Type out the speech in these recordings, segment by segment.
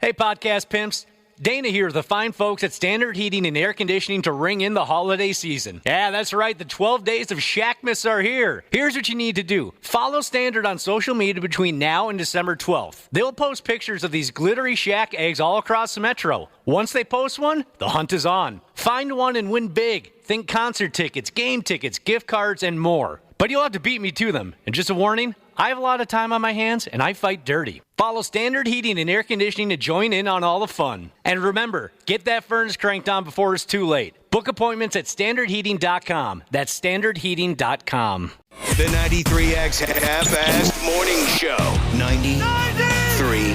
Hey, podcast pimps. Dana here, the fine folks at Standard Heating and Air Conditioning to ring in the holiday season. Yeah, that's right. The 12 days of Shackmas are here. Here's what you need to do. Follow Standard on social media between now and December 12th. They'll post pictures of these glittery Shack eggs all across the metro. Once they post one, the hunt is on. Find one and win big. Think concert tickets, game tickets, gift cards, and more. But you'll have to beat me to them. And just a warning, I have a lot of time on my hands, and I fight dirty. Follow Standard Heating and Air Conditioning to join in on all the fun. And remember, get that furnace cranked on before it's too late. Book appointments at standardheating.com. That's standardheating.com. The 93X Half-Assed Morning Show. 93.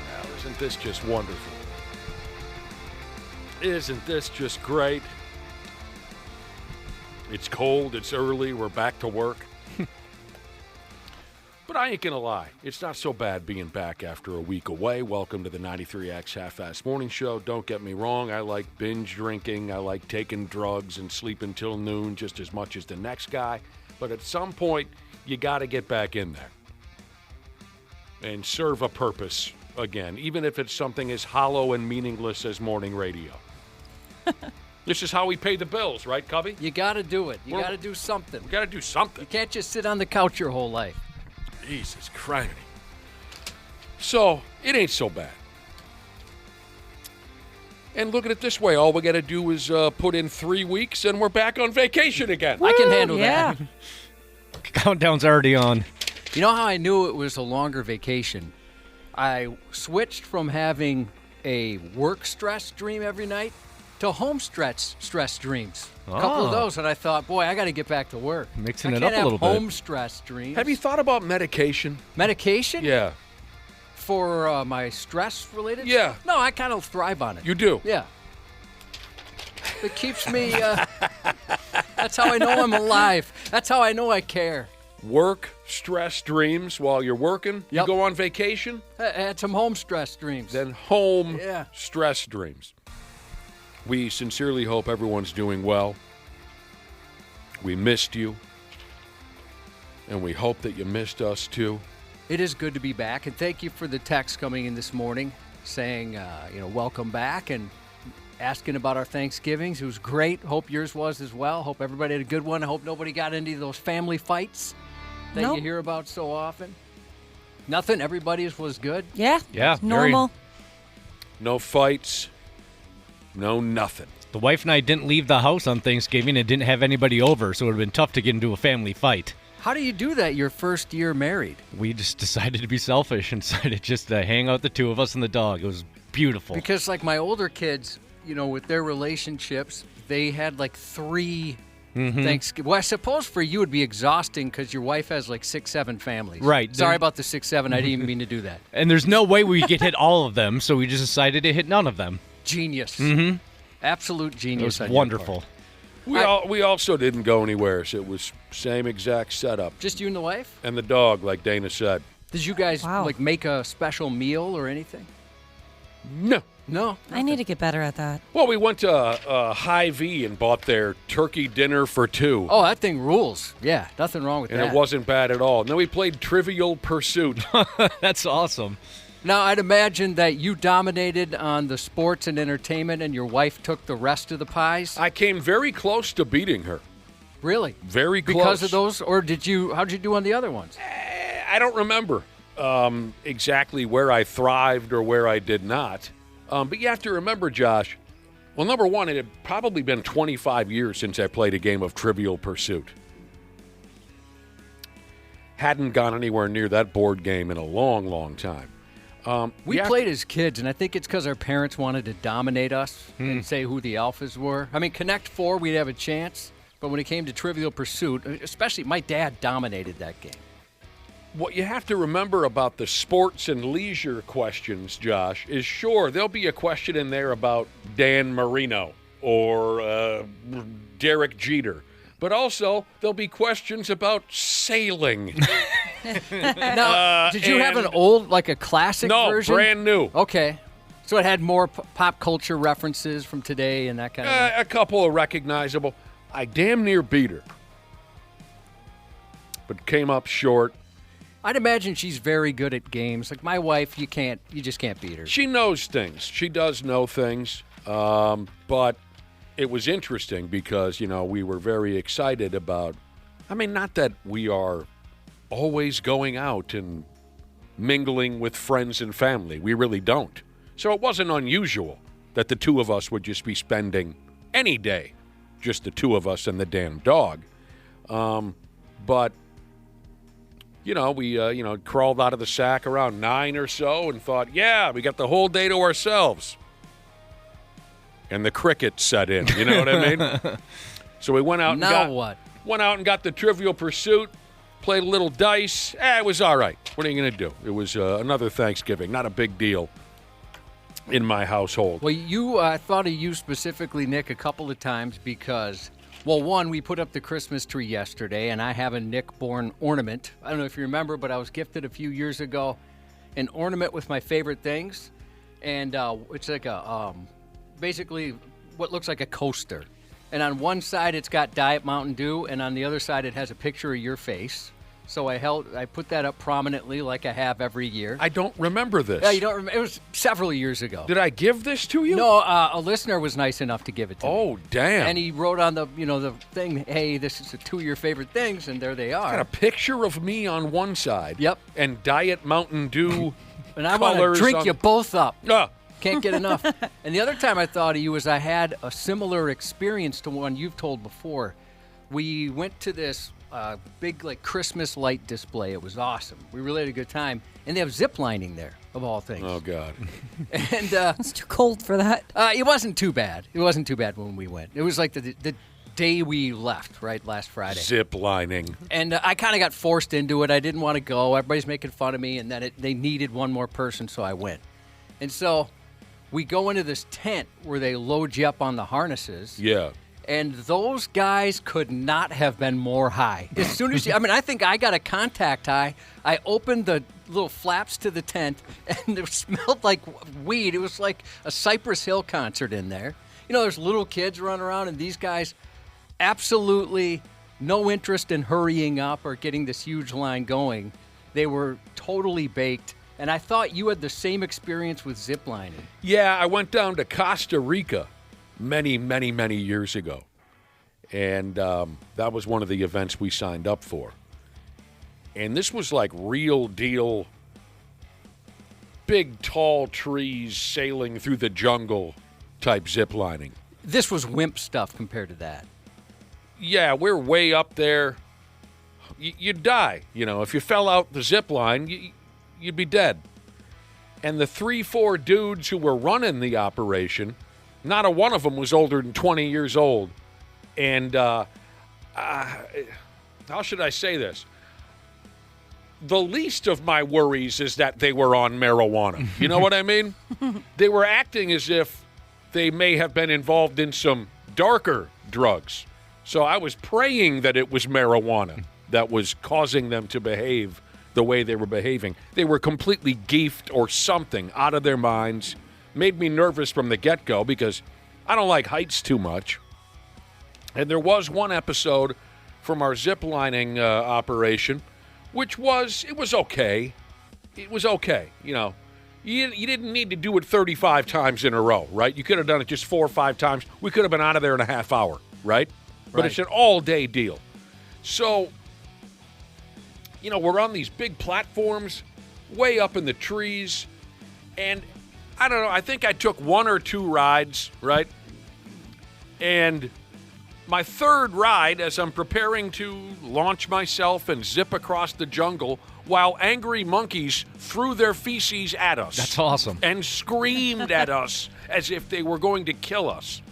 Now, isn't this just wonderful? Isn't this just great? It's cold, it's early, we're back to work. But I ain't gonna lie, it's not so bad being back after a week away. Welcome to the 93X Half-Assed Morning Show. Don't get me wrong, I like binge drinking, I like taking drugs and sleeping till noon just as much as the next guy. But at some point, you gotta get back in there and serve a purpose again, even if it's something as hollow and meaningless as morning radio. This is how we pay the bills, right, Cubby? You got to do it. You got to do something. We got to do something. You can't just sit on the couch your whole life. Jesus Christ. So, it ain't so bad. And look at it this way. All we got to do is put in 3 weeks, and we're back on vacation again. I can handle that. Countdown's already on. You know how I knew it was a longer vacation? I switched from having a work stress dream every night to home stress dreams. A couple of those, and I thought, boy, I got to get back to work. Mixing it up a little bit. Home stress dreams. Have you thought about medication? Medication? Yeah. For my stress-related Yeah. stuff? No, I kind of thrive on it. You do? Yeah. It keeps me, that's how I know I'm alive. That's how I know I care. Work stress dreams while you're working. Yep. You go on vacation. I had some home stress dreams. Then home Yeah. stress dreams. We sincerely hope everyone's doing well. We missed you. And we hope that you missed us too. It is good to be back, and thank you for the text coming in this morning saying, welcome back and asking about our Thanksgivings. It was great. Hope yours was as well. Hope everybody had a good one. I hope nobody got into those family fights that you hear about so often. Nothing. Everybody's was good. Yeah. Yeah. Normal. No fights. No nothing. The wife and I didn't leave the house on Thanksgiving and didn't have anybody over, so it would have been tough to get into a family fight. How do you do that your first year married? We just decided to be selfish and decided just to hang out the two of us and the dog. It was beautiful. Because like my older kids, with their relationships, they had like 3 Thanksgiving. Well, I suppose for you it would be exhausting because your wife has like 6, 7 families. Right. Sorry about the 6, 7. I didn't even mean to do that. And there's no way we could hit all of them, so we just decided to hit none of them. Genius. Mm-hmm. Absolute genius. It was wonderful. We also didn't go anywhere, so it was same exact setup. Just you and the wife? And the dog, like Dana said. Did you guys Wow. make a special meal or anything? No. No. I need to get better at that. Well, we went to Hy-Vee and bought their turkey dinner for 2. Oh, that thing rules. Yeah, nothing wrong with And that. it wasn't bad at all. And then we played Trivial Pursuit. That's awesome. Now, I'd imagine that you dominated on the sports and entertainment and your wife took the rest of the pies. I came very close to beating her. Really? Very close. Because of those? Or how'd you do on the other ones? I don't remember exactly where I thrived or where I did not. But you have to remember, Josh, well, number one, it had probably been 25 years since I played a game of Trivial Pursuit. Hadn't gone anywhere near that board game in a long, long time. We played as kids, and I think it's because our parents wanted to dominate us and say who the alphas were. I mean, Connect 4, we'd have a chance. But when it came to Trivial Pursuit, especially my dad dominated that game. What you have to remember about the sports and leisure questions, Josh, is sure, there'll be a question in there about Dan Marino or Derek Jeter. But also, there'll be questions about sailing. Now, did you have an old, like a classic version? No, brand new. Okay. So it had more pop culture references from today and that kind of thing? A couple of recognizable. I damn near beat her, but came up short. I'd imagine she's very good at games. Like my wife, you just can't beat her. She knows things. She does know things. But it was interesting because, we were very excited about, not that we are always going out and mingling with friends and family. We really don't. So it wasn't unusual that the two of us would just be spending any day, just the two of us and the damn dog. But we crawled out of the sack around 9 or so and thought, yeah, we got the whole day to ourselves. And the cricket set in, you know what I mean? So we went out and got the Trivial Pursuit, played a little dice. It was all right. What are you going to do? It was another Thanksgiving, not a big deal in my household. Well, I thought of you specifically, Nick, a couple of times because, well, one, we put up the Christmas tree yesterday, and I have a Nick-born ornament. I don't know if you remember, but I was gifted a few years ago an ornament with my favorite things, and it's like basically what looks like a coaster. And on one side, it's got Diet Mountain Dew, and on the other side, it has a picture of your face. So I put that up prominently like I have every year. I don't remember this. Yeah, you don't remember? It was several years ago. Did I give this to you? No, a listener was nice enough to give it to me. Oh, damn. And he wrote on the thing, hey, this is 2 of your favorite things, and there they are. Got a picture of me on one side. Yep. And Diet Mountain Dew and I want to drink you both up. Can't get enough. And the other time I thought of you was I had a similar experience to one you've told before. We went to this big Christmas light display. It was awesome. We really had a good time. And they have zip lining there, of all things. Oh, God. And it's too cold for that. It wasn't too bad. It wasn't too bad when we went. It was like the day we left, right, last Friday. Zip lining. And I kind of got forced into it. I didn't want to go. Everybody's making fun of me, and then they needed one more person, so I went. And so we go into this tent where they load you up on the harnesses. Yeah. And those guys could not have been more high. As soon as I think I got a contact high. I opened the little flaps to the tent, and it smelled like weed. It was like a Cypress Hill concert in there. There's little kids running around, and these guys absolutely no interest in hurrying up or getting this huge line going. They were totally baked. And I thought you had the same experience with ziplining. Yeah, I went down to Costa Rica many, many, many years ago. And that was one of the events we signed up for. And this was like real deal, big, tall trees sailing through the jungle type ziplining. This was wimp stuff compared to that. Yeah, we're way up there. You'd die. If you fell out the zip line, you'd be dead. And the 3-4 dudes who were running the operation, not a one of them was older than 20 years old. And how should I say this? The least of my worries is that they were on marijuana. You know what I mean? They were acting as if they may have been involved in some darker drugs. So I was praying that it was marijuana that was causing them to behave the way they were behaving. They were completely geefed or something, out of their minds. Made me nervous from the get-go because I don't like heights too much. And there was one episode from our ziplining operation, which was okay. It was okay. You didn't need to do it 35 times in a row, right? You could have done it just 4 or 5 times. We could have been out of there in a half hour, right? But it's an all-day deal. So, we're on these big platforms way up in the trees, and I don't know, I think I took 1 or 2 rides, right? And my third ride, as I'm preparing to launch myself and zip across the jungle, while angry monkeys threw their feces at us. That's awesome. And screamed at us as if they were going to kill us.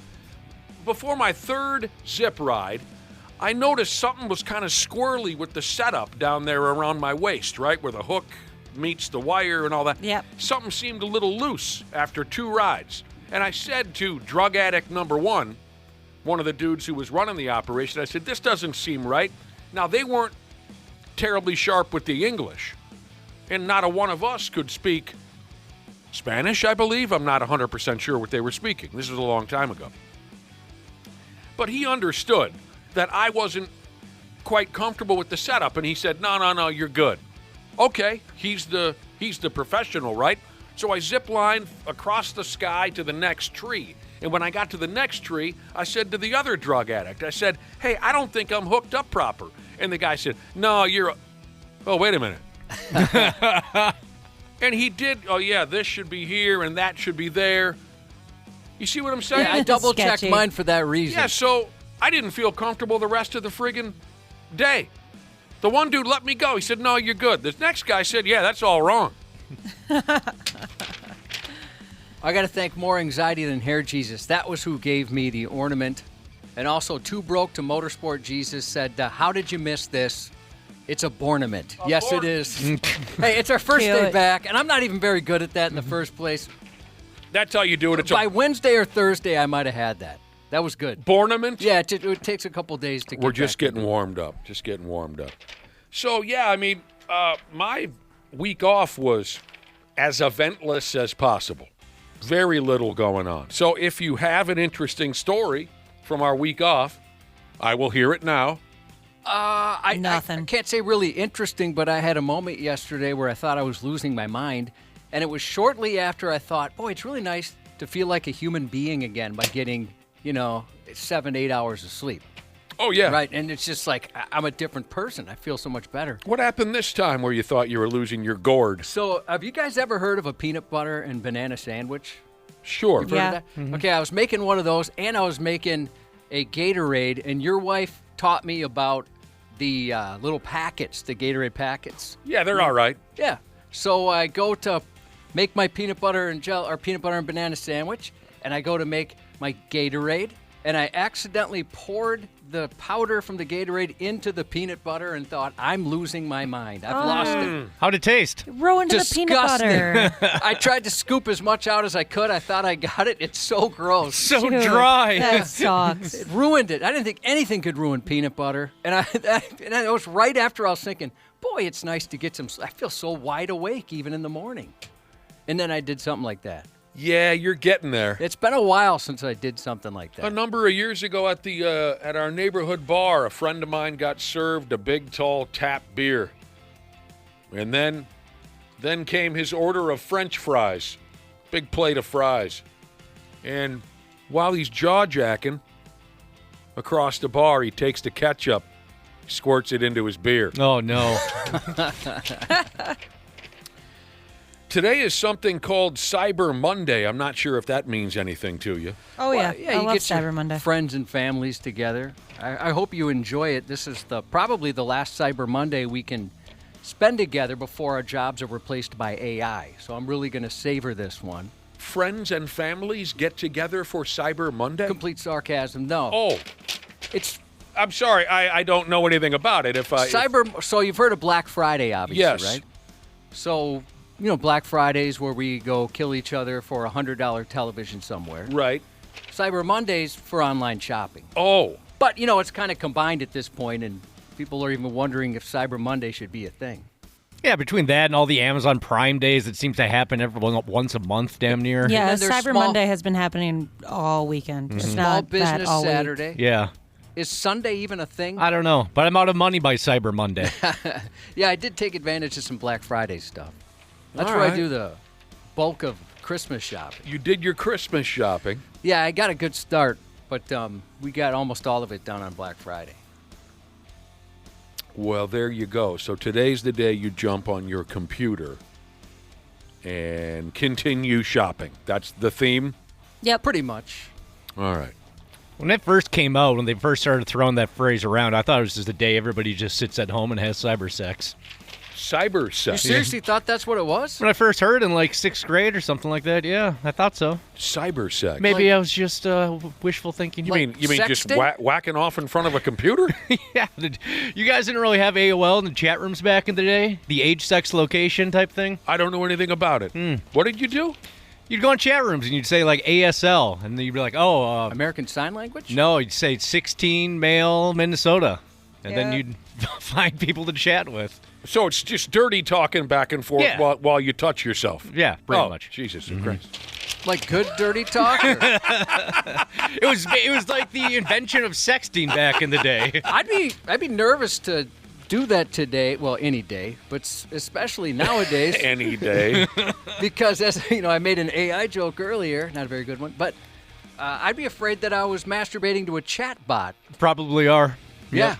Before my third zip ride, I noticed something was kind of squirrely with the setup down there around my waist, right, where the hook meets the wire and all that. Yep. Something seemed a little loose after 2 rides. And I said to drug addict number 1, one of the dudes who was running the operation, I said, this doesn't seem right. Now, they weren't terribly sharp with the English, and not a one of us could speak Spanish, I believe. I'm not 100% sure what they were speaking. This was a long time ago. But he understood that I wasn't quite comfortable with the setup, and he said, no, you're good. Okay, he's the professional, right? So I zip lined across the sky to the next tree. And when I got to the next tree, I said to the other drug addict, I said, hey, I don't think I'm hooked up proper. And the guy said, no, oh, wait a minute. And he did, oh, yeah, this should be here and that should be there. You see what I'm saying? Yeah, I double-checked Sketchy. mine for that reason. Yeah, so I didn't feel comfortable the rest of the friggin' day. The one dude let me go. He said, no, you're good. The next guy said, yeah, that's all wrong. I got to thank More Anxiety Than Hair Jesus. That was who gave me the ornament. And also, Too Broke to Motorsport Jesus said, how did you miss this? It's a bornament. Yes, it is. Hey, it's our first day Cute. back, and I'm not even very good at that in the first place. That's how you do it. It's By a Wednesday or Thursday, I might have had that. That was good. bornament. Yeah, it takes a couple days to get We're just back getting warmed up. So, yeah, I mean, my week off was as eventless as possible. Very little going on. So if you have an interesting story from our week off, I will hear it now. I Nothing. can't say really interesting, but I had a moment yesterday where I thought I was losing my mind. And it was shortly after I thought, boy, it's really nice to feel like a human being again by getting, 7-8 hours of sleep. Oh, yeah. Right. And it's just like I'm a different person. I feel so much better. What happened this time where you thought you were losing your gourd? So have you guys ever heard of a peanut butter and banana sandwich? Sure. You've heard Yeah. of that? Okay, I was making one of those, and I was making a Gatorade, and your wife taught me about the little packets, the Gatorade packets. Yeah, they're all right. Yeah. So I go to make my peanut butter and banana sandwich, and I go to make my Gatorade, and I accidentally poured the powder from the Gatorade into the peanut butter and thought, I'm losing my mind. I've lost it. How'd it taste? Ruined the peanut Disgusting. butter. I tried to scoop as much out as I could. I thought I got it. It's so gross. So Dude, dry. That sucks. It ruined it. I didn't think anything could ruin peanut butter. And it was right after I was thinking, boy, it's nice to get some. I feel so wide awake even in the morning. And then I did something like that. Yeah, you're getting there. It's been a while since I did something like A that. number of years ago at the at our neighborhood bar, a friend of mine got served a big, tall tap beer. And then came his order of French fries, big plate of fries. And while he's jaw-jacking across the bar, he takes the ketchup, squirts it into his beer. Oh, no. Today is something called Cyber Monday. I'm not sure if that means anything to you. Oh, yeah. Well, I you love get your Cyber Monday. friends and families together. I hope you enjoy it. This is probably the last Cyber Monday we can spend together before our jobs are replaced by AI. So I'm really going to savor this one. Friends and families get together for Cyber Monday? Complete sarcasm. No. Oh, It's I'm sorry. I don't know anything about it. So you've heard of Black Friday, obviously, Yes. right? So, Black Fridays where we go kill each other for a $100 television somewhere. Right. Cyber Mondays for online shopping. Oh, But, it's kind of combined at this point, and people are even wondering if Cyber Monday should be a thing. Yeah, between that and all the Amazon Prime days, it seems to happen once a month, damn near. Yeah, then there's Cyber small- Monday has been happening all weekend. It's Small not that Business all week. Saturday. Yeah. Is Sunday even a thing? I don't know, but I'm out of money by Cyber Monday. Yeah, I did take advantage of some Black Friday stuff. That's All where I right. do the bulk of Christmas shopping. you did your Christmas shopping. Yeah, I got a good start, but we got almost all of it done on Black Friday. Well, there you go. So today's the day you jump on your computer and continue shopping. That's the theme? Yep. Pretty much. All right. When it first came out, when they first started throwing that phrase around, I thought it was just the day everybody just sits at home and has cyber sex. Cyber You sex. seriously thought that's what it was? When I first heard in like 6th grade or something like that, yeah, I thought so. Cyber sex. Maybe I was just wishful thinking. You mean just sexting? whacking off in front of a computer? Yeah, you guys didn't really have AOL in the chat rooms back in the day? The age, sex, location type thing? I don't know anything about it. What did you do? You'd go in chat rooms and you'd say like ASL, and then you'd be like, oh, American Sign Language? no, you'd say 16 male Minnesota, and then Yeah. you'd find people to chat with. So it's just dirty talking back and forth Yeah. while you touch yourself. Yeah, pretty Oh, much. Jesus Christ. Like good dirty talk? Or? It was like the invention of sexting back in the day. I'd be nervous to do that today. Well, any day, but especially nowadays. Any day. Because, as you know, I made an AI joke earlier, not a very good one, but I'd be afraid that I was masturbating to a chat bot. Probably are. Yeah.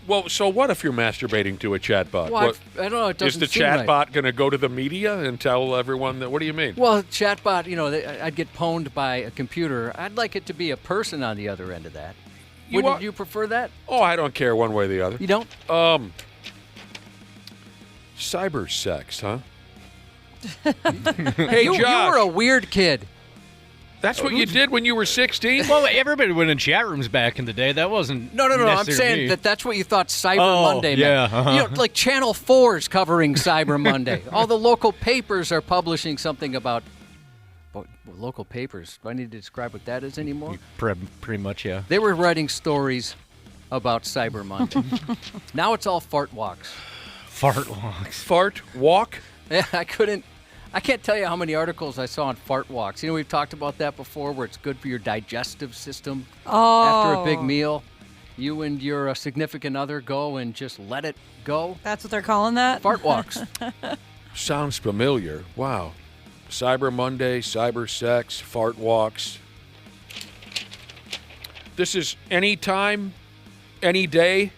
Well, so what if you're masturbating to a chatbot? Well, I don't know. It Is doesn't the seem right. chatbot going to go to the media and tell everyone that? What do you mean? Well, chatbot, you know, I'd get pwned by a computer. I'd like it to be a person on the other end of that. Wouldn't you prefer that? Oh, I don't care one way or the other. You don't? Cyber sex, huh? Hey, You Josh. were a weird kid. That's what you did when you were 16? Well, everybody went in chat rooms back in the day. That wasn't. No. I'm necessarily saying me. that's what you thought Cyber Oh, Monday yeah, meant. uh-huh. You know, like Channel 4's covering Cyber Monday. All the local papers are publishing something about. Well, local papers. Do I need to describe what that is anymore? Pretty much, yeah. They were writing stories about Cyber Monday. Now it's all fart walks. Fart walks. Fart walk? Yeah, I can't tell you how many articles I saw on fart walks. You know, we've talked about that before, where it's good for your digestive system. After a big meal, you and your significant other go and just let it go. That's what they're calling that? Fart walks. Sounds familiar. Wow. Cyber Monday, cyber sex, fart walks. This is any time, any day,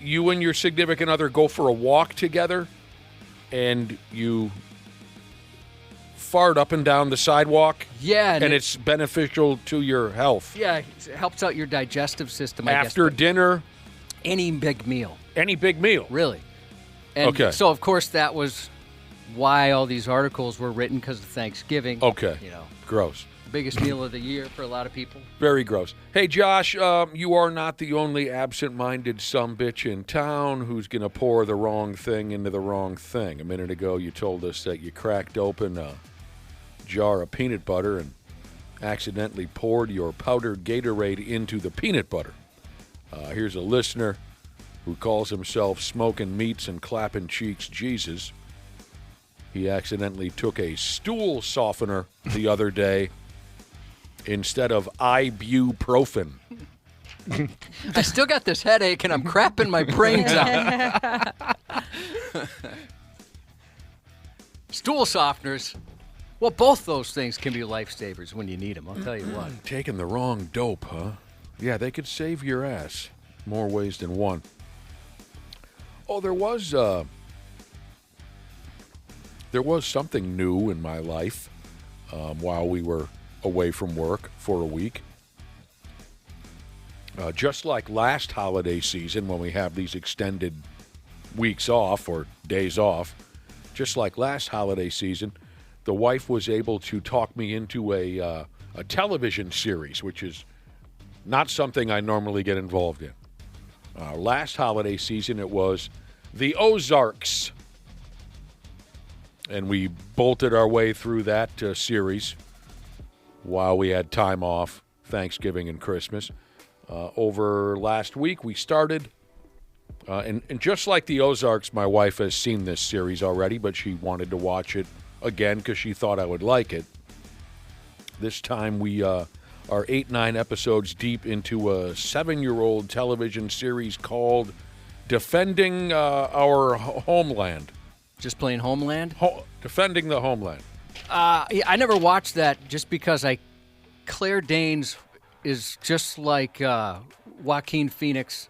you and your significant other go for a walk together and you fart up and down the sidewalk. Yeah. And it's beneficial to your health. Yeah, it helps out your digestive system, I guess. After dinner, Any big meal, any big meal. really. And Okay. So, of course, that was why all these articles were written, because of Thanksgiving. Okay. You know, Gross. biggest meal of the year for a lot of people. Very gross. Hey, Josh, you are not the only absent-minded sumbitch in town who's going to pour the wrong thing into the wrong thing. A minute ago, you told us that you cracked open a jar of peanut butter and accidentally poured your powdered Gatorade into the peanut butter. Here's a listener who calls himself Smoking Meats and Clapping Cheeks Jesus. He accidentally took a stool softener the other day instead of ibuprofen. I still got this headache, and I'm crapping my brains out. Stool softeners. Well, both those things can be lifesavers when you need them. I'll tell you what. Taking the wrong dope, huh? Yeah, they could save your ass more ways than one. Oh, there was something new in my life while we were away from work for a week. Just like last holiday season when we have these extended weeks off or days off, just like last holiday season, the wife was able to talk me into a television series, which is not something I normally get involved in. Last holiday season, it was The Ozarks. And we bolted our way through that series while we had time off, Thanksgiving and Christmas. Over last week, we started, and just like The Ozarks, my wife has seen this series already, but she wanted to watch it again because she thought I would like it. This time we are 8-9 episodes deep into a 7-year-old television series called Defending Our Homeland. Just plain Homeland? Defending the Homeland. Yeah, I never watched that just because Claire Danes is just like Joaquin Phoenix.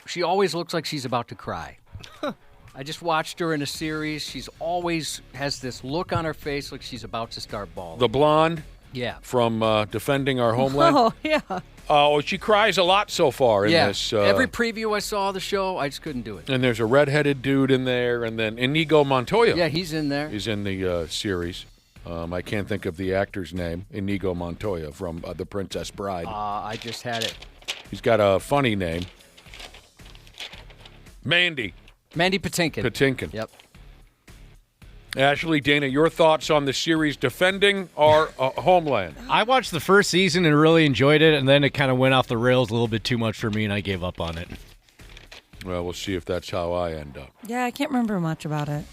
She always looks like she's about to cry. I just watched her in a series. She's always has this look on her face like she's about to start bawling. The blonde Yeah. from Defending Our Homeland. Oh, yeah. Oh, she cries a lot so far in Yeah. this. Every preview I saw of the show, I just couldn't do it. And there's a redheaded dude in there, and then Inigo Montoya Yeah, he's in there. is in the series. I can't think of the actor's name, Inigo Montoya from The Princess Bride. I just had it. He's got a funny name. Mandy Mandy Patinkin. Patinkin. Yep. Ashley, Dana, your thoughts on the series Defending Our Homeland? I watched the first season and really enjoyed it, and then it kind of went off the rails a little bit too much for me, and I gave up on it. Well, we'll see if that's how I end up. Yeah, I can't remember much about it.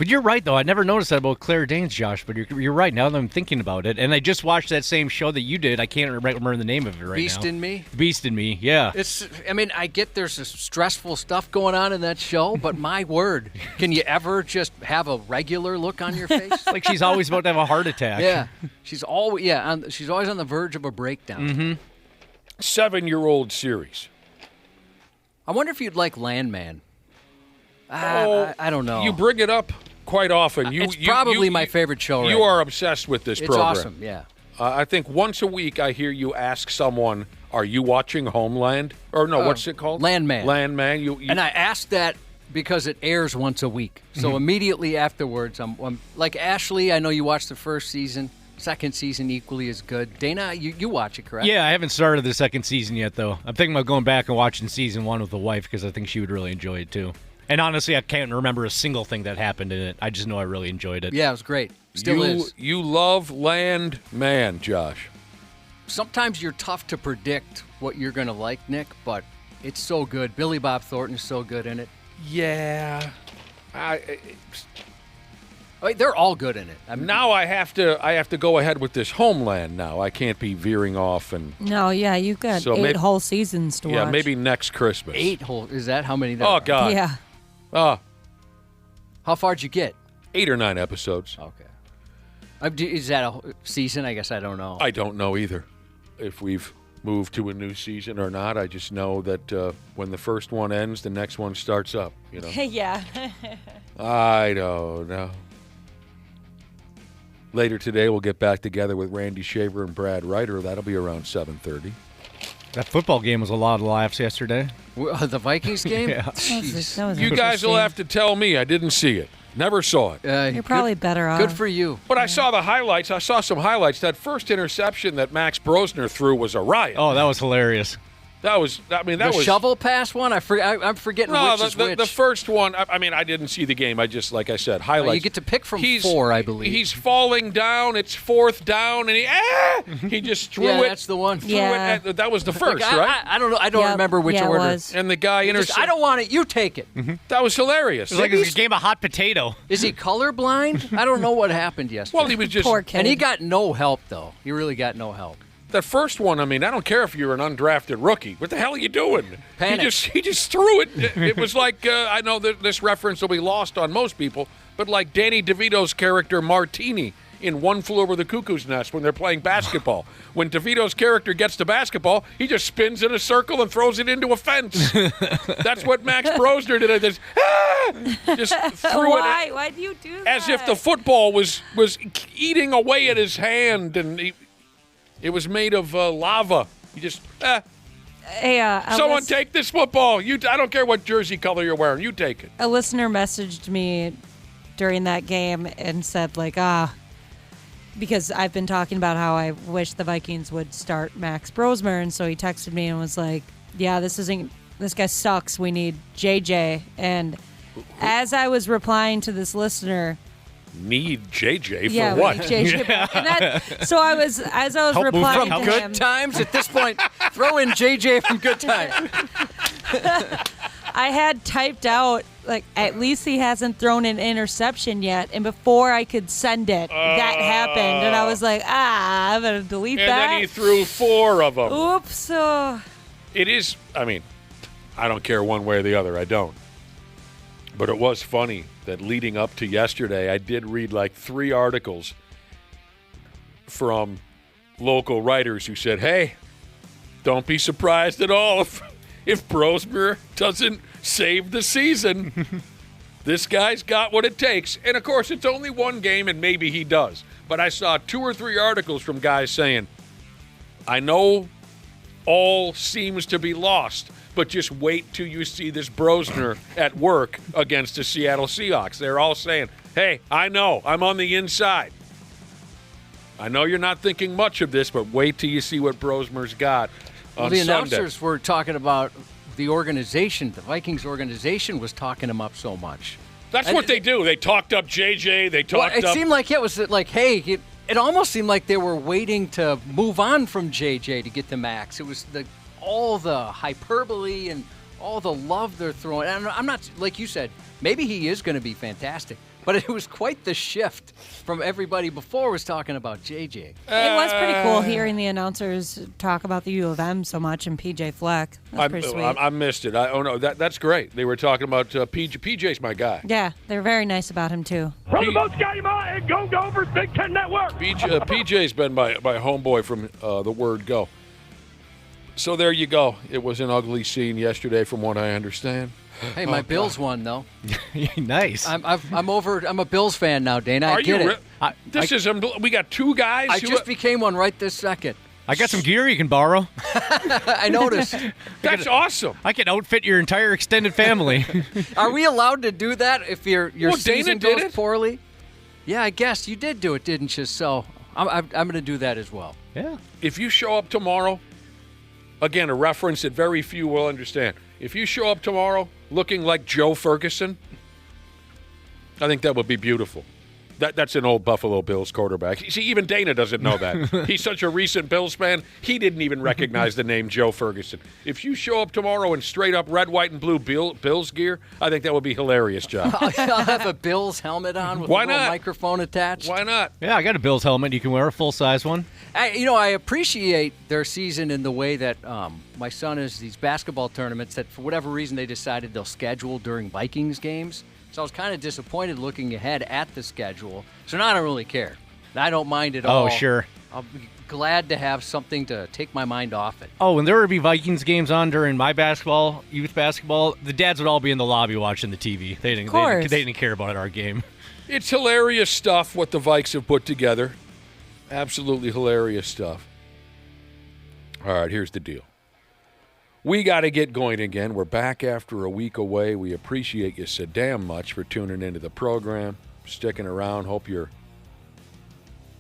But you're right, though. I never noticed that about Claire Danes, Josh. But you're right. Now that I'm thinking about it, and I just watched that same show that you did. I can't remember the name of it right now. Beast in Me? Beast in Me, yeah. I get there's this stressful stuff going on in that show, but my word, can you ever just have a regular look on your face? Like she's always about to have a heart attack. Yeah, she's always on the verge of a breakdown. Mm-hmm. 7-year-old series. I wonder if you'd like Landman. I don't know. You bring it up quite often. It's probably my favorite show. You are obsessed with this program. It's awesome, yeah. I think once a week I hear you ask someone, "Are you watching Homeland?" Or no, what's it called? Landman. Landman. And I asked that because it airs once a week. So immediately afterwards, I'm like Ashley. I know you watched the first season. Second season equally as good. Dana, you watch it, correct? Yeah, I haven't started the second season yet, though. I'm thinking about going back and watching season 1 with the wife because I think she would really enjoy it, too. And honestly, I can't remember a single thing that happened in it. I just know I really enjoyed it. Yeah, it was great. Still is. You love Landman, Josh. Sometimes you're tough to predict what you're going to like, Nick, but it's so good. Billy Bob Thornton is so good in it. Yeah. They're all good in it. Now I have to go ahead with this Homeland now. I can't be veering off and No, yeah, you've got So 8 maybe- whole seasons to watch. maybe next Christmas. 8 whole. Is that how many? There Oh are? God. Yeah. How far'd you get? 8 or 9 episodes. Okay. Is that a season? I guess I don't know. I don't know either if we've moved to a new season or not. I just know that when the first one ends, the next one starts up. You know. yeah. I don't know. Later today, we'll get back together with Randy Shaver and Brad Ryder. That'll be around 7:30. That football game was a lot of laughs yesterday. The Vikings game? Yeah. Jeez. That was You guys will interesting. have to tell me. I didn't see it. Never saw it. You're probably better off. Good for you. But I saw the highlights. I saw some highlights. That first interception that Max Brosner threw was a riot. Oh, that was hilarious. That was. I mean, that The was shovel pass one? I'm forgetting No, which is which. the first one. I mean, I didn't see the game. I just, like I said, highlights. You get to pick from 4, I believe. He's falling down. It's 4th down, and he just threw yeah, it. that's the one. Threw Yeah. it. That was the first, Like, right? I don't know. I don't Yep. remember which Yeah, it order. was. And the guy intercepted. I don't want it. You take it. That was hilarious. It was like a game of hot potato. Is he colorblind? I don't know what happened yesterday. Well, he was just. Poor kid. and he got no help, though. He really got no help. The first one, I mean, I don't care if you're an undrafted rookie. What the hell are you doing? Panic. He just threw it. It was like, I know that this reference will be lost on most people, but like Danny DeVito's character Martini in One Flew Over the Cuckoo's Nest when they're playing basketball. When DeVito's character gets the basketball, he just spins in a circle and throws it into a fence. That's what Max Brosner did. Just threw Why? it Why do you do that? as if the football was eating away at his hand, and it was made of lava. He just, Hey, someone take this football. I don't care what jersey color you're wearing. You take it. a listener messaged me during that game and said, like, because I've been talking about how I wish the Vikings would start Max Brosmer, and so he texted me and was like, yeah, this guy sucks. We need JJ. And as I was replying to this listener, Need JJ for yeah, what? we need JJ back. And so as I was Help move replying from to Good him, times at this point. Throw in JJ from Good Times. I had typed out, like, at least he hasn't thrown an interception yet. And before I could send it, that happened. And I was like, I'm going to delete And that. then he threw 4 of them. Oops. It is, I mean, I don't care one way or the other. I don't. But it was funny that leading up to yesterday, I did read like 3 articles from local writers who said, hey, don't be surprised at all if Brosmer doesn't save the season. This guy's got what it takes. And, of course, it's only one game, and maybe he does. But I saw 2 or 3 articles from guys saying, I know all seems to be lost, but just wait till you see this Brosner at work against the Seattle Seahawks. They're all saying, hey, I know, I'm on the inside. I know you're not thinking much of this, but wait till you see what Brosmer's got on The Sunday. announcers were talking about the organization. The Vikings organization was talking him up so much. That's what they do. They talked up JJ. They talked It up. seemed like it was like, hey, it almost seemed like they were waiting to move on from JJ to get to Max. It was all the hyperbole and all the love they're throwing. And I'm not, like you said, maybe he is going to be fantastic. But it was quite the shift from everybody before was talking about JJ. It was pretty cool hearing the announcers talk about the U of M so much and PJ Fleck. That's pretty sweet. I missed it. That's great. They were talking about PJ. PJ's my guy. Yeah, they're very nice about him, too. From the most game on and go Gophers Big Ten Network. PJ's been my homeboy from the word go. So there you go. It was an ugly scene yesterday, from what I understand. Hey, my Bills won though. Nice. I'm a Bills fan now, Dana. I get it. We got two guys. I just became one right this second. I got some gear you can borrow. I noticed. That's awesome. I can outfit your entire extended family. Are we allowed to do that if your season Dana did goes it. poorly? Yeah, I guess you did do it, didn't you? So I'm going to do that as well. Yeah. If you show up tomorrow, again, a reference that very few will understand. If you show up tomorrow looking like Joe Ferguson, I think that would be beautiful. That's an old Buffalo Bills quarterback. See, even Dana doesn't know that. He's such a recent Bills fan, he didn't even recognize the name Joe Ferguson. If you show up tomorrow in straight up red, white, and blue Bills gear, I think that would be hilarious, John. I'll have a Bills helmet on with Why a little not? microphone attached. Why not? Yeah, I got a Bills helmet. You can wear a full-size one. I appreciate their season in the way that my son is these basketball tournaments that for whatever reason they decided they'll schedule during Vikings games. So I was kind of disappointed looking ahead at the schedule. So now I don't really care. I don't mind at all. Oh, sure. I'll be glad to have something to take my mind off it. Oh, when there would be Vikings games on during my youth basketball, the dads would all be in the lobby watching the TV. They didn't care about our game. It's hilarious stuff what the Vikes have put together. Absolutely hilarious stuff. All right, here's the deal. We got to get going again. We're back after a week away. We appreciate you so damn much for tuning into the program, sticking around. Hope your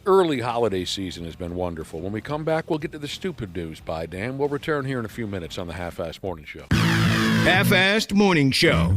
early holiday season has been wonderful. When we come back, we'll get to the stupid news. Bye, Dan. We'll return here in a few minutes on the Half-Assed Morning Show. Half-Assed Morning Show.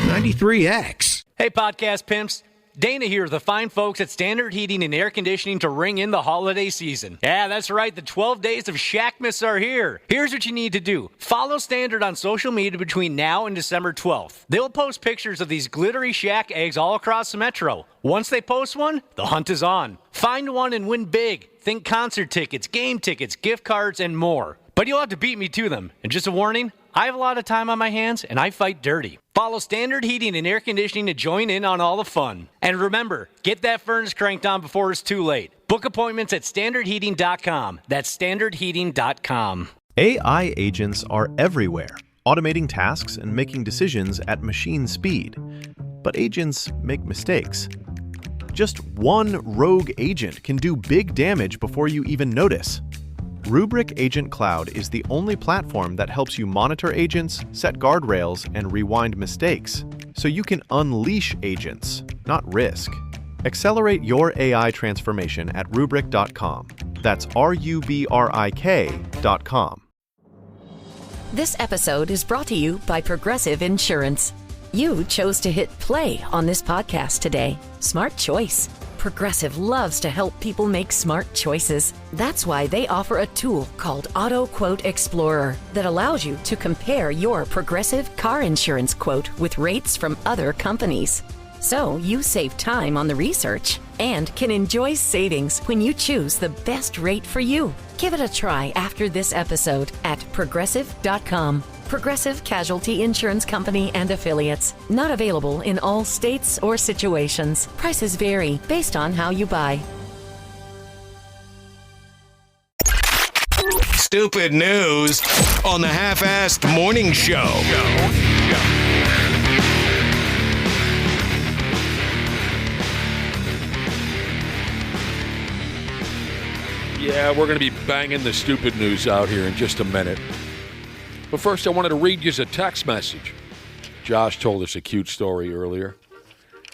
93X. Hey, podcast pimps. Dana here, the fine folks at Standard Heating and Air Conditioning to ring in the holiday season. Yeah, that's right. The 12 days of Shackmas are here. Here's what you need to do. Follow Standard on social media between now and December 12th. They'll post pictures of these glittery Shack eggs all across the metro. Once they post one, the hunt is on. Find one and win big. Think concert tickets, game tickets, gift cards, and more. But you'll have to beat me to them. And just a warning, I have a lot of time on my hands, and I fight dirty. Follow Standard Heating and Air Conditioning to join in on all the fun. And remember, get that furnace cranked on before it's too late. Book appointments at standardheating.com. That's standardheating.com. AI agents are everywhere, automating tasks and making decisions at machine speed. But agents make mistakes. Just one rogue agent can do big damage before you even notice. Rubrik Agent Cloud is the only platform that helps you monitor agents, set guardrails, and rewind mistakes, so you can unleash agents, not risk. Accelerate your AI transformation at Rubrik.com. That's RUBRIK.com. This episode is brought to you by Progressive Insurance. You chose to hit play on this podcast today. Smart choice. Progressive loves to help people make smart choices. That's why they offer a tool called Auto Quote Explorer that allows you to compare your Progressive car insurance quote with rates from other companies. So you save time on the research and can enjoy savings when you choose the best rate for you. Give it a try after this episode at Progressive.com. Progressive Casualty Insurance Company and Affiliates. Not available in all states or situations. Prices vary based on how you buy. Stupid news on the Half-Assed Morning Show. Yeah, we're going to be banging the stupid news out here in just a minute. But first, I wanted to read you a text message. Josh told us a cute story earlier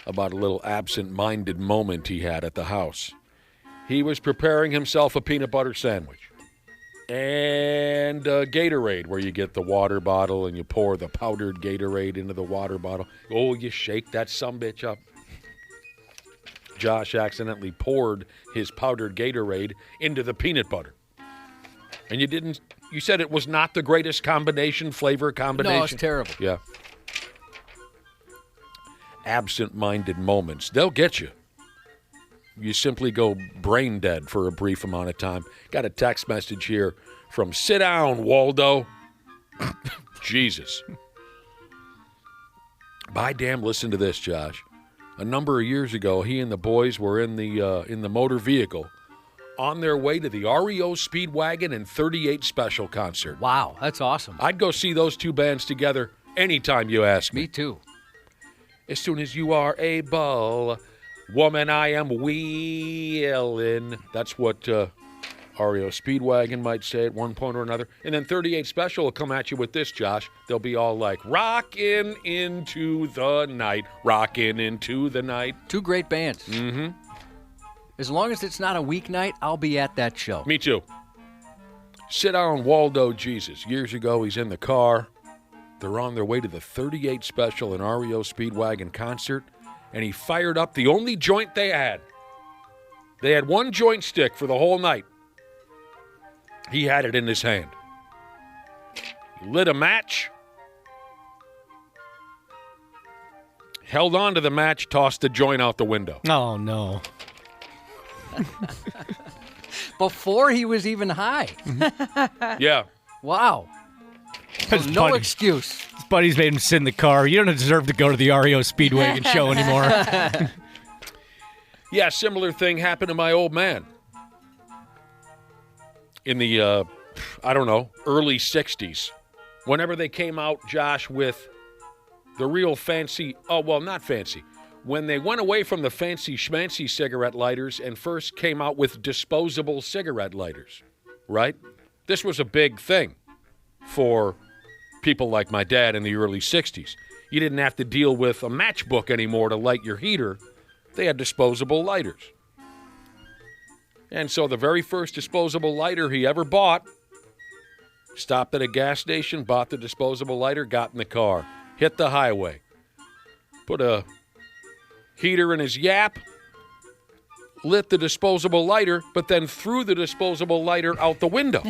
about a little absent-minded moment he had at the house. He was preparing himself a peanut butter sandwich and a Gatorade, where you get the water bottle and you pour the powdered Gatorade into the water bottle. Oh, you shake that sumbitch up. Josh accidentally poured his powdered Gatorade into the peanut butter. And you said it was not the greatest flavor combination? No, it's terrible. Yeah. absent-minded moments. They'll get you. You simply go brain dead for a brief amount of time. Got a text message here from Sit Down, Waldo. Jesus. By damn, listen to this, Josh. A number of years ago, he and the boys were in the motor vehicle on their way to the REO Speedwagon and 38 Special concert. Wow, that's awesome. I'd go see those two bands together anytime you ask me. Me too. As soon as you are able, woman, I am wheeling. That's what REO Speedwagon might say at one point or another. And then 38 Special will come at you with this, Josh. They'll be all like, rockin' into the night, rockin' into the night. Two great bands. Mm-hmm. As long as it's not a weeknight, I'll be at that show. Me too. Sit down, Waldo Jesus. Years ago, he's in the car. They're on their way to the 38 Special and REO Speedwagon concert, and he fired up the only joint they had. They had one joint stick for the whole night. He had it in his hand. He lit a match, held on to the match, tossed the joint out the window. Oh, no. Before he was even high. Yeah. Wow. That's No funny. excuse. His buddies made him sit in the car. You don't deserve to go to the REO Speedwagon show anymore. Yeah, similar thing happened to my old man. In the, early 60s. Whenever they came out, Josh, with the real fancy, not fancy. When they went away from the fancy schmancy cigarette lighters and first came out with disposable cigarette lighters, right? This was a big thing for people like my dad in the early 60s. You didn't have to deal with a matchbook anymore to light your heater. They had disposable lighters. And so the very first disposable lighter he ever bought, stopped at a gas station, bought the disposable lighter, got in the car, hit the highway, put a heater in his yap, lit the disposable lighter, but then threw the disposable lighter out the window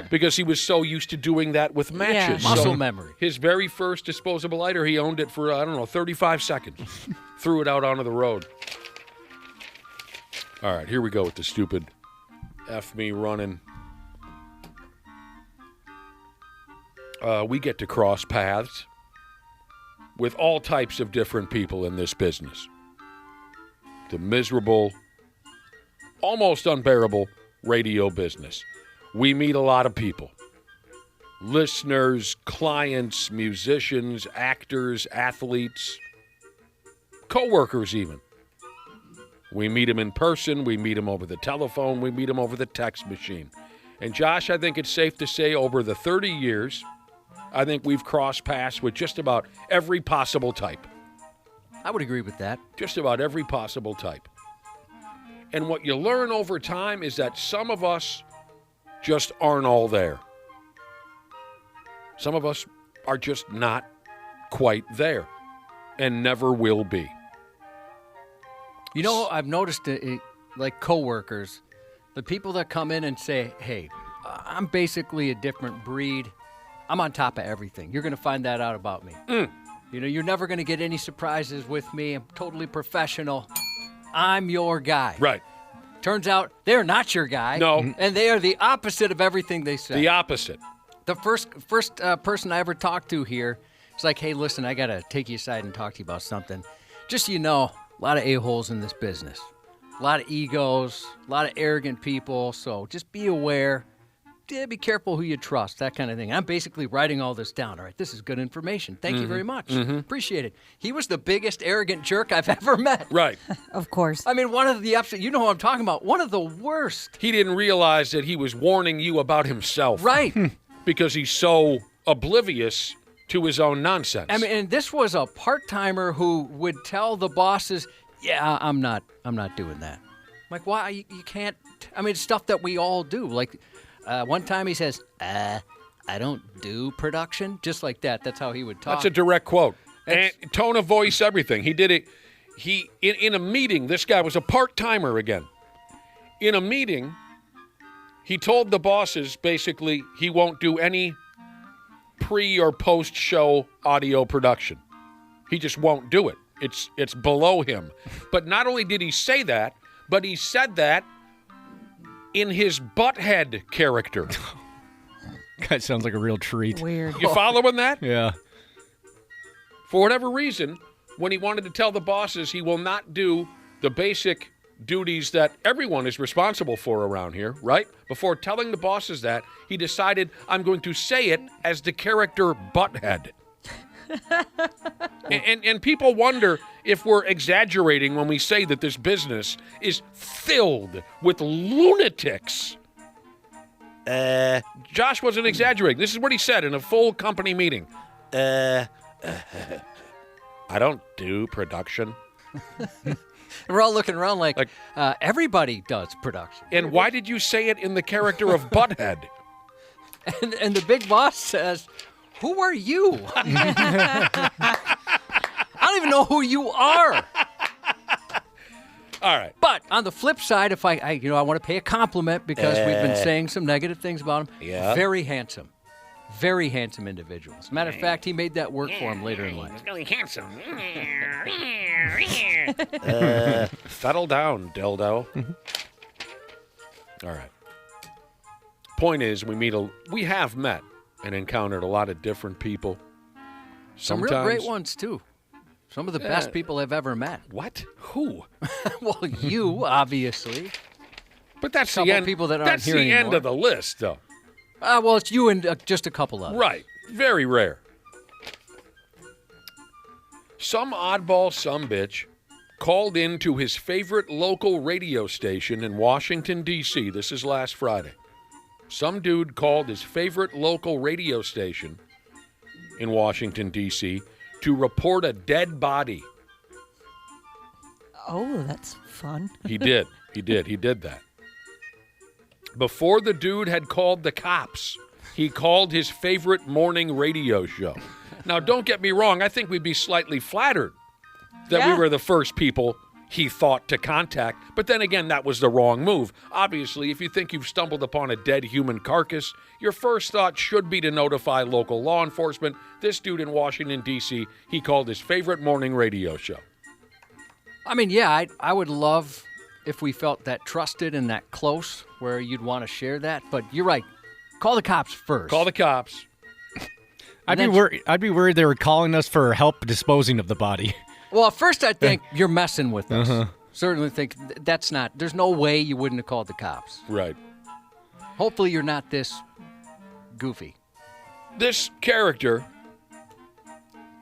because he was so used to doing that with matches. Yeah. Muscle memory. His very first disposable lighter, he owned it for, 35 seconds. Threw it out onto the road. All right, here we go with the stupid F me running. We get to cross paths with all types of different people in this business. The miserable, almost unbearable radio business. We meet a lot of people. Listeners, clients, musicians, actors, athletes, co-workers even. We meet them in person. We meet them over the telephone. We meet them over the text machine. And, Josh, I think it's safe to say over the 30 years, I think we've crossed paths with just about every possible type. I would agree with that. Just about every possible type. And what you learn over time is that some of us just aren't all there. Some of us are just not quite there and never will be. You know, I've noticed like coworkers, the people that come in and say, hey, I'm basically a different breed. I'm on top of everything. You're going to find that out about me. You know, you're never going to get any surprises with me. I'm totally professional. I'm your guy. Right. Turns out they're not your guy. No. And they are the opposite of everything they say. The opposite. The first person I ever talked to here is like, hey, listen, I got to take you aside and talk to you about something. Just so you know, a lot of a-holes in this business. A lot of egos, a lot of arrogant people. So just be aware. Be careful who you trust, that kind of thing. I'm basically writing all this down. All right, this is good information. Thank you very much. Appreciate it. He was the biggest arrogant jerk I've ever met. Right. Of course. I mean, one of the absolute, you know who I'm talking about, one of the worst. He didn't realize that he was warning you about himself. Right. Because he's so oblivious to his own nonsense. I mean, and this was a part-timer who would tell the bosses, yeah, I'm not doing that. I'm like, why? You can't. I mean, it's stuff that we all do. Like, one time he says, I don't do production. Just like that. That's how he would talk. That's a direct quote. And tone of voice, everything. He did it. In a meeting, this guy was a part-timer again. In a meeting, he told the bosses, basically, he won't do any pre- or post-show audio production. He just won't do it. It's below him. But not only did he say that, but he said that in his butthead character. That sounds like a real treat. Weird. You following that? Yeah. For whatever reason, when he wanted to tell the bosses he will not do the basic duties that everyone is responsible for around here, right? Before telling the bosses that, he decided, I'm going to say it as the character Butthead. and people wonder if we're exaggerating when we say that this business is filled with lunatics. Josh wasn't exaggerating. This is what he said in a full company meeting. I don't do production. We're all looking around like everybody does production. And why did you say it in the character of Butthead? And the big boss says, who are you? I don't even know who you are. All right. But on the flip side, if I want to pay a compliment because we've been saying some negative things about him. Yeah. Very handsome. Very handsome individual. As a matter of fact, he made that work for him later in life. He's really handsome. Settle down, dildo. All right. Point is, we have met and encountered a lot of different people. Some real great ones, too. Some of the best people I've ever met. What? Who? Well, you, obviously. But that's Couple the end. people that aren't that's here the end anymore. of the list, though. Well, it's you and just a couple others. Right. Very rare. Some oddball sumbitch called into his favorite local radio station in Washington, D.C. This is last Friday. Some dude called his favorite local radio station in Washington, D.C. to report a dead body. Oh, that's fun. He did. He did that. Before the dude had called the cops, he called his favorite morning radio show. Now, don't get me wrong. I think we'd be slightly flattered that we were the first people he thought to contact. But then again, that was the wrong move. Obviously, if you think you've stumbled upon a dead human carcass, your first thought should be to notify local law enforcement. This dude in Washington, D.C., he called his favorite morning radio show. I mean, yeah, I would love if we felt that trusted and that close where you'd want to share that. But you're right. Call the cops first. Call the cops. I'd be worried they were calling us for help disposing of the body. Well, at first I think you're messing with us. Certainly think that's not. There's no way you wouldn't have called the cops. Right. Hopefully you're not this goofy. This character,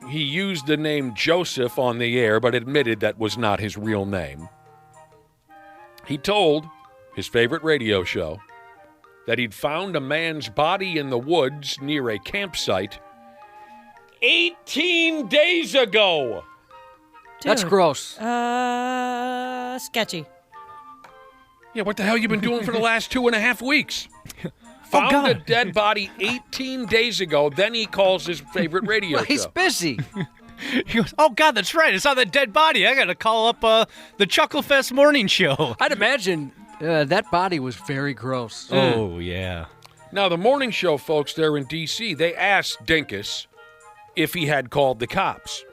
he used the name Joseph on the air, but admitted that was not his real name. He told his favorite radio show that he'd found a man's body in the woods near a campsite 18 days ago. That's gross. Sketchy. Yeah, what the hell you been doing for the last 2.5 weeks? Found a dead body 18 days ago, then he calls his favorite radio Well, he's show. busy. He goes, oh, God, that's right. I saw that dead body. I got to call up the Chucklefest morning show. I'd imagine that body was very gross. Oh, yeah. Now, the morning show folks there in D.C., they asked Dinkus if he had called the cops.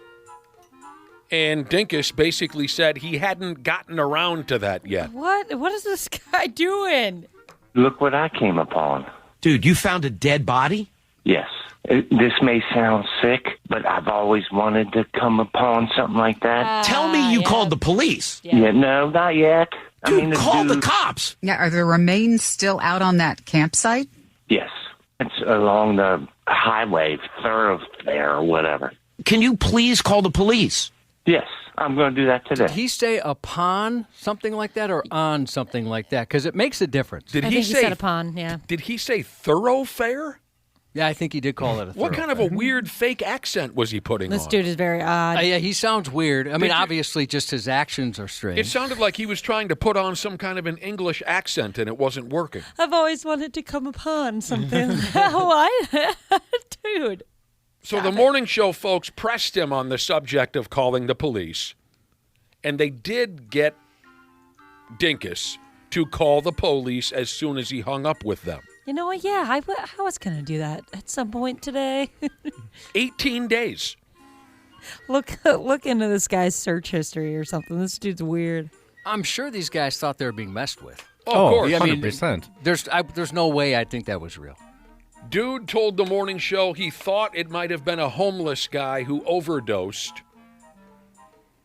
And Dinkus basically said he hadn't gotten around to that yet. What is this guy doing? Look what I came upon. Dude, you found a dead body? Yes. This may sound sick, but I've always wanted to come upon something like that. Tell me you called the police. Yeah, no, not yet. Dude, call the cops. Yeah, are the remains still out on that campsite? Yes. It's along the highway, thoroughfare or whatever. Can you please call the police? Yes, I'm going to do that today. Did he say upon something like that or on something like that? Because it makes a difference. Did I he think say he said upon, yeah. Did he say thoroughfare? Yeah, I think he did call it a What kind of a weird fake accent was he putting This on? dude is very odd. yeah, he sounds weird. I mean, obviously, just his actions are strange. It sounded like he was trying to put on some kind of an English accent and it wasn't working. I've always wanted to come upon something. What? Dude. So the morning show folks pressed him on the subject of calling the police, and they did get Dinkus to call the police as soon as he hung up with them. You know what? Yeah, I was going to do that at some point today. 18 days. Look into this guy's search history or something. This dude's weird. I'm sure these guys thought they were being messed with. Oh, of course. I mean, 100%. There's no way I think that was real. Dude told the morning show he thought it might have been a homeless guy who overdosed.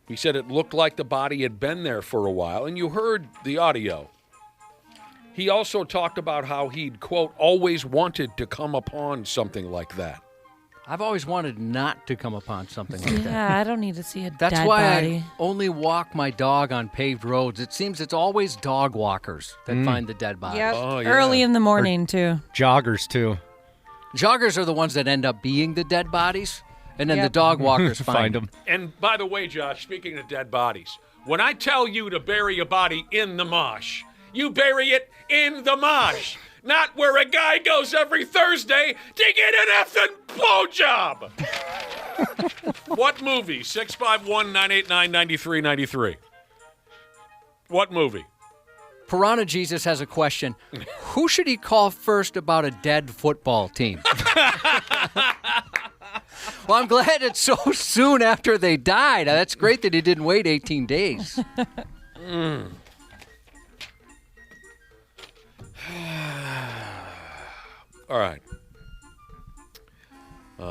He said it looked like the body had been there for a while, and you heard the audio. He also talked about how he'd, quote, always wanted to come upon something like that. I've always wanted not to come upon something like that. Yeah, I don't need to see a That's dead why body. I only walk my dog on paved roads. It seems it's always dog walkers that find the dead bodies. Yep. Oh, yeah. Early in the morning, too. Joggers, too. Joggers are the ones that end up being the dead bodies, and then Yep. the dog walkers find them. And by the way, Josh, speaking of dead bodies, when I tell you to bury a body in the mosh, you bury it in the mosh, not where a guy goes every Thursday to get an effing blowjob. What movie? 651-989-9393. What movie? Piranha Jesus has a question. Who should he call first about a dead football team? Well, I'm glad it's so soon after they died. That's great that he didn't wait 18 days. All right.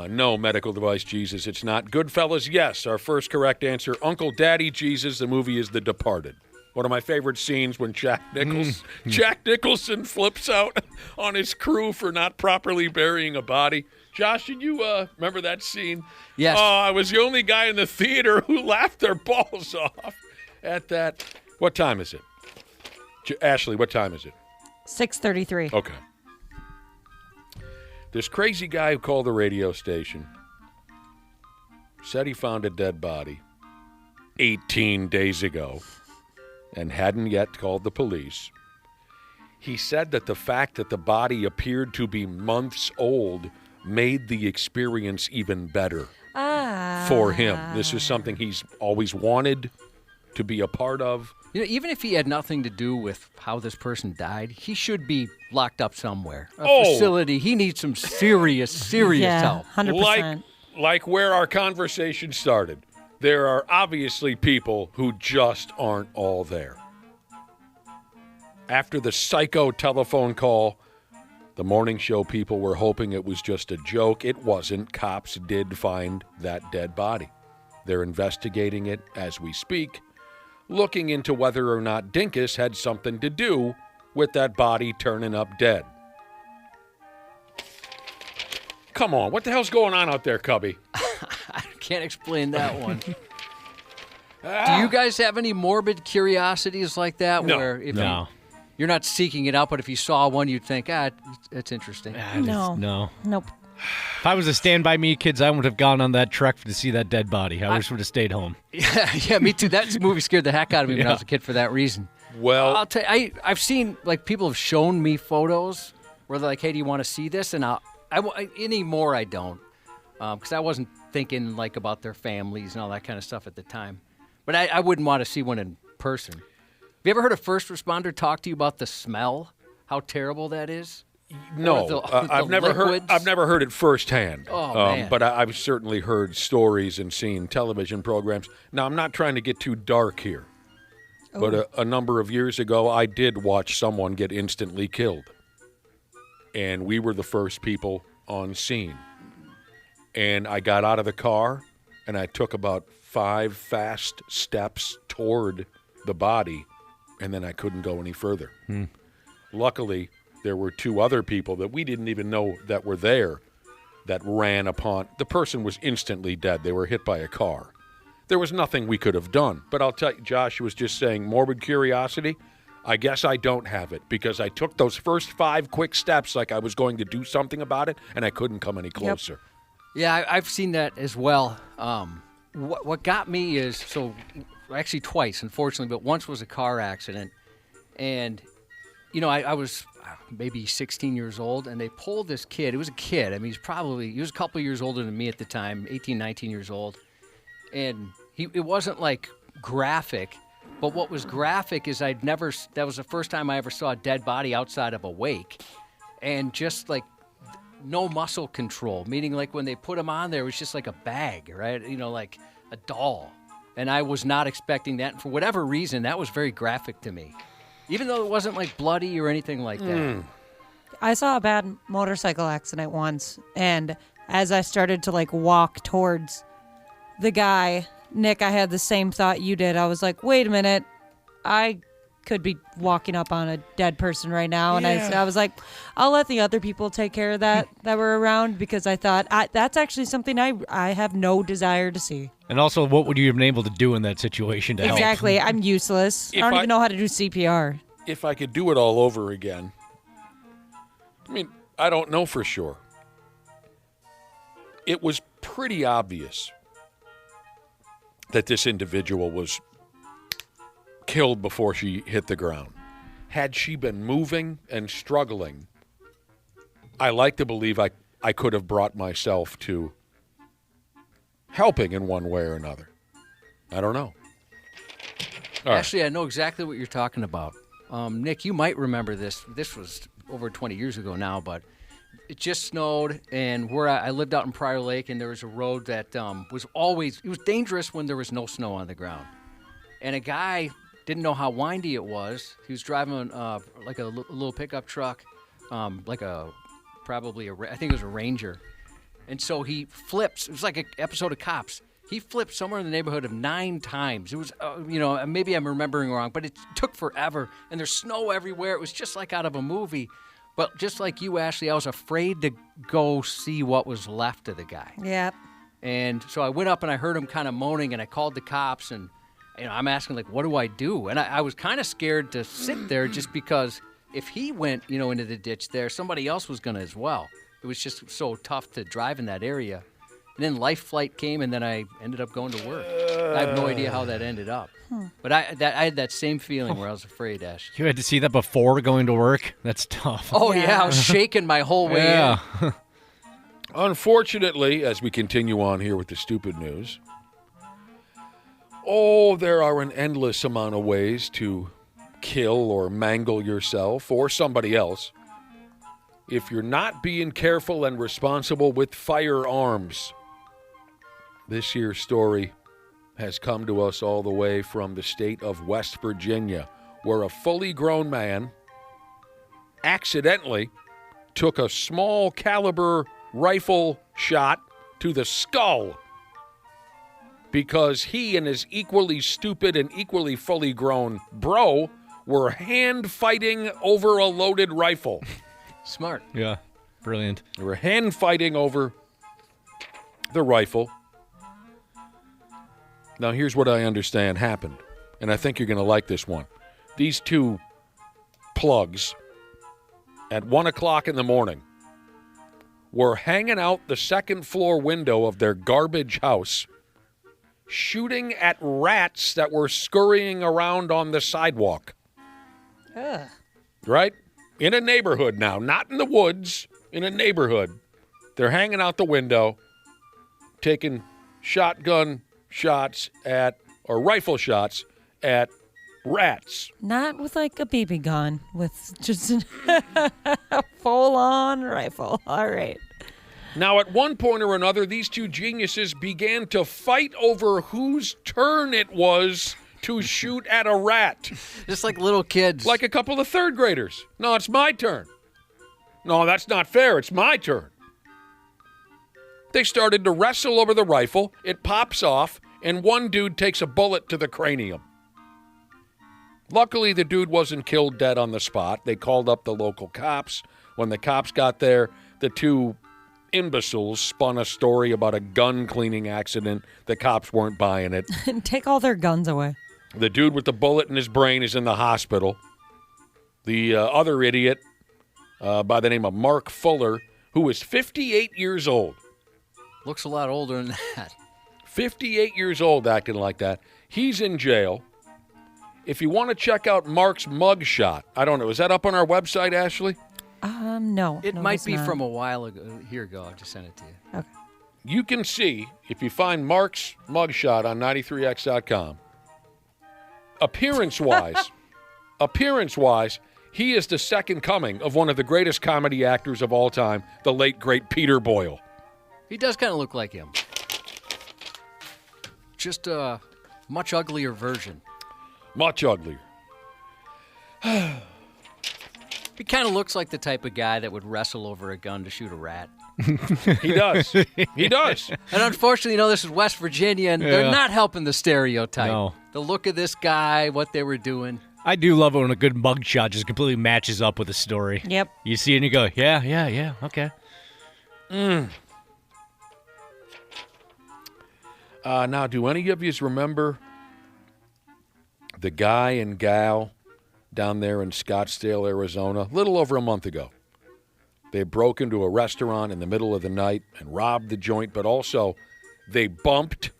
No, medical device Jesus, it's not. Goodfellas, yes. Our first correct answer. Uncle Daddy Jesus, the movie is The Departed. One of my favorite scenes when Jack Nicholson flips out on his crew for not properly burying a body. Josh, did you remember that scene? Yes. Oh, I was the only guy in the theater who laughed their balls off at that. What time is it? Ashley, what time is it? 6:33. Okay. This crazy guy who called the radio station said he found a dead body 18 days ago and hadn't yet called the police. He said that the fact that the body appeared to be months old made the experience even better for him. This is something he's always wanted to be a part of. You know, even if he had nothing to do with how this person died, he should be locked up somewhere. A facility. He needs some serious help. 100%. Like where our conversation started. There are obviously people who just aren't all there. After the psycho telephone call, the morning show people were hoping it was just a joke. It wasn't. Cops did find that dead body. They're investigating it as we speak, looking into whether or not Dinkus had something to do with that body turning up dead. Come on, what the hell's going on out there, Cubby? I can't explain that one. Do you guys have any morbid curiosities like that? No. Where if No. you're not seeking it out, but if you saw one, you'd think, it's interesting. No. No. Nope. If I was a Stand By Me kids, I wouldn't have gone on that trek to see that dead body. I just would have stayed home. Yeah, me too. That movie scared the heck out of me when I was a kid for that reason. Well, I'll tell you, I've seen, like, people have shown me photos where they're like, hey, do you want to see this? And anymore I don't, because I wasn't thinking, like, about their families and all that kind of stuff at the time. But I wouldn't want to see one in person. Have you ever heard a first responder talk to you about the smell? How terrible that is? no, I've never heard it firsthand. Oh, man. But I've certainly heard stories and seen television programs. Now, I'm not trying to get too dark here, but a number of years ago, I did watch someone get instantly killed, and we were the first people on scene. And I got out of the car, and I took about 5 fast steps toward the body, and then I couldn't go any further. Luckily, there were 2 other people that we didn't even know that were there that ran upon. The person was instantly dead. They were hit by a car. There was nothing we could have done. But I'll tell you, Josh was just saying, morbid curiosity, I guess I don't have it because I took those first 5 quick steps like I was going to do something about it, and I couldn't come any closer. Yeah, I've seen that as well. What got me is, so actually twice, unfortunately, but once was a car accident. And, you know, I was maybe 16 years old, and they pulled this kid. It was a kid. I mean, he was a couple years older than me at the time, 18, 19 years old. And it wasn't like graphic, but what was graphic is that was the first time I ever saw a dead body outside of a wake. And just like no muscle control, meaning like when they put him on there, it was just like a bag, right? You know, like a doll. And I was not expecting that. And for whatever reason, that was very graphic to me, even though it wasn't like bloody or anything like that. I saw a bad motorcycle accident once, and as I started to like walk towards the guy, Nick, I had the same thought you did. I was like, wait a minute, I could be walking up on a dead person right now. And I was like, I'll let the other people take care of that were around, because I thought that's actually something I have no desire to see. And also, what would you have been able to do in that situation to help? Exactly. I'm useless. I don't even know how to do CPR. If I could do it all over again, I mean, I don't know for sure. It was pretty obvious that this individual was killed before she hit the ground. Had she been moving and struggling, I like to believe I could have brought myself to helping in one way or another. I don't know. Actually, I know exactly what you're talking about. Nick, you might remember this. This was over 20 years ago now, but it just snowed, and where I lived out in Prior Lake, and there was a road that was dangerous when there was no snow on the ground. And a guy didn't know how windy it was. He was driving like a little pickup truck, I think it was a Ranger. And so he flips. It was like an episode of Cops. He flipped somewhere in the neighborhood of 9 times. It was, maybe I'm remembering wrong, but it took forever. And there's snow everywhere. It was just like out of a movie. But just like you, Ashley, I was afraid to go see what was left of the guy. Yep. And so I went up and I heard him kind of moaning, and I called the cops, and I'm asking, like, what do I do? And I was kind of scared to sit there, just because if he went, into the ditch there, somebody else was going to as well. It was just so tough to drive in that area. And then Life Flight came, and then I ended up going to work. I have no idea how that ended up. But I had that same feeling where I was afraid, Ash. You had to see that before going to work? That's tough. Oh, yeah. I was shaking my whole way in. Unfortunately, as we continue on here with the stupid news, there are an endless amount of ways to kill or mangle yourself or somebody else if you're not being careful and responsible with firearms. This year's story has come to us all the way from the state of West Virginia, where a fully grown man accidentally took a small caliber rifle shot to the skull because he and his equally stupid and equally fully grown bro were hand fighting over a loaded rifle. Smart. Yeah, brilliant. They were hand fighting over the rifle. Now, here's what I understand happened, and I think you're going to like this one. These two plugs at 1 o'clock in the morning were hanging out the second floor window of their garbage house, shooting at rats that were scurrying around on the sidewalk. Ugh. Right? In a neighborhood now, not in the woods, in a neighborhood. They're hanging out the window, taking shotgun shots at, or rifle shots at rats. Not with like a BB gun, with just a full-on rifle. All right. Now, at one point or another, these two geniuses began to fight over whose turn it was to shoot at a rat. Just like little kids. Like a couple of third graders. No, it's my turn. No, that's not fair. It's my turn. They started to wrestle over the rifle. It pops off, and one dude takes a bullet to the cranium. Luckily, the dude wasn't killed dead on the spot. They called up the local cops. When the cops got there, the two imbeciles spun a story about a gun cleaning accident. The cops weren't buying it. Take all their guns away. The dude with the bullet in his brain is in the hospital. The other idiot, by the name of Mark Fuller, who is 58 years old. Looks a lot older than that. 58 years old acting like that. He's in jail. If you want to check out Mark's mug shot, I don't know, is that up on our website, Ashley? No. It no, might it's be not. from a while ago. Here you go. I just sent it to you. Okay. You can see, if you find Mark's mug shot on 93x.com, appearance-wise, He is the second coming of one of the greatest comedy actors of all time, the late, great Peter Boyle. He does kind of look like him. Just a much uglier version. Much uglier. He kind of looks like the type of guy that would wrestle over a gun to shoot a rat. He does. He does. And unfortunately, this is West Virginia, and they're not helping the stereotype. No. The look of this guy, what they were doing. I do love it when a good mugshot just completely matches up with the story. Yep. You see it and you go, yeah, okay. Now, do any of you remember the guy and gal down there in Scottsdale, Arizona, a little over a month ago? They broke into a restaurant in the middle of the night and robbed the joint, but also they bumped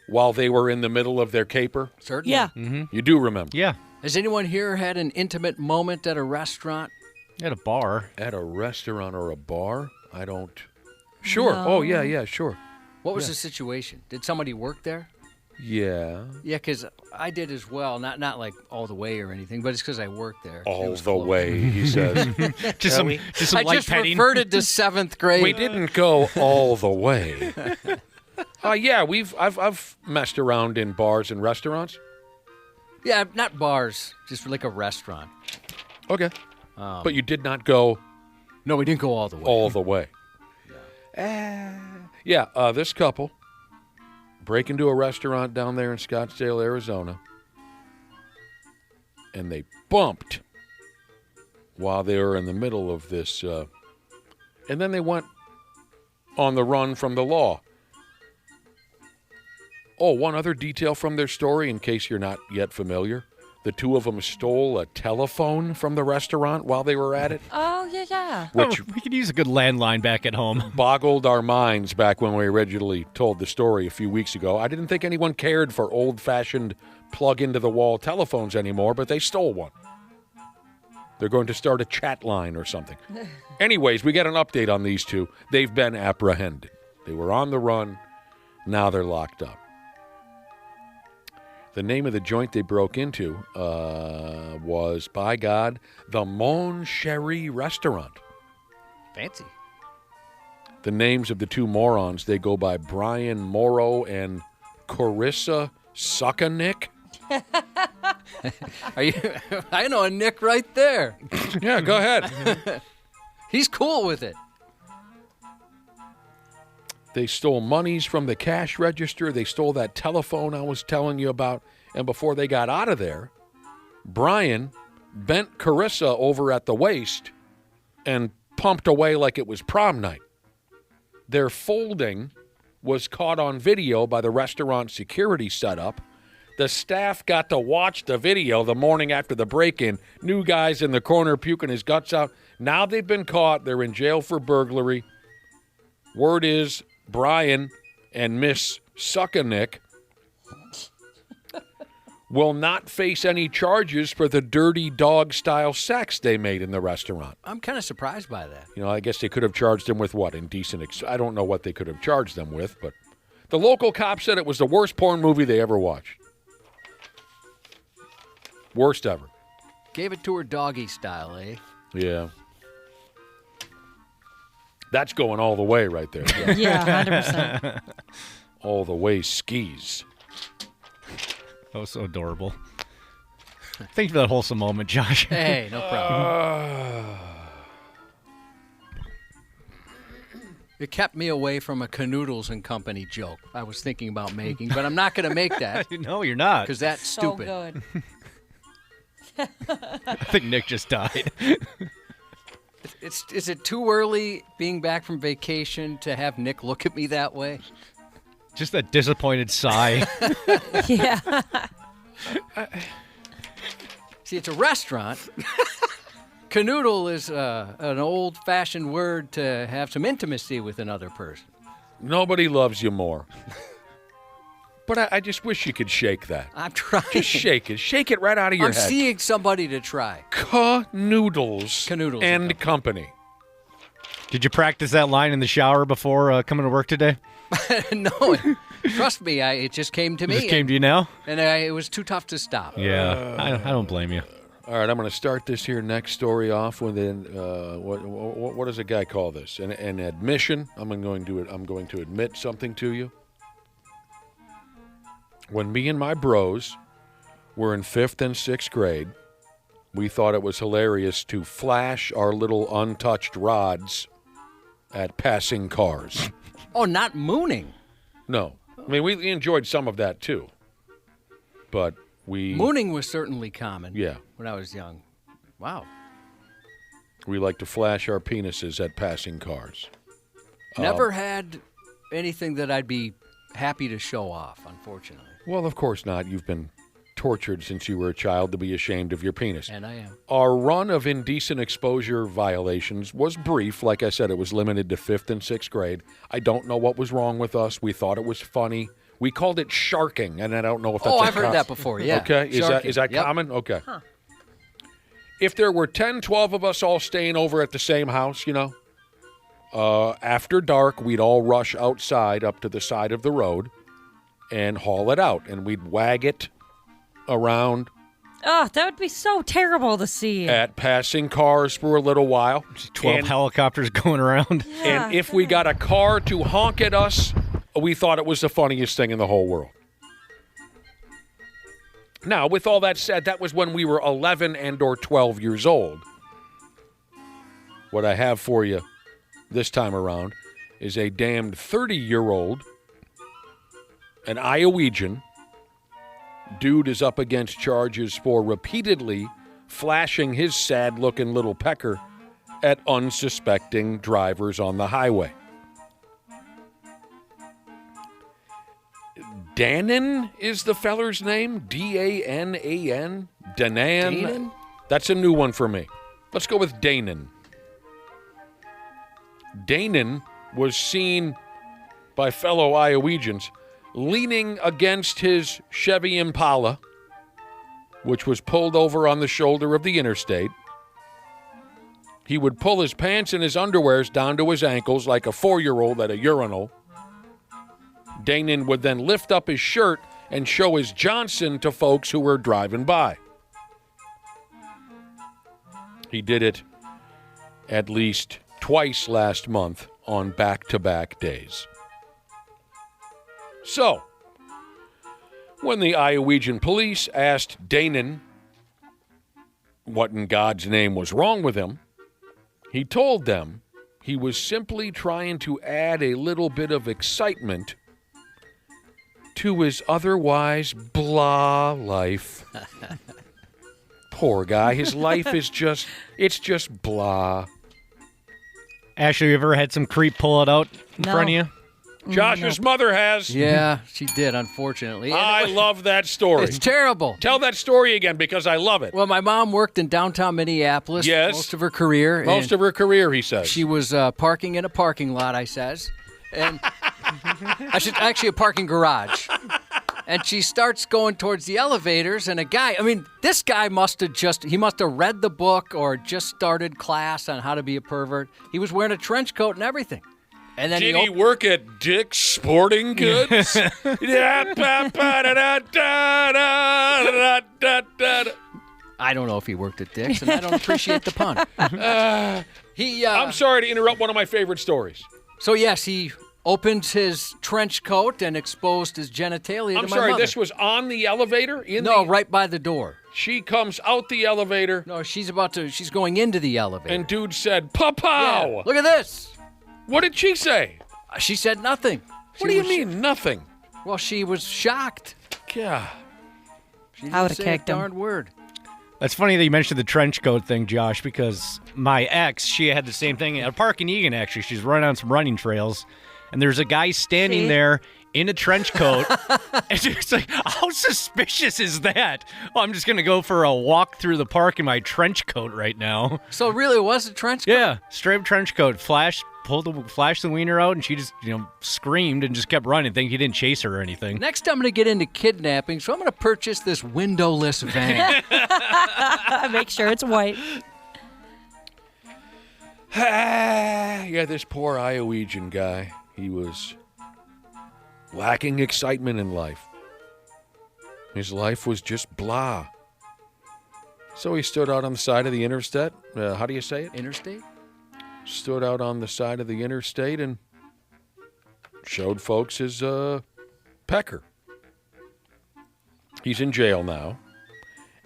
while they were in the middle of their caper. Certainly. Yeah. You do remember? Yeah. Has anyone here had an intimate moment at a restaurant? At a bar. At a restaurant or a bar? I don't. Sure. No. Oh, yeah, sure. What was the situation? Did somebody work there? Yeah. Yeah, because I did as well. Not like all the way or anything, but it's because I worked there. It All was the close. way, he says. Just some I light just petting. reverted to 7th grade. We didn't go all the way. Yeah, I've messed around in bars and restaurants. Yeah, not bars, just like a restaurant. Okay. But you did not go No, we didn't go all the way. all the way. This couple break into a restaurant down there in Scottsdale, Arizona, and they bumped while they were in the middle of this, and then they went on the run from the law. Oh, one other detail from their story, in case you're not yet familiar. The two of them stole a telephone from the restaurant while they were at it, Oh, yeah. which We could use a good landline back at home. boggled our minds back when we originally told the story a few weeks ago. I didn't think anyone cared for old-fashioned plug-into-the-wall telephones anymore, but they stole one. They're going to start a chat line or something. Anyways, we get an update on these two. They've been apprehended. They were on the run. Now they're locked up. The name of the joint they broke into was, by God, the Mon Chéri Restaurant. Fancy. The names of the two morons, they go by Brian Morrow and Carissa Suckanik. Are you? I know a Nick right there. Yeah, go ahead. He's cool with it. They stole monies from the cash register. They stole that telephone I was telling you about. And before they got out of there, Brian bent Carissa over at the waist and pumped away like it was prom night. Their folding was caught on video by the restaurant security setup. The staff got to watch the video the morning after the break-in. New guys in the corner puking his guts out. Now they've been caught. They're in jail for burglary. Word is Brian and Miss Suckanik will not face any charges for the dirty dog-style sex they made in the restaurant. I'm kind of surprised by that. I guess they could have charged them with what? Indecent. I don't know what they could have charged them with, but the local cop said it was the worst porn movie they ever watched. Worst ever. Gave it to her doggy style, eh? Yeah. That's going all the way right there. Yeah, 100%. All the way skis. Oh, so adorable. Thank you for that wholesome moment, Josh. Hey, no problem. It kept me away from a Canoodles and Company joke I was thinking about making, but I'm not going to make that. No, you're not. Because that's So stupid. good. I think Nick just died. Is it too early being back from vacation to have Nick look at me that way? Just that disappointed sigh. Yeah. See, it's a restaurant. Canoodle is an old-fashioned word to have some intimacy with another person. Nobody loves you more. But I just wish you could shake that. I'm trying. Just shake it. Shake it right out of your I'm head. seeing somebody to try. Canoodles and Company. Did you practice that line in the shower before coming to work today? No, trust me, it just came to me. It just came to you now? And it was too tough to stop. Yeah, I don't blame you. All right, I'm going to start this here next story off with what does a guy call this? An admission. I'm going to admit something to you. When me and my bros were in 5th and 6th grade, we thought it was hilarious to flash our little untouched rods at passing cars. Oh, not mooning. No. I mean, we enjoyed some of that too. But mooning was certainly common. Yeah. When I was young. Wow. We like to flash our penises at passing cars. Never had anything that I'd be happy to show off, unfortunately. Well, of course not. You've been tortured since you were a child to be ashamed of your penis. And I am. Our run of indecent exposure violations was brief. Like I said, it was limited to 5th and 6th grade. I don't know what was wrong with us. We thought it was funny. We called it sharking, and I don't know if that's I've heard that before, yeah. Okay, is that Yep. common? Okay. Huh. If there were 10, 12 of us all staying over at the same house, after dark, we'd all rush outside up to the side of the road and haul it out, and we'd wag it around. Oh, that would be so terrible to see. At passing cars for a little while. 12 helicopters going around. And if we got a car to honk at us, we thought it was the funniest thing in the whole world. Now, with all that said, that was when we were 11 and or 12 years old. What I have for you this time around is a damned 30-year-old, an Iowegian. Dude is up against charges for repeatedly flashing his sad-looking little pecker at unsuspecting drivers on the highway. Danan is the feller's name. D-A-N-A-N. Danan. That's a new one for me. Let's go with Danan. Danan was seen by fellow Iowegians leaning against his Chevy Impala, which was pulled over on the shoulder of the interstate. He would pull his pants and his underwears down to his ankles like a 4-year-old at a urinal. Danan would then lift up his shirt and show his Johnson to folks who were driving by. He did it at least twice last month on back-to-back days. So, when the Iowegian police asked Danan what in God's name was wrong with him, he told them he was simply trying to add a little bit of excitement to his otherwise blah life. Poor guy. His life is just blah. Ashley, you ever had some creep pull it out in front of you? Josh's mother has. Yeah, she did, unfortunately. I love that story. It's terrible. Tell that story again because I love it. Well, my mom worked in downtown Minneapolis most of her career. Most of her career, he says. She was parking in a parking lot, I says. And actually a parking garage. And she starts going towards the elevators, and this guy must have read the book or just started class on how to be a pervert. He was wearing a trench coat and everything. And then Did he work at Dick's Sporting Goods? I don't know if he worked at Dick's, and I don't appreciate the pun. I'm sorry to interrupt one of my favorite stories. So, yes, he opened his trench coat and exposed his genitalia I'm to my sorry, mother. this was on the elevator? Right by the door. She comes out the elevator. No, she's going into the elevator. And dude said, "Pow-pow!" Yeah, look at this. What did she say? She said nothing. What do you mean, nothing? Well, she was shocked. Yeah. She I would didn't have say a kicked him. darn word. That's funny that you mentioned the trench coat thing, Josh, because my ex, she had the same thing at a park in Egan, actually. She's running on some running trails, and there's a guy standing there in a trench coat. And it's like, how suspicious is that? Well, I'm just going to go for a walk through the park in my trench coat right now. So it really was a trench coat? Yeah, straight up trench coat. Flashed the wiener out, and she just, screamed and just kept running, thinking he didn't chase her or anything. Next, I'm going to get into kidnapping, so I'm going to purchase this windowless van. Make sure it's white. Yeah, this poor Iowegian guy. He was lacking excitement in life. His life was just blah. So he stood out on the side of the interstate. How do you say it? Interstate? Stood out on the side of the interstate and showed folks his pecker. He's in jail now.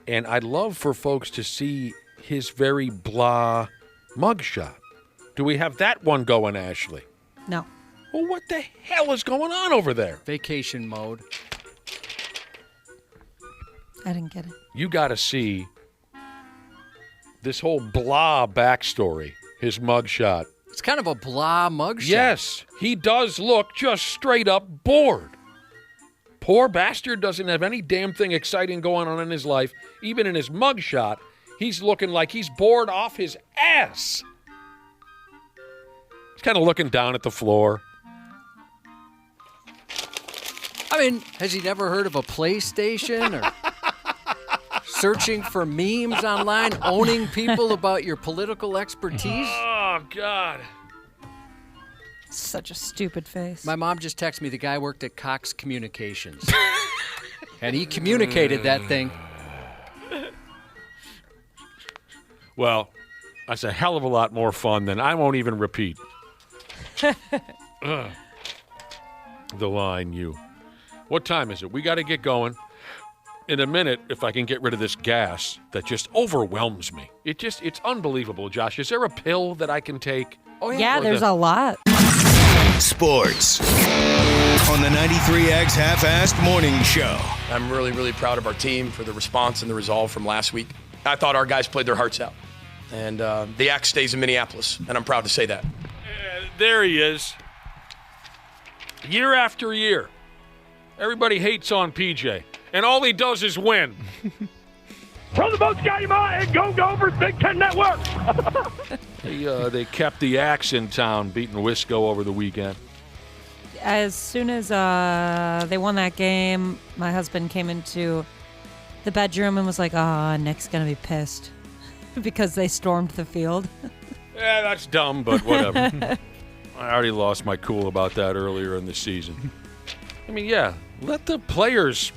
And I'd love for folks to see his very blah mugshot. Do we have that one going, Ashley? No. Well, what the hell is going on over there? Vacation mode. I didn't get it. You got to see this whole blah backstory, his mugshot. It's kind of a blah mugshot. Yes, he does look just straight up bored. Poor bastard doesn't have any damn thing exciting going on in his life. Even in his mugshot, he's looking like he's bored off his ass. He's kind of looking down at the floor. I mean, has he never heard of a PlayStation or searching for memes online, owning people about your political expertise? Oh, God. Such a stupid face. My mom just texted me the guy worked at Cox Communications. And he communicated that thing. Well, that's a hell of a lot more fun than I won't even repeat. The line, you. What time is it? We got to get going. In a minute, if I can get rid of this gas that just overwhelms me. It's unbelievable, Josh. Is there a pill that I can take? Oh, yeah, there's a lot. Sports on the 93X Half-Assed Morning Show. I'm really, really proud of our team for the response and the resolve from last week. I thought our guys played their hearts out. And the axe stays in Minneapolis, and I'm proud to say that. There he is. Year after year. Everybody hates on PJ. And all he does is win. Throw the boat, Scotty Ma, and go Gophers, Big Ten Network. They kept the axe in town, beating Wisco over the weekend. As soon as they won that game, my husband came into the bedroom and was like, Nick's going to be pissed because they stormed the field. Yeah, that's dumb, but whatever. I already lost my cool about that earlier in the season. I mean, yeah, let the players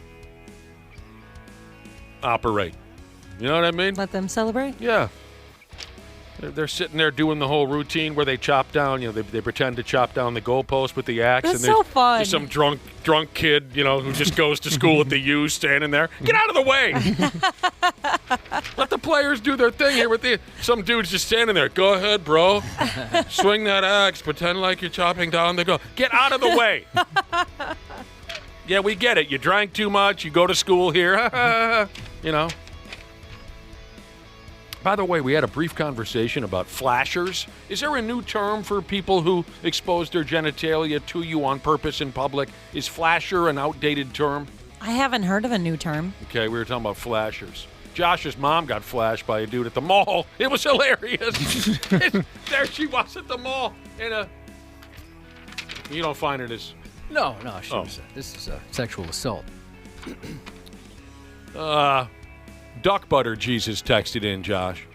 operate. You know what I mean? Let them celebrate? Yeah. They're sitting there doing the whole routine where they chop down, they pretend to chop down the goalpost with the axe. That's and so fun. There's some drunk kid, who just goes to school at the U standing there. Get out of the way! Let the players do their thing here with some dude's just standing there. Go ahead, bro. Swing that axe. Pretend like you're chopping down the goal. Get out of the way! Yeah, we get it. You drank too much. You go to school here. By the way, we had a brief conversation about flashers. Is there a new term for people who expose their genitalia to you on purpose in public? Is flasher an outdated term? I haven't heard of a new term. Okay, we were talking about flashers. Josh's mom got flashed by a dude at the mall. It was hilarious. There she was at the mall. You don't find it as... No, this is a sexual assault. Duck Butter Jesus texted in, Josh.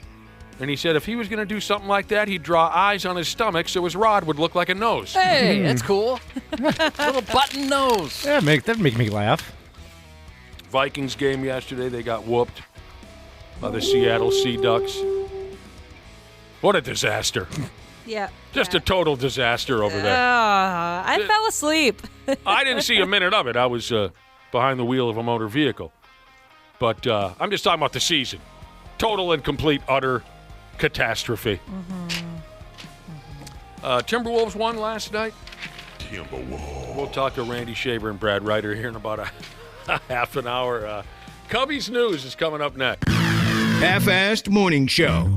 And he said if he was going to do something like that, he'd draw eyes on his stomach so his rod would look like a nose. Hey, that's cool. Little button nose. Yeah, that'd make me laugh. Vikings game yesterday, they got whooped by the Seattle Sea Ducks. What a disaster. Yeah. Just a total disaster over there. I fell asleep. I didn't see a minute of it. I was behind the wheel of a motor vehicle. But I'm just talking about the season. Total and complete, utter catastrophe. Timberwolves won last night. Timberwolves. We'll talk to Randy Shaver and Brad Ryder here in about a half an hour. Cubbies News is coming up next. Half-Assed Morning Show.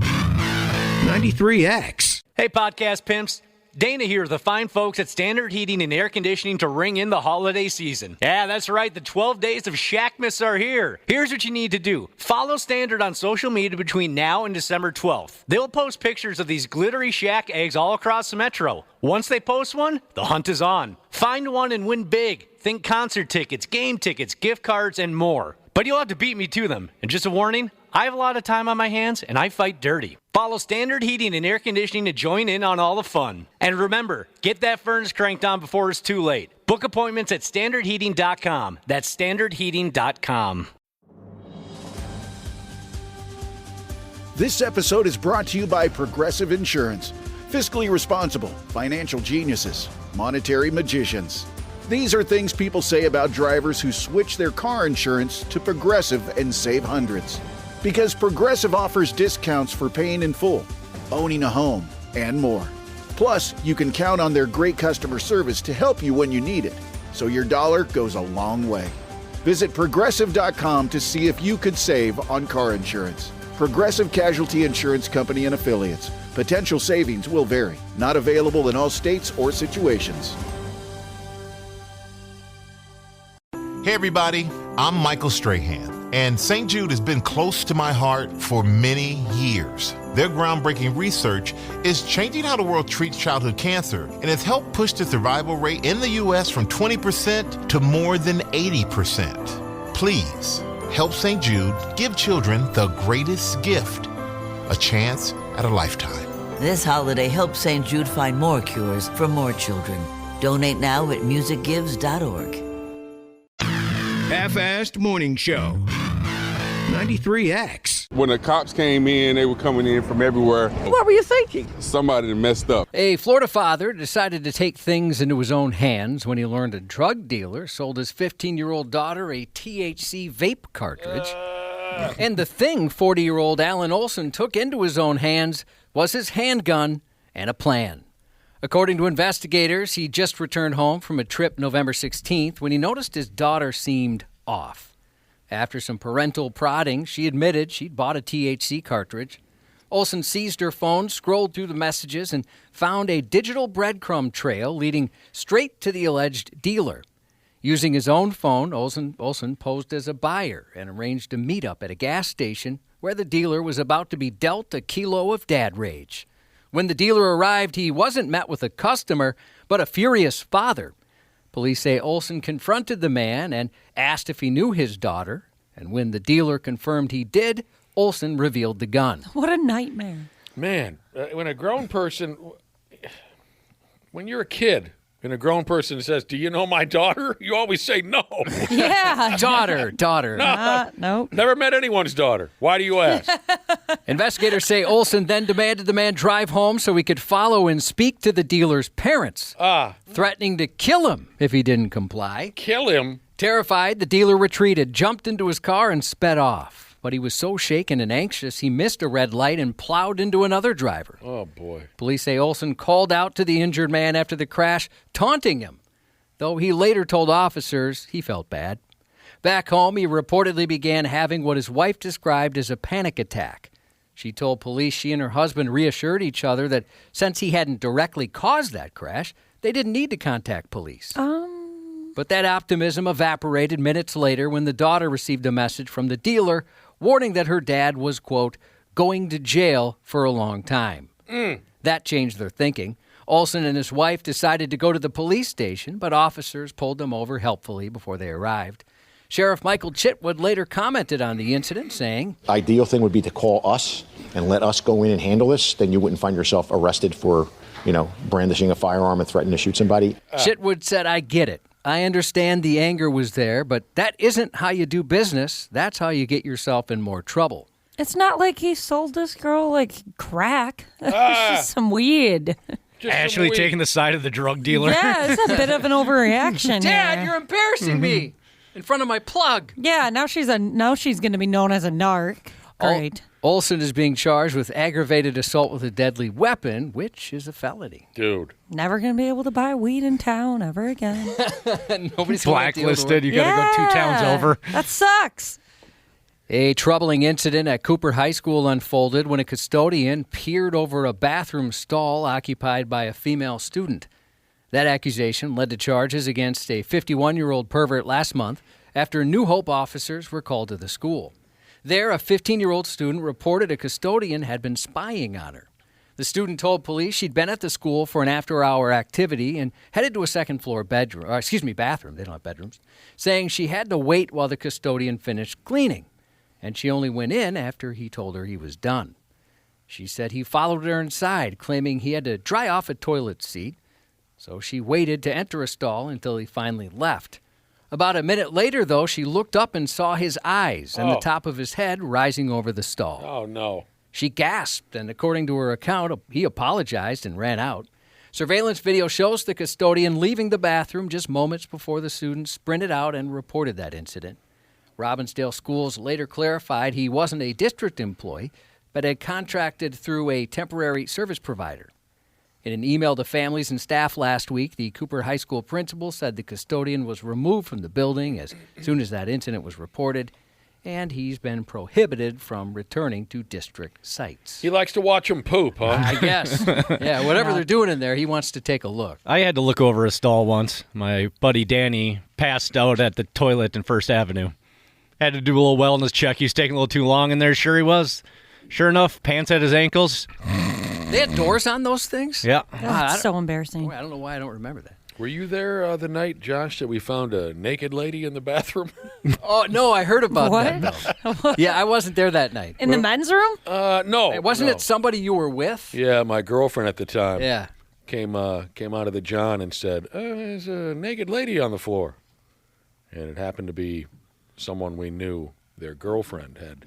93X. Hey, podcast pimps. Dana here, the fine folks at Standard Heating and Air Conditioning to ring in the holiday season. Yeah, that's right. The 12 days of Shackmas are here. Here's what you need to do. Follow Standard on social media between now and December 12th. They'll post pictures of these glittery Shack eggs all across the metro. Once they post one, the hunt is on. Find one and win big. Think concert tickets, game tickets, gift cards, and more. But you'll have to beat me to them. And just a warning, I have a lot of time on my hands, and I fight dirty. Follow Standard Heating and Air Conditioning to join in on all the fun. And remember, get that furnace cranked on before it's too late. Book appointments at standardheating.com. That's standardheating.com. This episode is brought to you by Progressive Insurance. Fiscally responsible, financial geniuses, monetary magicians. These are things people say about drivers who switch their car insurance to Progressive and save hundreds. Because Progressive offers discounts for paying in full, owning a home, and more. Plus, you can count on their great customer service to help you when you need it, so your dollar goes a long way. Visit Progressive.com to see if you could save on car insurance. Progressive Casualty Insurance Company and Affiliates. Potential savings will vary. Not available in all states or situations. Hey everybody, I'm Michael Strahan, and St. Jude has been close to my heart for many years. Their groundbreaking research is changing how the world treats childhood cancer and has helped push the survival rate in the U.S. from 20% to more than 80%. Please help St. Jude give children the greatest gift, a chance at a lifetime. This holiday, help St. Jude find more cures for more children. Donate now at musicgives.org. Half-assed Morning Show. 93X. When the cops came in, they were coming in from everywhere. What were you thinking? Somebody messed up. A Florida father decided to take things into his own hands when he learned a drug dealer sold his 15-year-old daughter a THC vape cartridge. And the thing 40-year-old Alan Olson took into his own hands was his handgun and a plan. According to investigators, he just returned home from a trip November 16th when he noticed his daughter seemed off. After some parental prodding, she admitted she'd bought a THC cartridge. Olson seized her phone, scrolled through the messages, and found a digital breadcrumb trail leading straight to the alleged dealer. Using his own phone, Olson posed as a buyer and arranged a meetup at a gas station where the dealer was about to be dealt a kilo of dad rage. When the dealer arrived, he wasn't met with a customer, but a furious father. Police say Olson confronted the man and asked if he knew his daughter, and when the dealer confirmed he did, Olson revealed the gun. What a nightmare. Man, when a grown person, when you're a kid and a grown person says, "Do you know my daughter?" you always say no. Yeah. Daughter. No. Never met anyone's daughter. Why do you ask? Investigators say Olson then demanded the man drive home so he could follow and speak to the dealer's parents, threatening to kill him if he didn't comply. Kill him? Terrified, the dealer retreated, jumped into his car, and sped off. But he was so shaken and anxious, he missed a red light and plowed into another driver. Oh, boy. Police say Olson called out to the injured man after the crash, taunting him, though he later told officers he felt bad. Back home, he reportedly began having what his wife described as a panic attack. She told police she and her husband reassured each other that since he hadn't directly caused that crash, they didn't need to contact police. But that optimism evaporated minutes later when the daughter received a message from the dealer warning that her dad was, quote, going to jail for a long time. That changed their thinking. Olson and his wife decided to go to the police station, but officers pulled them over helpfully before they arrived. Sheriff Michael Chitwood later commented on the incident, saying, Ideal thing would be to call us and let us go in and handle this. Then you wouldn't find yourself arrested for, brandishing a firearm and threatening to shoot somebody. Chitwood said, I get it. I understand the anger was there, but that isn't how you do business. That's how you get yourself in more trouble. It's not like he sold this girl, crack. It's just some weed. Actually taking the side of the drug dealer. Yeah, it's a bit of an overreaction. Dad, here. you're embarrassing me in front of my plug. Yeah, now she's going to be known as a narc. Great. Olson is being charged with aggravated assault with a deadly weapon, which is a felony. Dude. Never going to be able to buy weed in town ever again. Nobody's blacklisted. You got to go 2 towns over. That sucks. A troubling incident at Cooper High School unfolded when a custodian peered over a bathroom stall occupied by a female student. That accusation led to charges against a 51-year-old pervert last month after New Hope officers were called to the school. There, a 15-year-old student reported a custodian had been spying on her. The student told police she'd been at the school for an after-hour activity and headed to a second-floor bathroom. They don't have bedrooms, saying she had to wait while the custodian finished cleaning, and she only went in after he told her he was done. She said he followed her inside, claiming he had to dry off a toilet seat, so she waited to enter a stall until he finally left. About a minute later, though, she looked up and saw his eyes and the top of his head rising over the stall. Oh, no. She gasped, and according to her account, he apologized and ran out. Surveillance video shows the custodian leaving the bathroom just moments before the student sprinted out and reported that incident. Robbinsdale Schools later clarified he wasn't a district employee, but had contracted through a temporary service provider. In an email to families and staff last week, the Cooper High School principal said the custodian was removed from the building as soon as that incident was reported, and he's been prohibited from returning to district sites. He likes to watch them poop, huh? I guess. Yeah, whatever they're doing in there, he wants to take a look. I had to look over a stall once. My buddy Danny passed out at the toilet in First Avenue. Had to do a little wellness check. He was taking a little too long in there. Sure he was. Sure enough, pants at his ankles. They had doors on those things? Yeah. That's so embarrassing. Boy, I don't know why I don't remember that. Were you there the night, Josh, that we found a naked lady in the bathroom? Oh, no, I heard about What? that. Yeah, I wasn't there that night. In the men's room? No. Wasn't it somebody you were with? Yeah, my girlfriend at the time. Yeah. Came out of the John and said, there's a naked lady on the floor. And it happened to be someone we knew. Their girlfriend had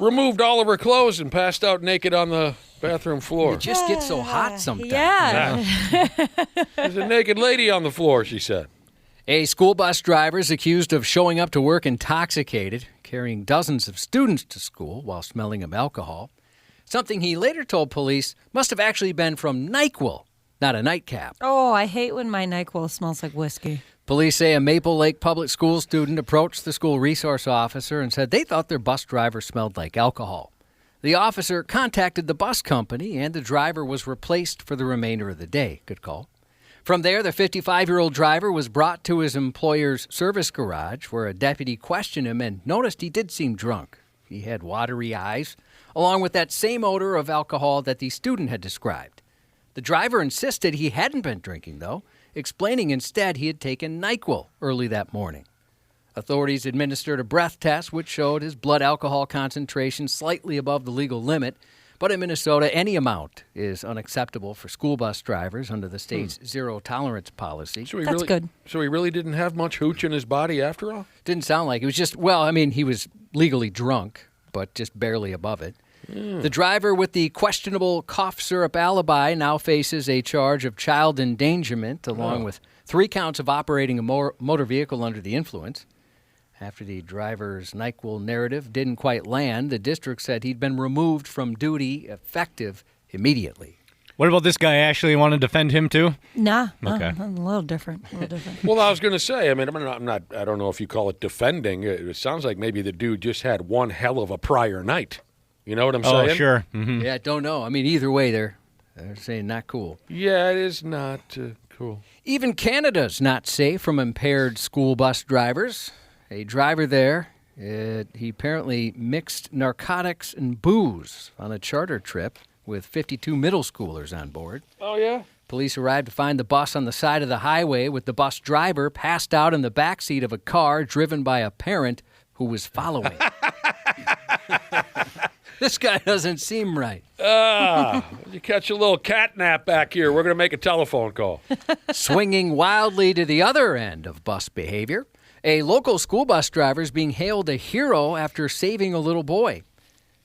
removed all of her clothes and passed out naked on the bathroom floor. It just gets so hot sometimes. Yeah. There's a naked lady on the floor, she said. A school bus driver is accused of showing up to work intoxicated, carrying dozens of students to school while smelling of alcohol. Something he later told police must have actually been from NyQuil, not a nightcap. Oh, I hate when my NyQuil smells like whiskey. Police say a Maple Lake Public School student approached the school resource officer and said they thought their bus driver smelled like alcohol. The officer contacted the bus company, and the driver was replaced for the remainder of the day. Good call. From there, the 55-year-old driver was brought to his employer's service garage, where a deputy questioned him and noticed he did seem drunk. He had watery eyes, along with that same odor of alcohol that the student had described. The driver insisted he hadn't been drinking, though, explaining instead he had taken NyQuil early that morning. Authorities administered a breath test which showed his blood alcohol concentration slightly above the legal limit, but in Minnesota, any amount is unacceptable for school bus drivers under the state's zero-tolerance policy. So good. So he really didn't have much hooch in his body after all? Didn't sound like it. It was just, well, I mean, he was legally drunk, but just barely above it. The driver with the questionable cough syrup alibi now faces a charge of child endangerment, along with 3 counts of operating a motor vehicle under the influence. After the driver's NyQuil narrative didn't quite land, the district said he'd been removed from duty effective immediately. What about this guy, Ashley? You want to defend him too? Nah. Okay. A little different. Well, I was going to say, I mean, I'm not, I don't know if you call it defending. It sounds like maybe the dude just had one hell of a prior night. You know what I'm saying? Oh, sure. Mm-hmm. Yeah, don't know. I mean, either way, they're saying not cool. Yeah, it is not cool. Even Canada's not safe from impaired school bus drivers. A driver there, he apparently mixed narcotics and booze on a charter trip with 52 middle schoolers on board. Oh, yeah? Police arrived to find the bus on the side of the highway with the bus driver passed out in the backseat of a car driven by a parent who was following. This guy doesn't seem right. You catch a little cat nap back here. We're going to make a telephone call. Swinging wildly to the other end of bus behavior, a local school bus driver is being hailed a hero after saving a little boy.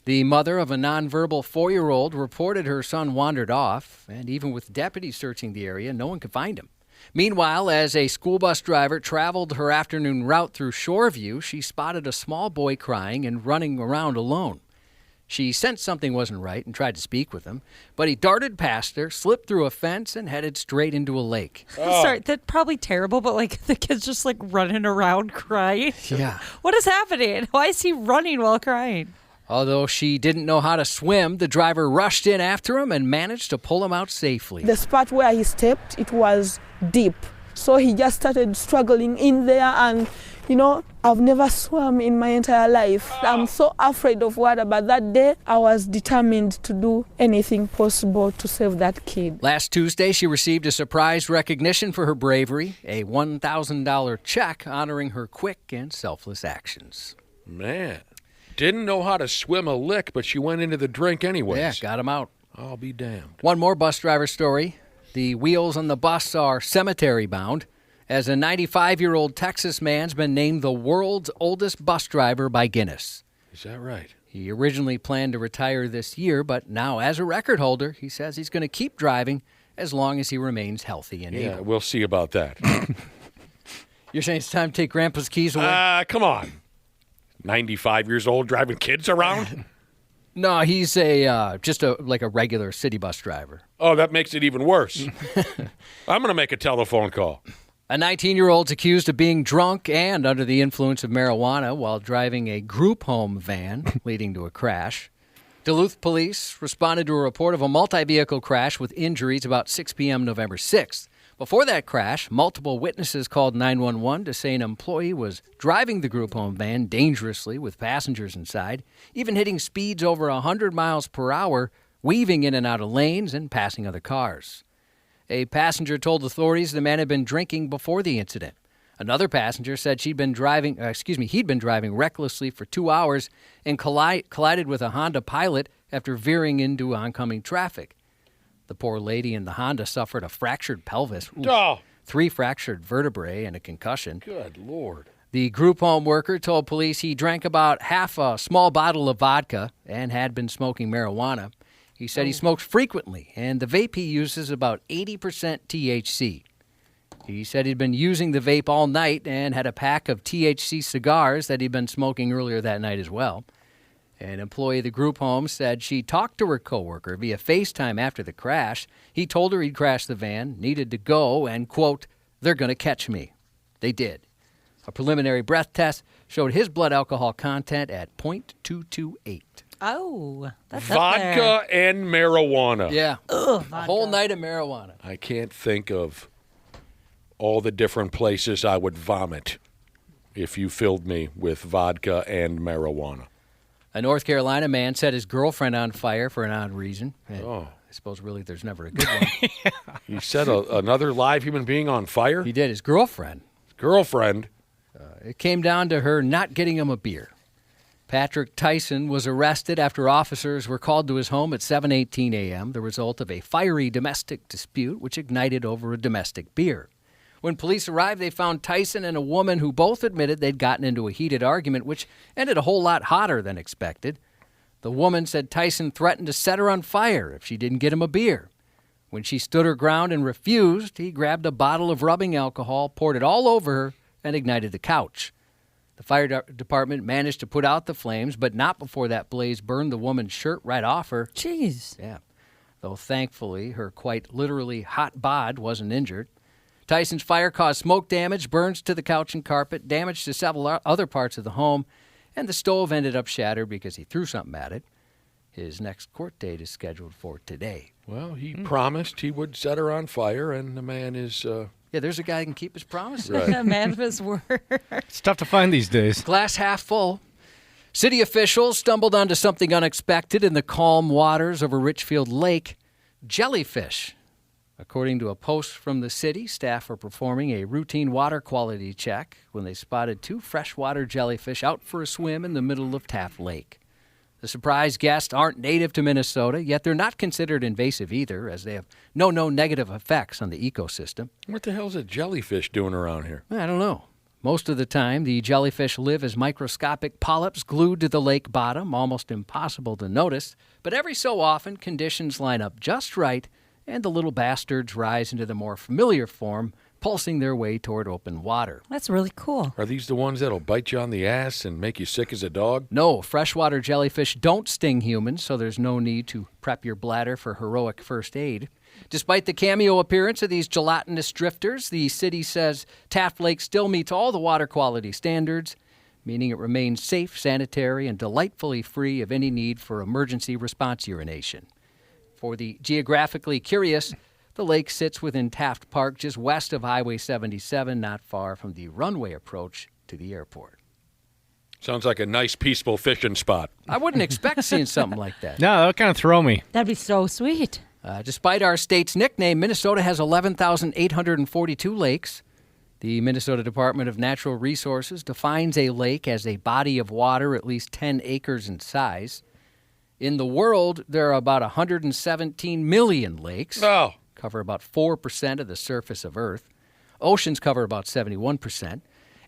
The mother of a nonverbal 4-year-old reported her son wandered off, and even with deputies searching the area, no one could find him. Meanwhile, as a school bus driver traveled her afternoon route through Shoreview, she spotted a small boy crying and running around alone. She sensed something wasn't right and tried to speak with him, but he darted past her, slipped through a fence, and headed straight into a lake. I'm sorry, that's probably terrible, but like the kid's just like running around crying. Yeah. What is happening? Why is he running while crying? Although she didn't know how to swim, the driver rushed in after him and managed to pull him out safely. The spot where he stepped, it was deep. So he just started struggling in there, and you know, I've never swum in my entire life. I'm so afraid of water, but that day I was determined to do anything possible to save that kid. Last Tuesday, she received a surprise recognition for her bravery, a $1,000 check honoring her quick and selfless actions. Man, didn't know how to swim a lick, but she went into the drink anyways. Yeah, got him out. I'll be damned. One more bus driver story. The wheels on the bus are cemetery-bound, as a 95-year-old Texas man's been named the world's oldest bus driver by Guinness. Is that right? He originally planned to retire this year, but now as a record holder, he says he's going to keep driving as long as he remains healthy and Yeah, able. we'll see about that. You're saying it's time to take Grandpa's keys away? Come on. 95 years old driving kids around? No, he's just like a regular city bus driver. Oh, that makes it even worse. I'm going to make a telephone call. A 19-year-old's accused of being drunk and under the influence of marijuana while driving a group home van, leading to a crash. Duluth police responded to a report of a multi-vehicle crash with injuries about 6 p.m. November 6th. Before that crash, multiple witnesses called 911 to say an employee was driving the group home van dangerously with passengers inside, even hitting speeds over 100 miles per hour, weaving in and out of lanes and passing other cars. A passenger told authorities the man had been drinking before the incident. Another passenger said he'd been driving recklessly for 2 hours and collided with a Honda Pilot after veering into oncoming traffic. The poor lady in the Honda suffered a fractured pelvis, 3 fractured vertebrae, and a concussion. Good Lord. The group home worker told police he drank about half a small bottle of vodka and had been smoking marijuana. He said he smokes frequently, and the vape he uses is about 80% THC. He said he'd been using the vape all night and had a pack of THC cigars that he'd been smoking earlier that night as well. An employee of the group home said she talked to her coworker via FaceTime after the crash. He told her he'd crashed the van, needed to go, and, quote, "they're going to catch me." They did. A preliminary breath test showed his blood alcohol content at .228. Oh, that's Vodka and marijuana. Yeah. Ugh, a whole night of marijuana. I can't think of all the different places I would vomit if you filled me with vodka and marijuana. A North Carolina man set his girlfriend on fire for an odd reason. And I suppose really there's never a good one. He set another live human being on fire? He did, his girlfriend. Girlfriend? It came down to her not getting him a beer. Patrick Tyson was arrested after officers were called to his home at 7:18 a.m., the result of a fiery domestic dispute which ignited over a domestic beer. When police arrived, they found Tyson and a woman who both admitted they'd gotten into a heated argument, which ended a whole lot hotter than expected. The woman said Tyson threatened to set her on fire if she didn't get him a beer. When she stood her ground and refused, he grabbed a bottle of rubbing alcohol, poured it all over her, and ignited the couch. The fire department managed to put out the flames, but not before that blaze burned the woman's shirt right off her. Jeez. Yeah. Though thankfully, her quite literally hot bod wasn't injured. Tyson's fire caused smoke damage, burns to the couch and carpet, damage to several other parts of the home, and the stove ended up shattered because he threw something at it. His next court date is scheduled for today. Well, he promised he would set her on fire, and the man is... Yeah, there's a guy who can keep his promises. Right. A man of his word. It's tough to find these days. Glass half full. City officials stumbled onto something unexpected in the calm waters of a Richfield lake. Jellyfish. According to a post from the city, staff are performing a routine water quality check when they spotted 2 freshwater jellyfish out for a swim in the middle of Taft Lake. The surprise guests aren't native to Minnesota, yet they're not considered invasive either, as they have no negative effects on the ecosystem. What the hell's a jellyfish doing around here? I don't know. Most of the time, the jellyfish live as microscopic polyps glued to the lake bottom, almost impossible to notice. But every so often, conditions line up just right, and the little bastards rise into the more familiar form, pulsing their way toward open water. That's really cool. Are these the ones that'll bite you on the ass and make you sick as a dog? No, freshwater jellyfish don't sting humans, so there's no need to prep your bladder for heroic first aid. Despite the cameo appearance of these gelatinous drifters, the city says Taft Lake still meets all the water quality standards, meaning it remains safe, sanitary, and delightfully free of any need for emergency response urination. For the geographically curious, the lake sits within Taft Park, just west of Highway 77, not far from the runway approach to the airport. Sounds like a nice, peaceful fishing spot. I wouldn't expect seeing something like that. No, that would kind of throw me. That'd be so sweet. Despite our state's nickname, Minnesota has 11,842 lakes. The Minnesota Department of Natural Resources defines a lake as a body of water at least 10 acres in size. In the world, there are about 117 million lakes. Oh. Cover about 4% of the surface of Earth. Oceans cover about 71%.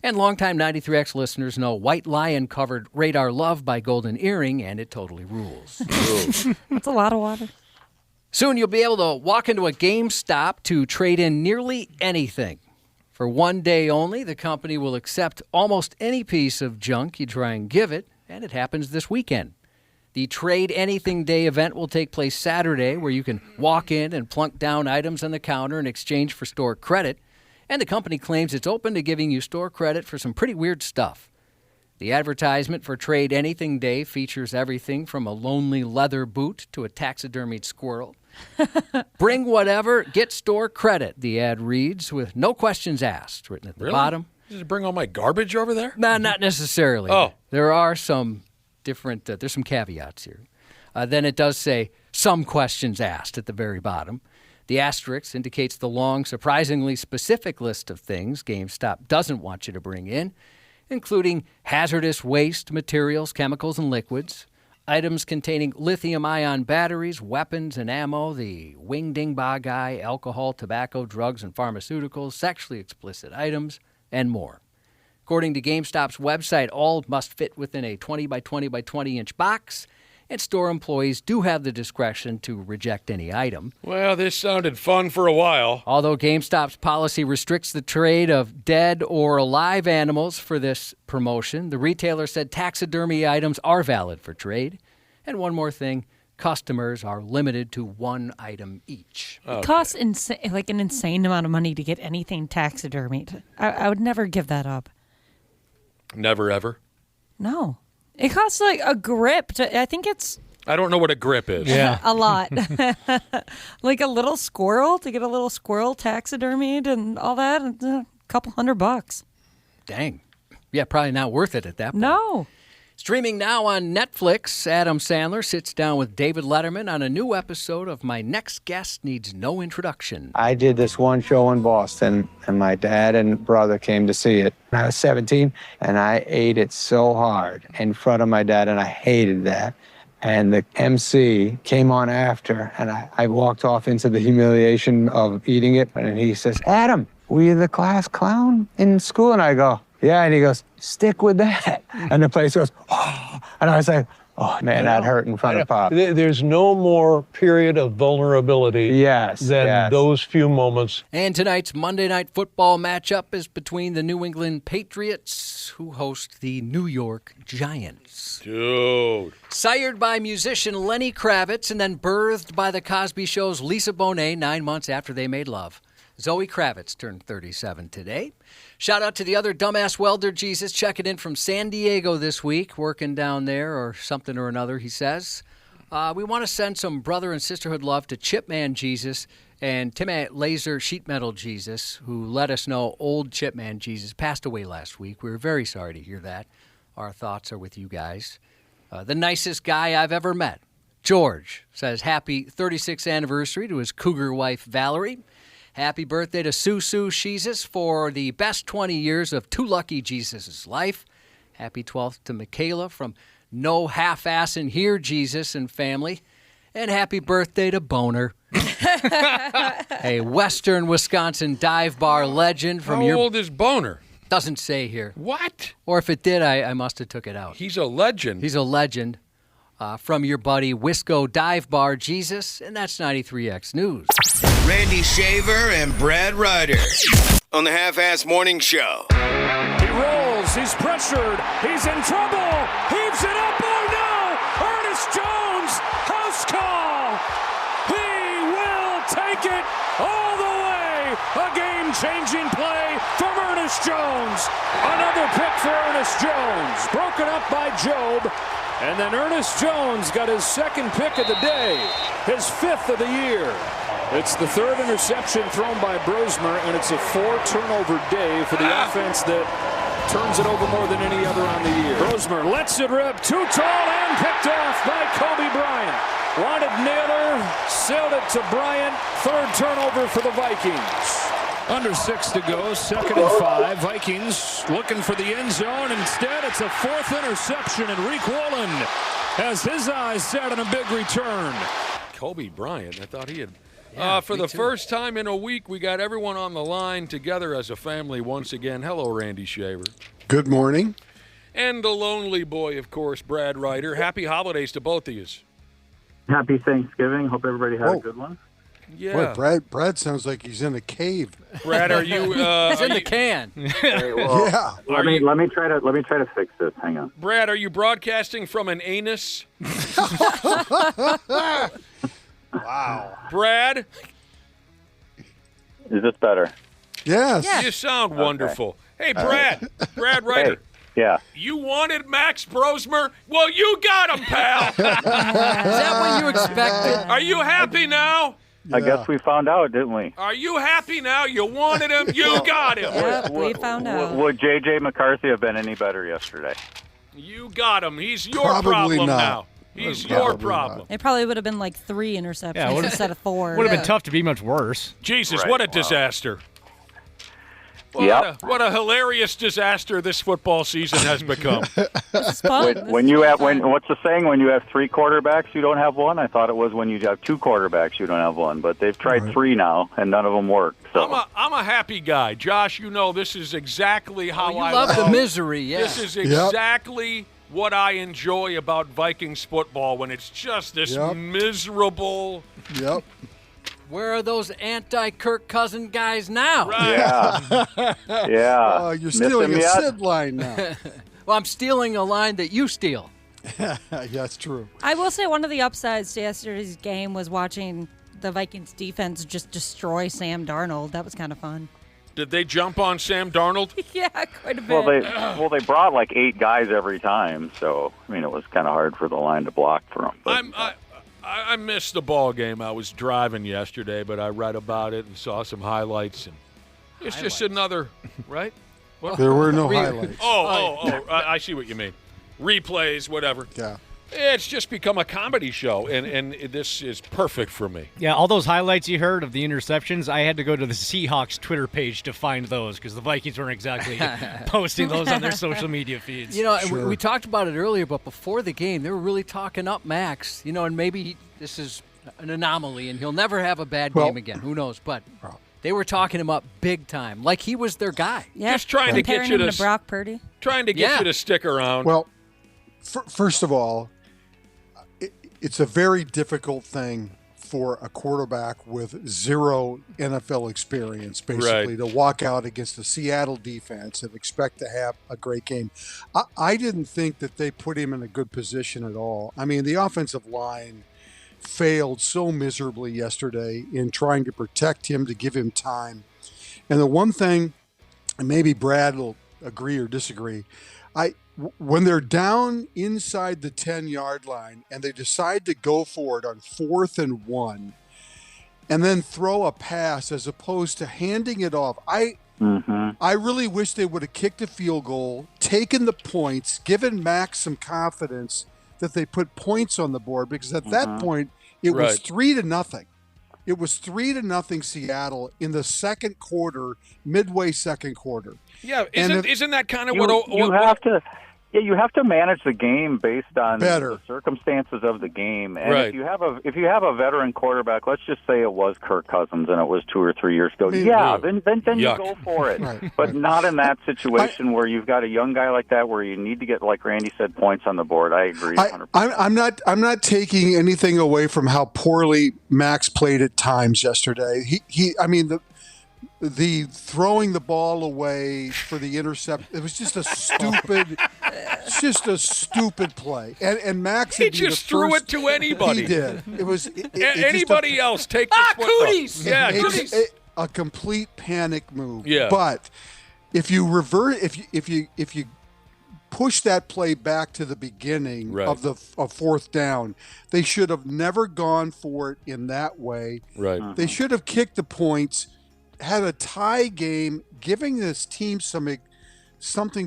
And longtime 93X listeners know White Lion covered Radar Love by Golden Earring, and it totally rules. That's a lot of water. Soon you'll be able to walk into a GameStop to trade in nearly anything. For one day only, the company will accept almost any piece of junk you try and give it, and it happens this weekend. The Trade Anything Day event will take place Saturday, where you can walk in and plunk down items on the counter in exchange for store credit, and the company claims it's open to giving you store credit for some pretty weird stuff. The advertisement for Trade Anything Day features everything from a lonely leather boot to a taxidermied squirrel. Bring whatever, get store credit, the ad reads, with no questions asked, written at the bottom. Does it bring all my garbage over there? No, not necessarily. Oh. There are some different, there's some caveats here. Then it does say, some questions asked at the very bottom. The asterisk indicates the long, surprisingly specific list of things GameStop doesn't want you to bring in, including hazardous waste materials, chemicals, and liquids, items containing lithium-ion batteries, weapons and ammo, the wing-ding-ba-guy, alcohol, tobacco, drugs, and pharmaceuticals, sexually explicit items, and more. According to GameStop's website, all must fit within a 20 by 20 by 20 inch box, and store employees do have the discretion to reject any item. Well, this sounded fun for a while. Although GameStop's policy restricts the trade of dead or alive animals for this promotion, the retailer said taxidermy items are valid for trade. And one more thing, customers are limited to one item each. It costs like an insane amount of money to get anything taxidermied. I would never give that up. Never, ever? No. It costs like a grip. I think it's I don't know what a grip is. Yeah. a lot. Like a little squirrel, to get a little squirrel taxidermied and all that, a couple $100. Dang. Yeah, probably not worth it at that point. No. Streaming now on Netflix, Adam Sandler sits down with David Letterman on a new episode of My Next Guest Needs No Introduction. I did this one show in Boston, and my dad and brother came to see it. I was 17, and I ate it so hard in front of my dad, and I hated that. And the MC came on after, and I walked off into the humiliation of eating it, and he says, "Adam, were you the class clown in school?" And I go, "Yeah," and he goes, "Stick with that." And the place goes, "Oh," and I was like, "Oh man, that hurt in front of Pop." There's no more period of vulnerability than those few moments. And tonight's Monday Night Football matchup is between the New England Patriots, who host the New York Giants. Dude. Sired by musician Lenny Kravitz and then birthed by The Cosby Show's Lisa Bonet 9 months after they made love, Zoe Kravitz turned 37 today. Shout out to the other dumbass welder Jesus checking in from San Diego this week, working down there or something or another, he says. We want to send some brother and sisterhood love to Chipman Jesus and Tim Laser Sheet Metal Jesus, who let us know old Chipman Jesus passed away last week. We were very sorry to hear that. Our thoughts are with you guys. The nicest guy I've ever met, George, says happy 36th anniversary to his cougar wife, Valerie. Happy birthday to Sue Jesus for the best 20 years of Too Lucky Jesus' life. Happy 12th to Michaela from No Half-Ass in Here Jesus and family. And happy birthday to Boner, a Western Wisconsin dive bar legend from How old is Boner? Doesn't say here. What? Or if it did, I must have took it out. He's a legend. He's a legend. From your buddy Wisco Dive Bar Jesus, and that's 93X News. Randy Shaver and Brad Ryder on the Half-Ass Morning Show. He rolls, he's pressured, he's in trouble, heaves it up, oh no! Ernest Jones, house call! He will take it all the way! A game-changing play from Ernest Jones! Another pick for Ernest Jones, broken up by Job. And then Ernest Jones got his second pick of the day, his fifth of the year. It's the third interception thrown by Brosmer, and it's a 4-turnover day for the offense that turns it over more than any other on the year. Brosmer lets it rip, too tall and picked off by Kobe Bryant. Wanted Naylor, sailed it to Bryant, third turnover for the Vikings. Under 6 to go, 2nd and 5. Vikings looking for the end zone. Instead, it's a fourth interception, and Reek Woolen has his eyes set on a big return. Kobe Bryant, I thought he had For the first time in a week, we got everyone on the line together as a family once again. Hello, Randy Shaver. Good morning. And the lonely boy, of course, Brad Ryder. Happy holidays to both of you. Happy Thanksgiving. Hope everybody had a good one. Yeah. Boy, Brad sounds like he's in a cave. Brad, are you? He's in the can. Yeah. Let me try to fix this. Hang on. Brad, are you broadcasting from an anus? Wow. Brad? Is this better? Yes. You sound wonderful. Hey, Brad. Brad Ryder. Yeah. You wanted Max Brosmer? Well, you got him, pal. Is that what you expected? Are you happy now? I guess we found out, didn't we? Are you happy now? You wanted him. You got him. Yep, we found out. Would J.J. McCarthy have been any better yesterday? You got him. He's your Probably problem not. now. He's your problem. It probably would have been like 3 interceptions instead of 4. Would have been tough to be much worse. Jesus, Right, what a wow. disaster. Yep. What a hilarious disaster this football season has become. This is fun. When you have what's the saying? When you have 3 quarterbacks, you don't have one. I thought it was when you have 2 quarterbacks, you don't have one. But they've tried 3 now, and none of them work. So I'm a happy guy. Josh, you know this is exactly how You I love the misery, yeah. This is exactly what I enjoy about Vikings football when it's just this miserable. Yep. Where are those anti-Kirk Cousin guys now? yeah, yeah. Oh, you're Miss stealing him a yet? Sid line now. Well, I'm stealing a line that you steal. Yeah, that's true. I will say one of the upsides to yesterday's game was watching the Vikings defense just destroy Sam Darnold. That was kind of fun. Did they jump on Sam Darnold? Yeah, quite a bit. Well, they brought like 8 guys every time, so I mean it was kind of hard for the line to block for them. But, I missed the ball game. I was driving yesterday, but I read about it and saw some highlights. And it's just another, right? What? There were no highlights. I see what you mean. Replays, whatever. Yeah. It's just become a comedy show, and this is perfect for me. Yeah, all those highlights you heard of the interceptions, I had to go to the Seahawks Twitter page to find those because the Vikings weren't exactly posting those on their social media feeds. You know, we talked about it earlier, but before the game, they were really talking up Max. You know, and maybe this is an anomaly, and he'll never have a bad game again. Who knows? But they were talking him up big time, like he was their guy. Yeah, just trying to get you to Brock Purdy. Trying to get you to stick around. Well, first of all, it's a very difficult thing for a quarterback with 0 NFL experience, basically, to walk out against the Seattle defense and expect to have a great game. I didn't think that they put him in a good position at all. I mean, the offensive line failed so miserably yesterday in trying to protect him, to give him time. And the one thing, and maybe Brad will agree or disagree, when they're down inside the 10-yard line and they decide to go for it on 4th and 1 and then throw a pass as opposed to handing it off, I really wish they would have kicked a field goal, taken the points, given Max some confidence that they put points on the board, because at that point it was 3-0. It was 3-0 Seattle in the second quarter, midway second quarter. Yeah, isn't that kind of you have to manage the game based on Better. the circumstances of the game. And if you have a veteran quarterback, let's just say it was Kirk Cousins and it was 2 or 3 years ago. Then you go for it. But not in that situation where you've got a young guy like that where you need to get, like Randy said, points on the board. I agree 100%. I'm not taking anything away from how poorly Max played at times yesterday. The throwing the ball away for the intercept, it was just a stupid play. And Max, he just threw it to anybody. He did. It was anybody else take the cooties. Yeah, a complete panic move. Yeah. But if you revert, if you push that play back to the beginning of 4th down, they should have never gone for it in that way. Right. They should have kicked the points, had a tie game, giving this team something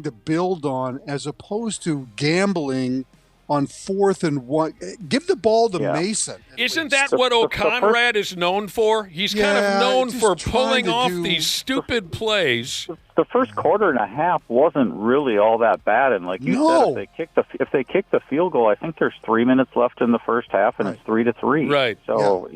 to build on, as opposed to gambling on 4th and 1. Give the ball to Mason. Isn't that what O'Conrad is known for? He's kind of known for pulling off these stupid plays. The first quarter and a half wasn't really all that bad, and like you said, if they kick the field goal, I think there's 3 minutes left in the first half, and it's 3-3. Right. So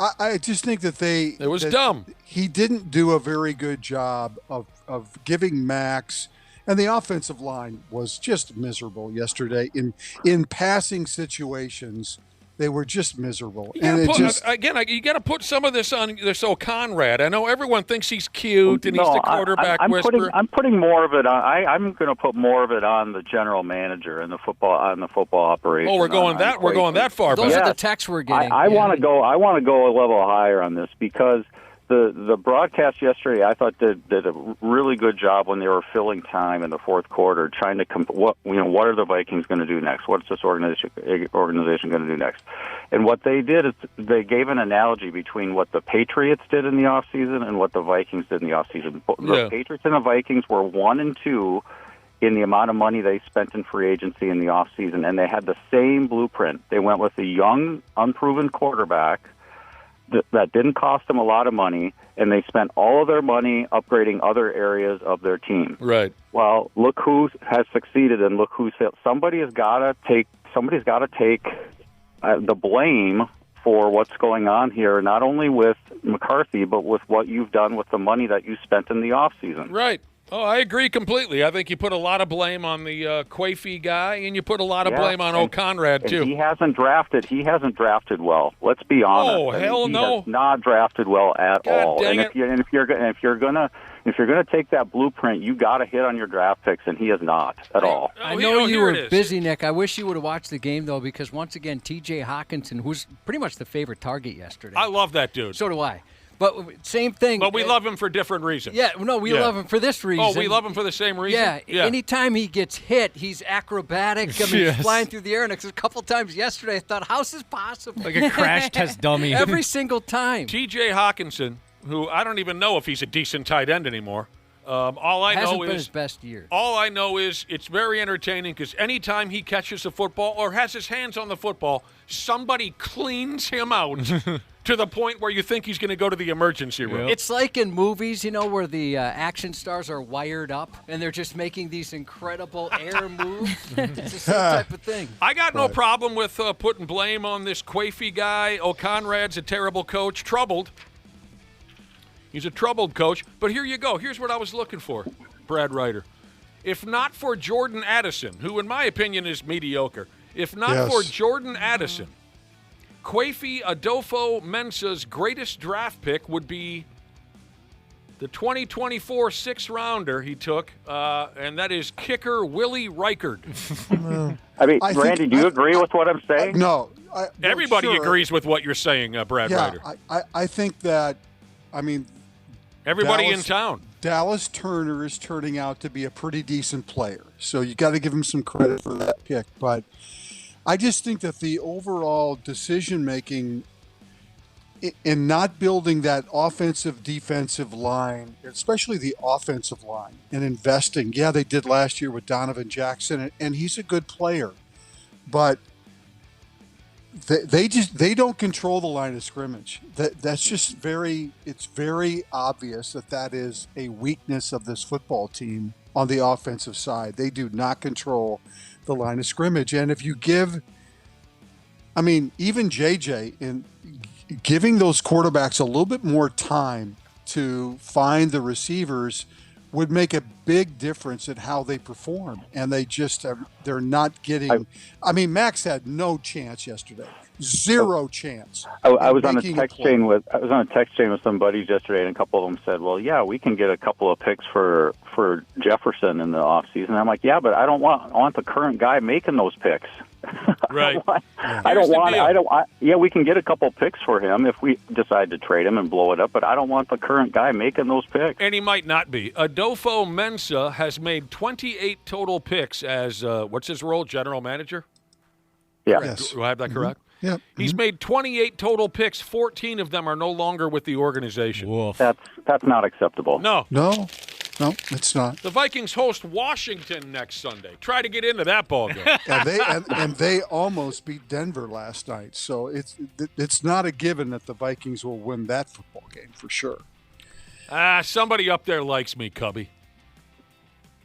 I just think that it was dumb. He didn't do a very good job of giving Max, and the offensive line was just miserable yesterday in passing situations. They were just miserable. You got to put some of this on this O'Conrad. I know everyone thinks he's cute and he's the quarterback whisperer. I'm putting more of it on. I'm going to put more of it on the general manager and the football operation. Oh, we're going that far. Those back. are the texts we're getting. I want to go. I want to go a level higher on this because the broadcast yesterday, I thought did a really good job when they were filling time in the fourth quarter, trying to what are the Vikings going to do next? What's this organization going to do next? And what they did is they gave an analogy between what the Patriots did in the offseason and what the Vikings did in the offseason. The Patriots and the Vikings were 1 and 2 in the amount of money they spent in free agency in the offseason, and they had the same blueprint. They went with a young, unproven quarterback that didn't cost them a lot of money, and they spent all of their money upgrading other areas of their team. Right. Well, look who has succeeded, and look who's failed. Somebody's got to take the blame for what's going on here, not only with McCarthy, but with what you've done with the money that you spent in the offseason. Right. Oh, I agree completely. I think you put a lot of blame on the Quafey guy, and you put a lot of blame on O'Conrad, too. He hasn't drafted well. Let's be honest. Oh, hell no. He has not drafted well at all. Dang and it. if you're gonna take that blueprint, you got to hit on your draft picks, and he has not at all. I know you were busy, Nick. I wish you would have watched the game, though, because once again, T.J. Hawkinson, who's pretty much the favorite target yesterday. I love that dude. So do I. But same thing. But we love him for different reasons. Yeah, no, we love him for this reason. Oh, we love him for the same reason? Yeah, anytime he gets hit, he's acrobatic. I mean, he's flying through the air. And a couple times yesterday, I thought, how's this possible? Like a crash test dummy. Every single time. T.J. Hawkinson, who I don't even know if he's a decent tight end anymore. All I Hasn't know been is his best year. All I know is it's very entertaining because anytime he catches a football or has his hands on the football, somebody cleans him out to the point where you think he's going to go to the emergency room. It's like in movies, where the action stars are wired up and they're just making these incredible air moves. It's the same type of thing. I got no problem with putting blame on this Quafey guy. O'Conrad's a terrible coach, troubled. He's a troubled coach. But here you go. Here's what I was looking for, Brad Ryder. If not for Jordan Addison, who in my opinion is mediocre, if not for Jordan Addison, Quafey Adolfo-Mensah's greatest draft pick would be the 2024 sixth-rounder he took, and that is kicker Willie Reichard. Randy, do you agree with what I'm saying? No. Everybody agrees with what you're saying, Brad Ryder. I think that, everybody in town. Dallas Turner is turning out to be a pretty decent player, so you got to give him some credit for that pick. But I just think that the overall decision-making in not building that offensive-defensive line, especially the offensive line, and investing, they did last year with Donovan Jackson, and he's a good player. But they don't control the line of scrimmage. That's just it's very obvious that is a weakness of this football team on the offensive side. They do not control the line of scrimmage. And if you give, even JJ, in giving those quarterbacks a little bit more time to find the receivers would make a big difference in how they perform. And they're not getting, Max had no chance yesterday. Zero chance. I was on a text chain with some buddies yesterday, and a couple of them said, "Well, yeah, we can get a couple of picks for Jefferson in the offseason." I'm like, "Yeah, but I want the current guy making those picks." Right. We can get a couple picks for him if we decide to trade him and blow it up, but I don't want the current guy making those picks. And he might not be. Adolfo-Mensah has made 28 total picks as what's his role, general manager? Yeah. Yes. Do I have that correct? Yeah. He's made 28 total picks. 14 of them are no longer with the organization. Woof. That's not acceptable. No, it's not. The Vikings host Washington next Sunday. Try to get into that ballgame. and they almost beat Denver last night. So it's not a given that the Vikings will win that football game for sure. Somebody up there likes me, Cubby.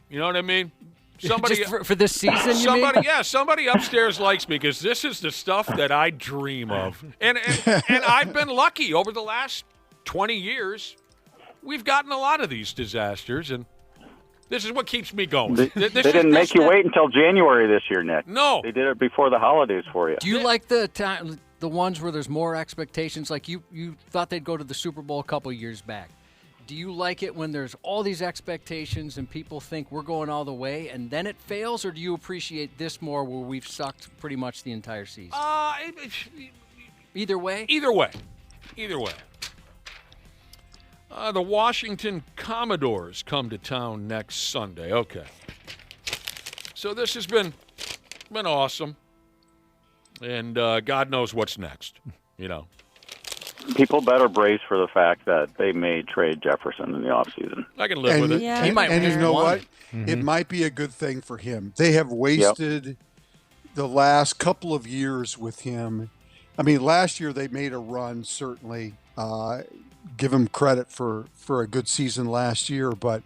You know what I mean? Somebody Just for this season, you mean? Somebody upstairs likes me because this is the stuff that I dream of. And I've been lucky over the last 20 years. We've gotten a lot of these disasters, and this is what keeps me going. They didn't make you wait until January this year, Nick. No. They did it before the holidays for you. Do you like the ones where there's more expectations? Like you thought they'd go to the Super Bowl a couple years back. Do you like it when there's all these expectations and people think we're going all the way and then it fails, or do you appreciate this more where we've sucked pretty much the entire season? Either way? Either way. The Washington Commodores come to town next Sunday. Okay. So this has been awesome. And God knows what's next, you know. People better brace for the fact that they may trade Jefferson in the offseason. I can live with it. He might and you know what? Mm-hmm. It might be a good thing for him. They have wasted the last couple of years with him. I mean, last year they made a run, certainly. Give him credit for a good season last year. But,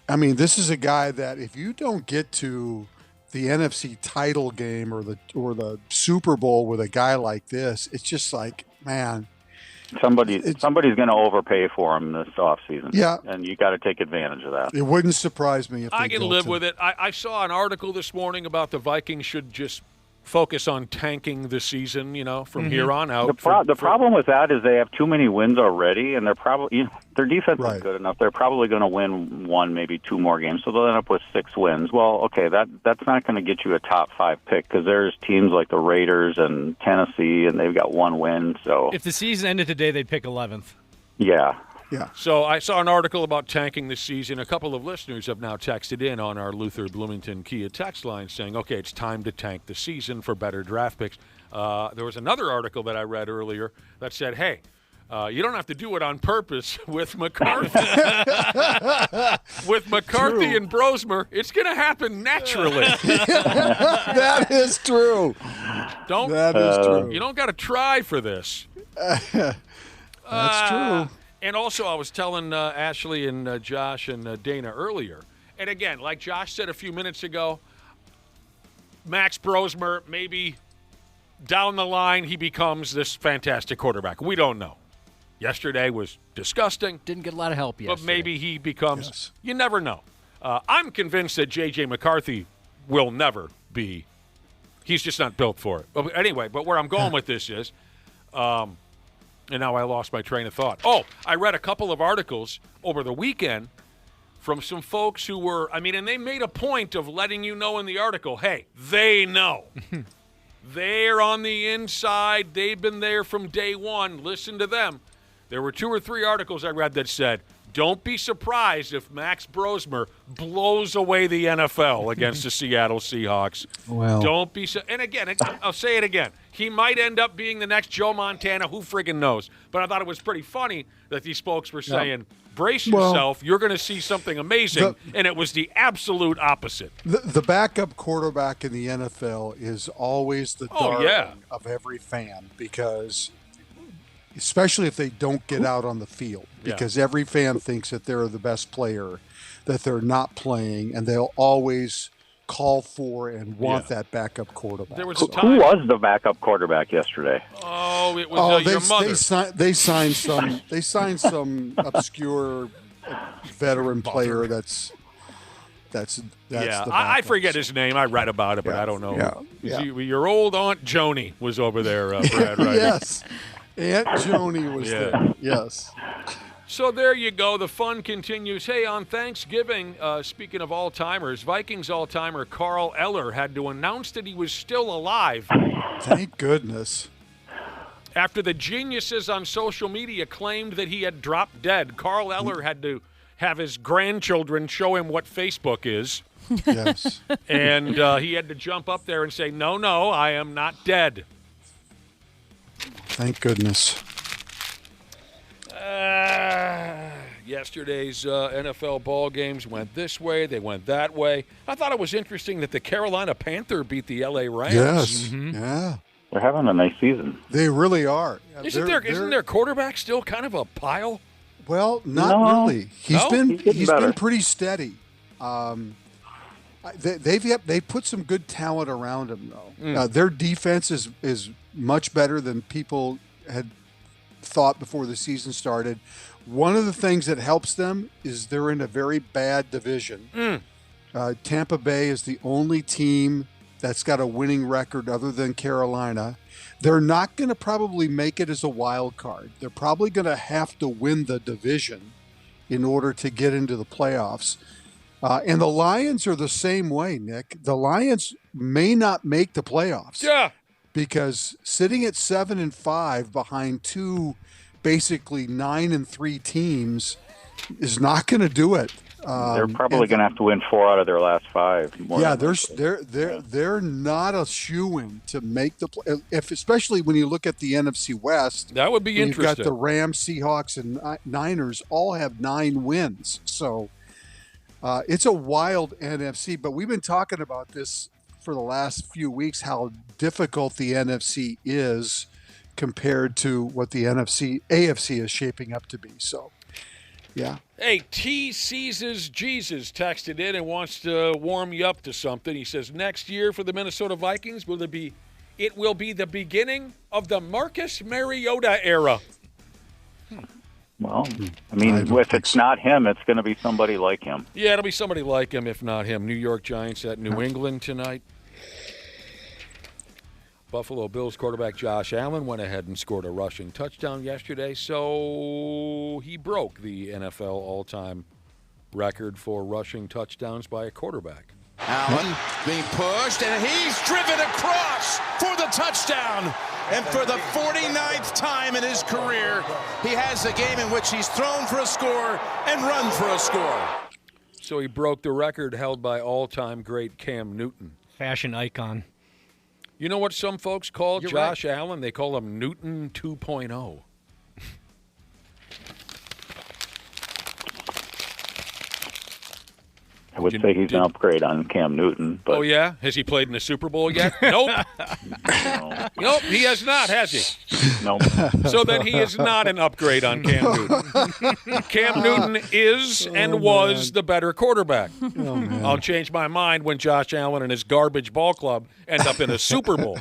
I mean, this is a guy that if you don't get to the NFC title game or the Super Bowl with a guy like this, it's just like, man. Somebody's going to overpay for him this offseason. Yeah. And you got to take advantage of that. It wouldn't surprise me if I they can live with it. I saw an article this morning about the Vikings should just focus on tanking the season, you know, from here on out. The problem with that is they have too many wins already, and they're probably their defense is good enough. They're probably going to win one, maybe two more games, so they'll end up with 6 wins. Well, okay, that's not going to get you a top 5 pick because there's teams like the Raiders and Tennessee, and they've got 1 win. So if the season ended today, they'd pick 11th. Yeah. Yeah. So I saw an article about tanking this season. A couple of listeners have now texted in on our Luther Bloomington Kia text line saying, okay, it's time to tank the season for better draft picks. There was another article that I read earlier that said, hey, you don't have to do it on purpose with McCarthy. With McCarthy True. and Brosmer, it's going to happen naturally. That is true. That is true. You don't got to try for this. That's true. And also, I was telling Ashley and Josh and Dana earlier, and again, like Josh said a few minutes ago, Max Brosmer, maybe down the line he becomes this fantastic quarterback. We don't know. Yesterday was disgusting. Didn't get a lot of help yesterday. But maybe he becomes, you never know. I'm convinced that J.J. McCarthy will never be, he's just not built for it. But anyway, but where I'm going with this is, and now I lost my train of thought. Oh, I read a couple of articles over the weekend from some folks who were, and they made a point of letting you know in the article, hey, they know. They're on the inside. They've been there from day one. Listen to them. There were 2 or 3 articles I read that said, don't be surprised if Max Brosmer blows away the NFL against the Seattle Seahawks. Well, don't be and again, I'll say it again. He might end up being the next Joe Montana. Who friggin' knows? But I thought it was pretty funny that these folks were saying, brace yourself. You're going to see something amazing. And it was the absolute opposite. The backup quarterback in the NFL is always the darling of every fan because – especially if they don't get out on the field, because every fan thinks that they're the best player, that they're not playing, and they'll always call for and want that backup quarterback. There was Who was the backup quarterback yesterday? Oh, it was your mother. They signed some obscure veteran player that's I forget his name. I read about it, but I don't know. Your old Aunt Joni was over there, Brad, right? Yes. Aunt Joni was there. Yes. So there you go. The fun continues. Hey, on Thanksgiving, speaking of all-timers, Vikings all-timer Carl Eller had to announce that he was still alive. Thank goodness. After the geniuses on social media claimed that he had dropped dead, Carl Eller had to have his grandchildren show him what Facebook is. Yes. And he had to jump up there and say, no, I am not dead. Thank goodness. Yesterday's NFL ball games went this way, they went that way. I thought it was interesting that the Carolina Panther beat the L.A. Rams. Yes, yeah. They're having a nice season. They really are. Isn't their quarterback still kind of a pile? Well, not really. He's been pretty steady. They put some good talent around them, though. Their defense is much better than people had thought before the season started. One of the things that helps them is they're in a very bad division. Tampa Bay is the only team that's got a winning record other than Carolina. They're not going to probably make it as a wild card. They're probably going to have to win the division in order to get into the playoffs. And the Lions are the same way, Nick. The Lions may not make the playoffs. Yeah. Because sitting at 7-5 behind two basically 9-3 teams is not going to do it. They're probably going to have to win 4 out of their last 5. They're not a shoo-in to make the play. Especially when you look at the NFC West. That would be interesting. You've got the Rams, Seahawks, and Niners all have 9 wins. So it's a wild NFC. But we've been talking about this for the last few weeks, how difficult the NFC is compared to what the AFC is shaping up to be. So, yeah. Hey, T. Seizes Jesus texted in and wants to warm you up to something. He says, next year for the Minnesota Vikings, it will be the beginning of the Marcus Mariota era. Well, I mean, if it's not him, it's going to be somebody like him. Yeah, it'll be somebody like him, if not him. New York Giants at New England tonight. Buffalo Bills quarterback Josh Allen went ahead and scored a rushing touchdown yesterday, so he broke the NFL all-time record for rushing touchdowns by a quarterback. Allen being pushed, and he's driven across for the touchdown. And for the 49th time in his career, he has a game in which he's thrown for a score and run for a score. So he broke the record held by all-time great Cam Newton. Fashion icon. You know what some folks call Josh Allen? They call him Newton 2.0. I would say he's an upgrade on Cam Newton. But oh, yeah? Has he played in the Super Bowl yet? Nope. Nope, he has not, has he? Nope. So then he is not an upgrade on Cam Newton. Cam Newton is and was the better quarterback. I'll change my mind when Josh Allen and his garbage ball club end up in a Super Bowl.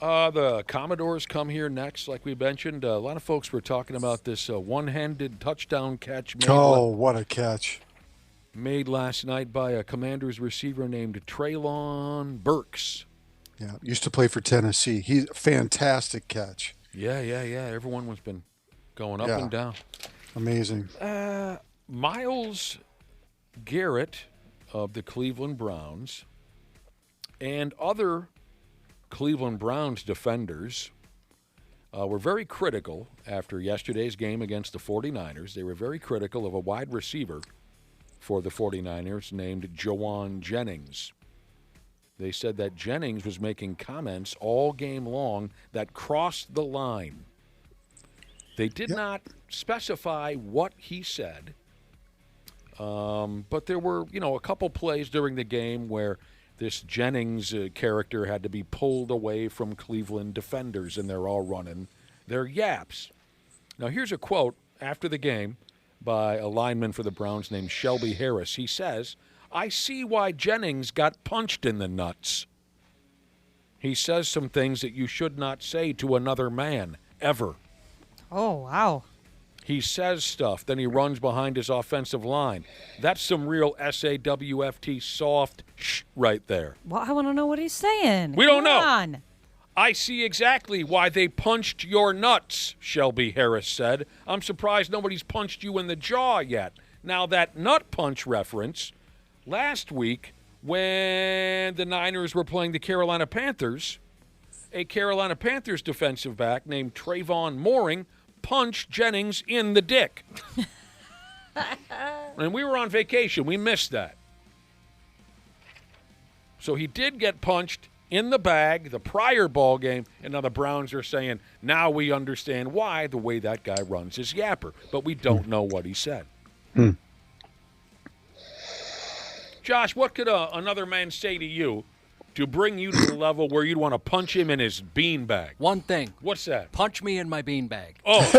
The Commodores come here next, like we mentioned. A lot of folks were talking about this one-handed touchdown catch. What a catch. Made last night by a Commanders receiver named Treylon Burks. Yeah, used to play for Tennessee. He's a fantastic catch. Yeah. Everyone has been going up and down. Amazing. Myles Garrett of the Cleveland Browns and other Cleveland Browns defenders were very critical after yesterday's game against the 49ers. They were very critical of a wide receiver for the 49ers named Jawan Jennings. They said that Jennings was making comments all game long that crossed the line. They did not specify what he said, but there were, a couple plays during the game where this Jennings character had to be pulled away from Cleveland defenders, and they're all running their yaps. Now, here's a quote after the game by a lineman for the Browns named Shelby Harris. He says, "I see why Jennings got punched in the nuts. He says some things that you should not say to another man, ever." Oh, wow. He says stuff, then he runs behind his offensive line. That's some real SAWFT soft shh right there. Well, I want to know what he's saying. We don't know. On. I see exactly why they punched your nuts, Shelby Harris said. I'm surprised nobody's punched you in the jaw yet. Now, that nut punch reference, last week when the Niners were playing the Carolina Panthers, a Carolina Panthers defensive back named Trayvon Mooring punched Jennings in the dick. And we were on vacation. We missed that. So he did get punched in the bag the prior ball game, and now the Browns are saying, now we understand why, the way that guy runs his yapper. But we don't know what he said. Josh, what could another man say to you to bring you to the level where you'd want to punch him in his beanbag? One thing. What's that? Punch me in my beanbag. Oh.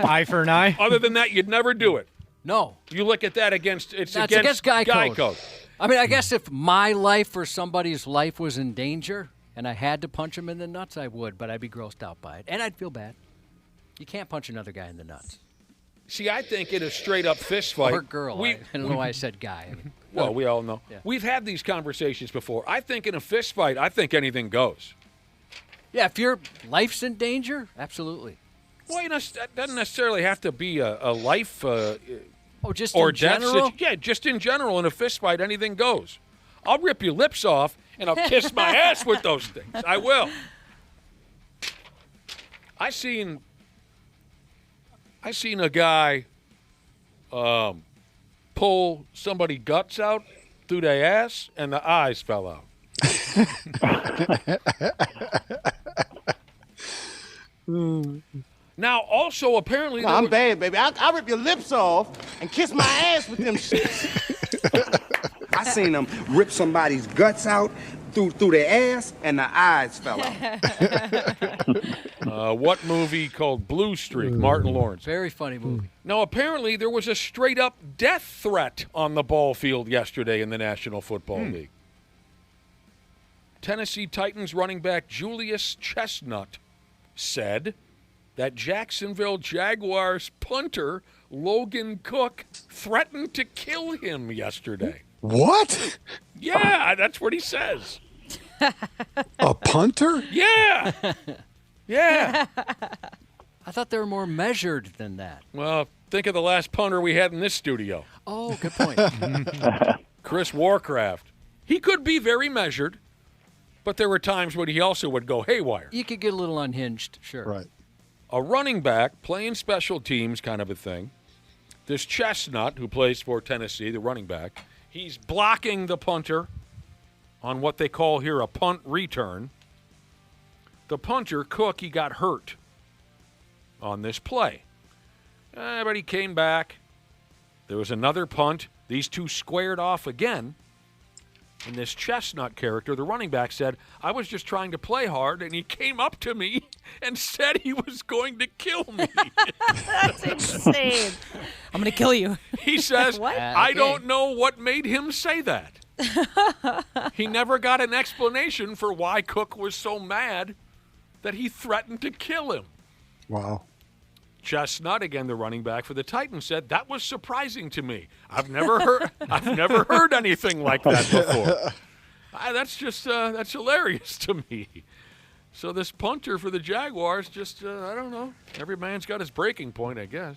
Eye for an eye? Other than that, you'd never do it. No. You look at that against Geico. I mean, I guess if my life or somebody's life was in danger and I had to punch him in the nuts, I would, but I'd be grossed out by it. And I'd feel bad. You can't punch another guy in the nuts. See, I think in a straight-up fist fight... Or girl. I don't know why I said guy. I mean, well, we all know. Yeah. We've had these conversations before. I think in a fist fight, I think anything goes. Yeah, if your life's in danger, absolutely. Well, that doesn't necessarily have to be a life just or in death general? Yeah, just in general. In a fist fight, anything goes. I'll rip your lips off, and I'll kiss my ass with those things. I will. I seen a guy pull somebody guts out through their ass, and the eyes fell out. Now, also, apparently... No, I'm bad, baby. I'll rip your lips off and kiss my ass with them shits. I seen them rip somebody's guts out through their ass, and the eyes fell out. What movie called Blue Streak? Martin Lawrence. Very funny movie. Now, apparently, there was a straight-up death threat on the ball field yesterday in the National Football League. Tennessee Titans running back Julius Chestnut said that Jacksonville Jaguars punter Logan Cook threatened to kill him yesterday. What? Yeah, that's what he says. A punter? Yeah. Yeah. I thought they were more measured than that. Well, think of the last punter we had in this studio. Oh, good point. Chris Warcraft. He could be very measured, but there were times when he also would go haywire. You could get a little unhinged, sure. Right. A running back playing special teams kind of a thing. This Chestnut, who plays for Tennessee, the running back, he's blocking the punter on what they call here a punt return. The punter, Cook, he got hurt on this play. But he came back. There was another punt. These two squared off again. And this Chestnut character, the running back, said, I was just trying to play hard, and he came up to me and said he was going to kill me. That's insane. I'm going to kill you. He says, What? I don't know what made him say that. He never got an explanation for why Cook was so mad that he threatened to kill him. Wow. Chestnut, again the running back for the Titans, said that was surprising to me. I've never heard anything like that before. That's hilarious to me. So this punter for the Jaguars, I don't know. Every man's got his breaking point, I guess.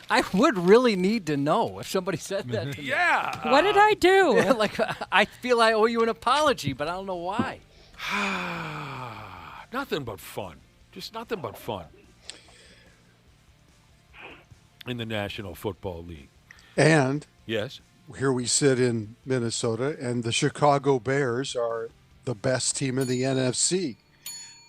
I would really need to know if somebody said that to me. Yeah. What did I do? Like, I feel I owe you an apology, but I don't know why. Nothing but fun. Just nothing but fun. In the National Football League. And yes, here we sit in Minnesota, and the Chicago Bears are the best team in the NFC.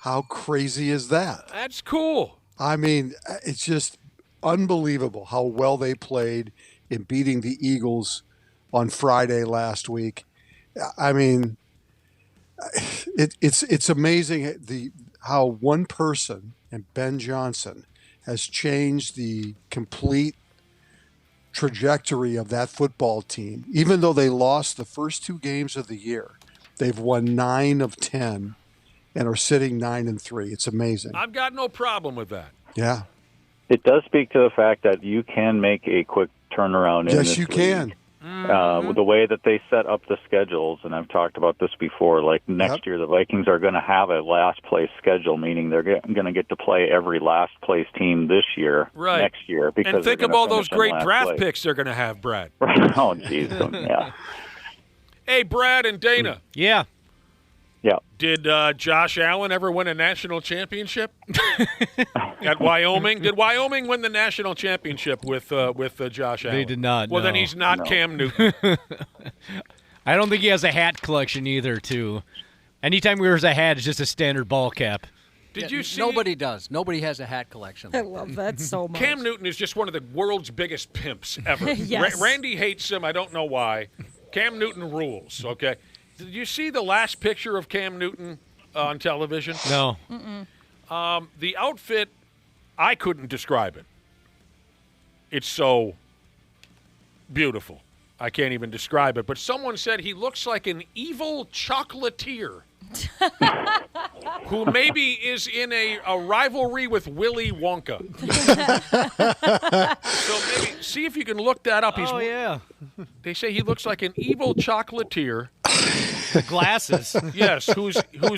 How crazy is that? That's cool. I mean, it's just unbelievable how well they played in beating the Eagles on Friday last week. I mean, it's amazing how one person, and Ben Johnson, has changed the complete trajectory of that football team. Even though they lost the first two games of the year, they've won 9 of 10 and are sitting 9-3. It's amazing. I've got no problem with that. Yeah. It does speak to the fact that you can make a quick turnaround in this Yes, you league. can. With the way that they set up the schedules, and I've talked about this before, like next year the Vikings are going to have a last place schedule, meaning they're going to get to play every last place team this year, next year. Because and think of all those great draft picks they're going to have, Brad. Oh, geez. Yeah. Hey, Brad and Dana. Yeah. Yeah. Did Josh Allen ever win a national championship at Wyoming? Did Wyoming win the national championship with Josh Allen? They did not. Well, then he's not Cam Newton. I don't think he has a hat collection either, too. Anytime he wears a hat, it's just a standard ball cap. Did you see? Nobody does. Nobody has a hat collection. I love that so much. Cam Newton is just one of the world's biggest pimps ever. Yes. Randy hates him. I don't know why. Cam Newton rules, okay? Did you see the last picture of Cam Newton on television? No. Mm-mm. The outfit, I couldn't describe it. it's so beautiful. I can't even describe it. But someone said he looks like an evil chocolatier who maybe is in a rivalry with Willy Wonka. So maybe see if you can look that up. Yeah. They say he looks like an evil chocolatier. The glasses. Yes, who's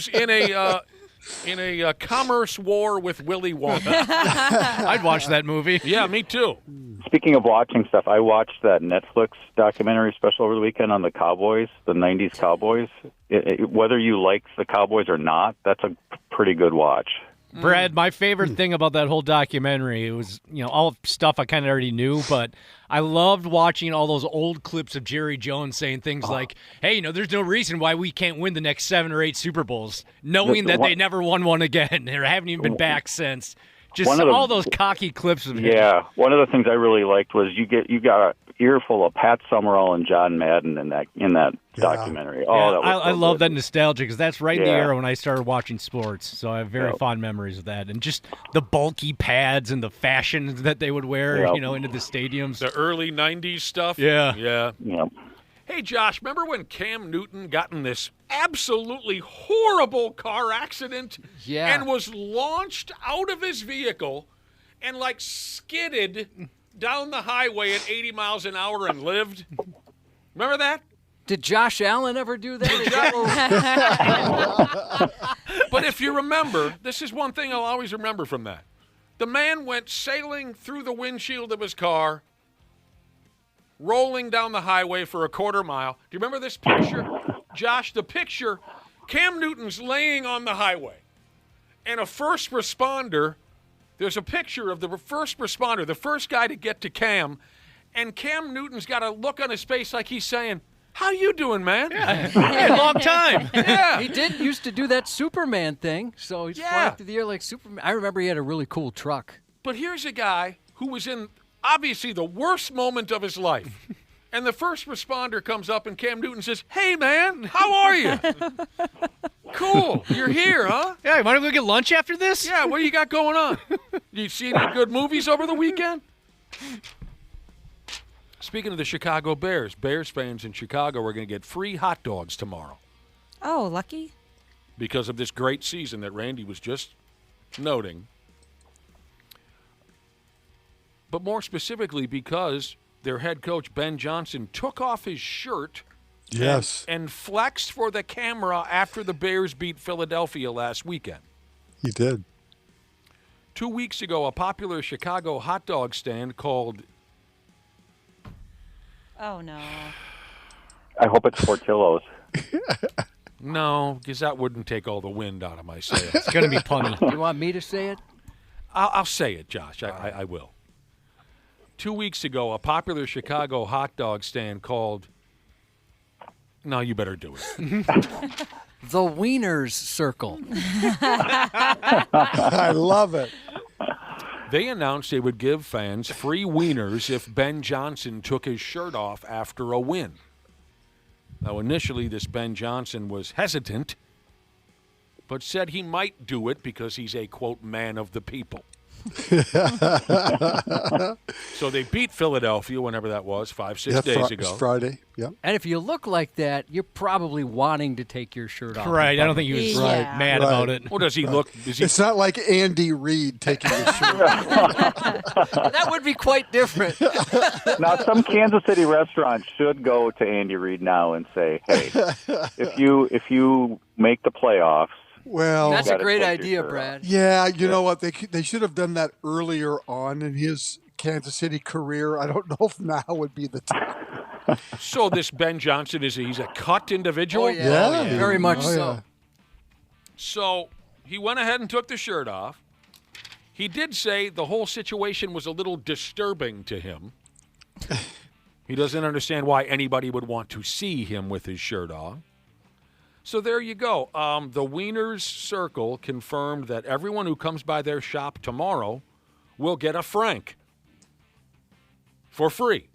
in a commerce war with Willy Wonka. I'd watch that movie. Yeah, me too. Speaking of watching stuff, I watched that Netflix documentary special over the weekend on the Cowboys, the 90s Cowboys. Whether you like the Cowboys or not, that's a pretty good watch. Brad, my favorite thing about that whole documentary, it was, all stuff I kind of already knew, but I loved watching all those old clips of Jerry Jones saying things like, hey, there's no reason why we can't win the next 7 or 8 Super Bowls, knowing that they never won one again. They haven't even been back since. Just all those cocky clips of him. Yeah, one of the things I really liked was you got an earful of Pat Summerall and John Madden in that documentary. Oh, that was I love that nostalgia because that's right in the era when I started watching sports. So I have very fond memories of that, and just the bulky pads and the fashion that they would wear, into the stadiums. The early '90s stuff. Yeah. Hey, Josh, remember when Cam Newton got in this absolutely horrible car accident and was launched out of his vehicle and, skidded down the highway at 80 miles an hour and lived? Remember that? Did Josh Allen ever do that? But if you remember, this is one thing I'll always remember from that. The man went sailing through the windshield of his car, rolling down the highway for a quarter mile. Do you remember this picture? Josh, the picture, Cam Newton's laying on the highway, and a first responder, there's a picture of the first responder, the first guy to get to Cam, and Cam Newton's got a look on his face like he's saying, how you doing, man? Yeah. Hey, long time. Yeah. He used to do that Superman thing, so he's flying through the air like Superman. I remember he had a really cool truck. But here's a guy who was in obviously the worst moment of his life. And the first responder comes up and Cam Newton says, hey, man, how are you? Cool. You're here, huh? Yeah, you want to go get lunch after this? Yeah, what do you got going on? You see any good movies over the weekend? Speaking of the Chicago Bears, Bears fans in Chicago are going to get free hot dogs tomorrow. Oh, lucky. Because of this great season that Randy was just noting. But more specifically because their head coach, Ben Johnson, took off his shirt and flexed for the camera after the Bears beat Philadelphia last weekend. He did. 2 weeks ago, a popular Chicago hot dog stand called... Oh, no. I hope it's Portillo's. No, because that wouldn't take all the wind out of my sails. It's going to be punny. You want me to say it? I'll say it, Josh. I will. 2 weeks ago, a popular Chicago hot dog stand called... No, you better do it. The Wieners Circle. I love it. They announced they would give fans free wieners if Ben Johnson took his shirt off after a win. Now, initially, this Ben Johnson was hesitant, but said he might do it because he's a, quote, man of the people. So they beat Philadelphia, whenever that was, 5-6 days ago. Friday, yeah. And if you look like that, you're probably wanting to take your shirt off. Right, I don't think he was mad about it. Well, does he look? It's not like Andy Reid taking his shirt off. That would be quite different. Now, some Kansas City restaurants should go to Andy Reid now and say, hey, if you make the playoffs, well, that's a great idea, Brad. Yeah, you know what? They should have done that earlier on in his Kansas City career. I don't know if now would be the time. So this Ben Johnson, he's a cut individual? Oh, yeah. Very much so. Yeah. So he went ahead and took the shirt off. He did say the whole situation was a little disturbing to him. He doesn't understand why anybody would want to see him with his shirt off. So there you go. The Wieners Circle confirmed that everyone who comes by their shop tomorrow will get a Frank for free.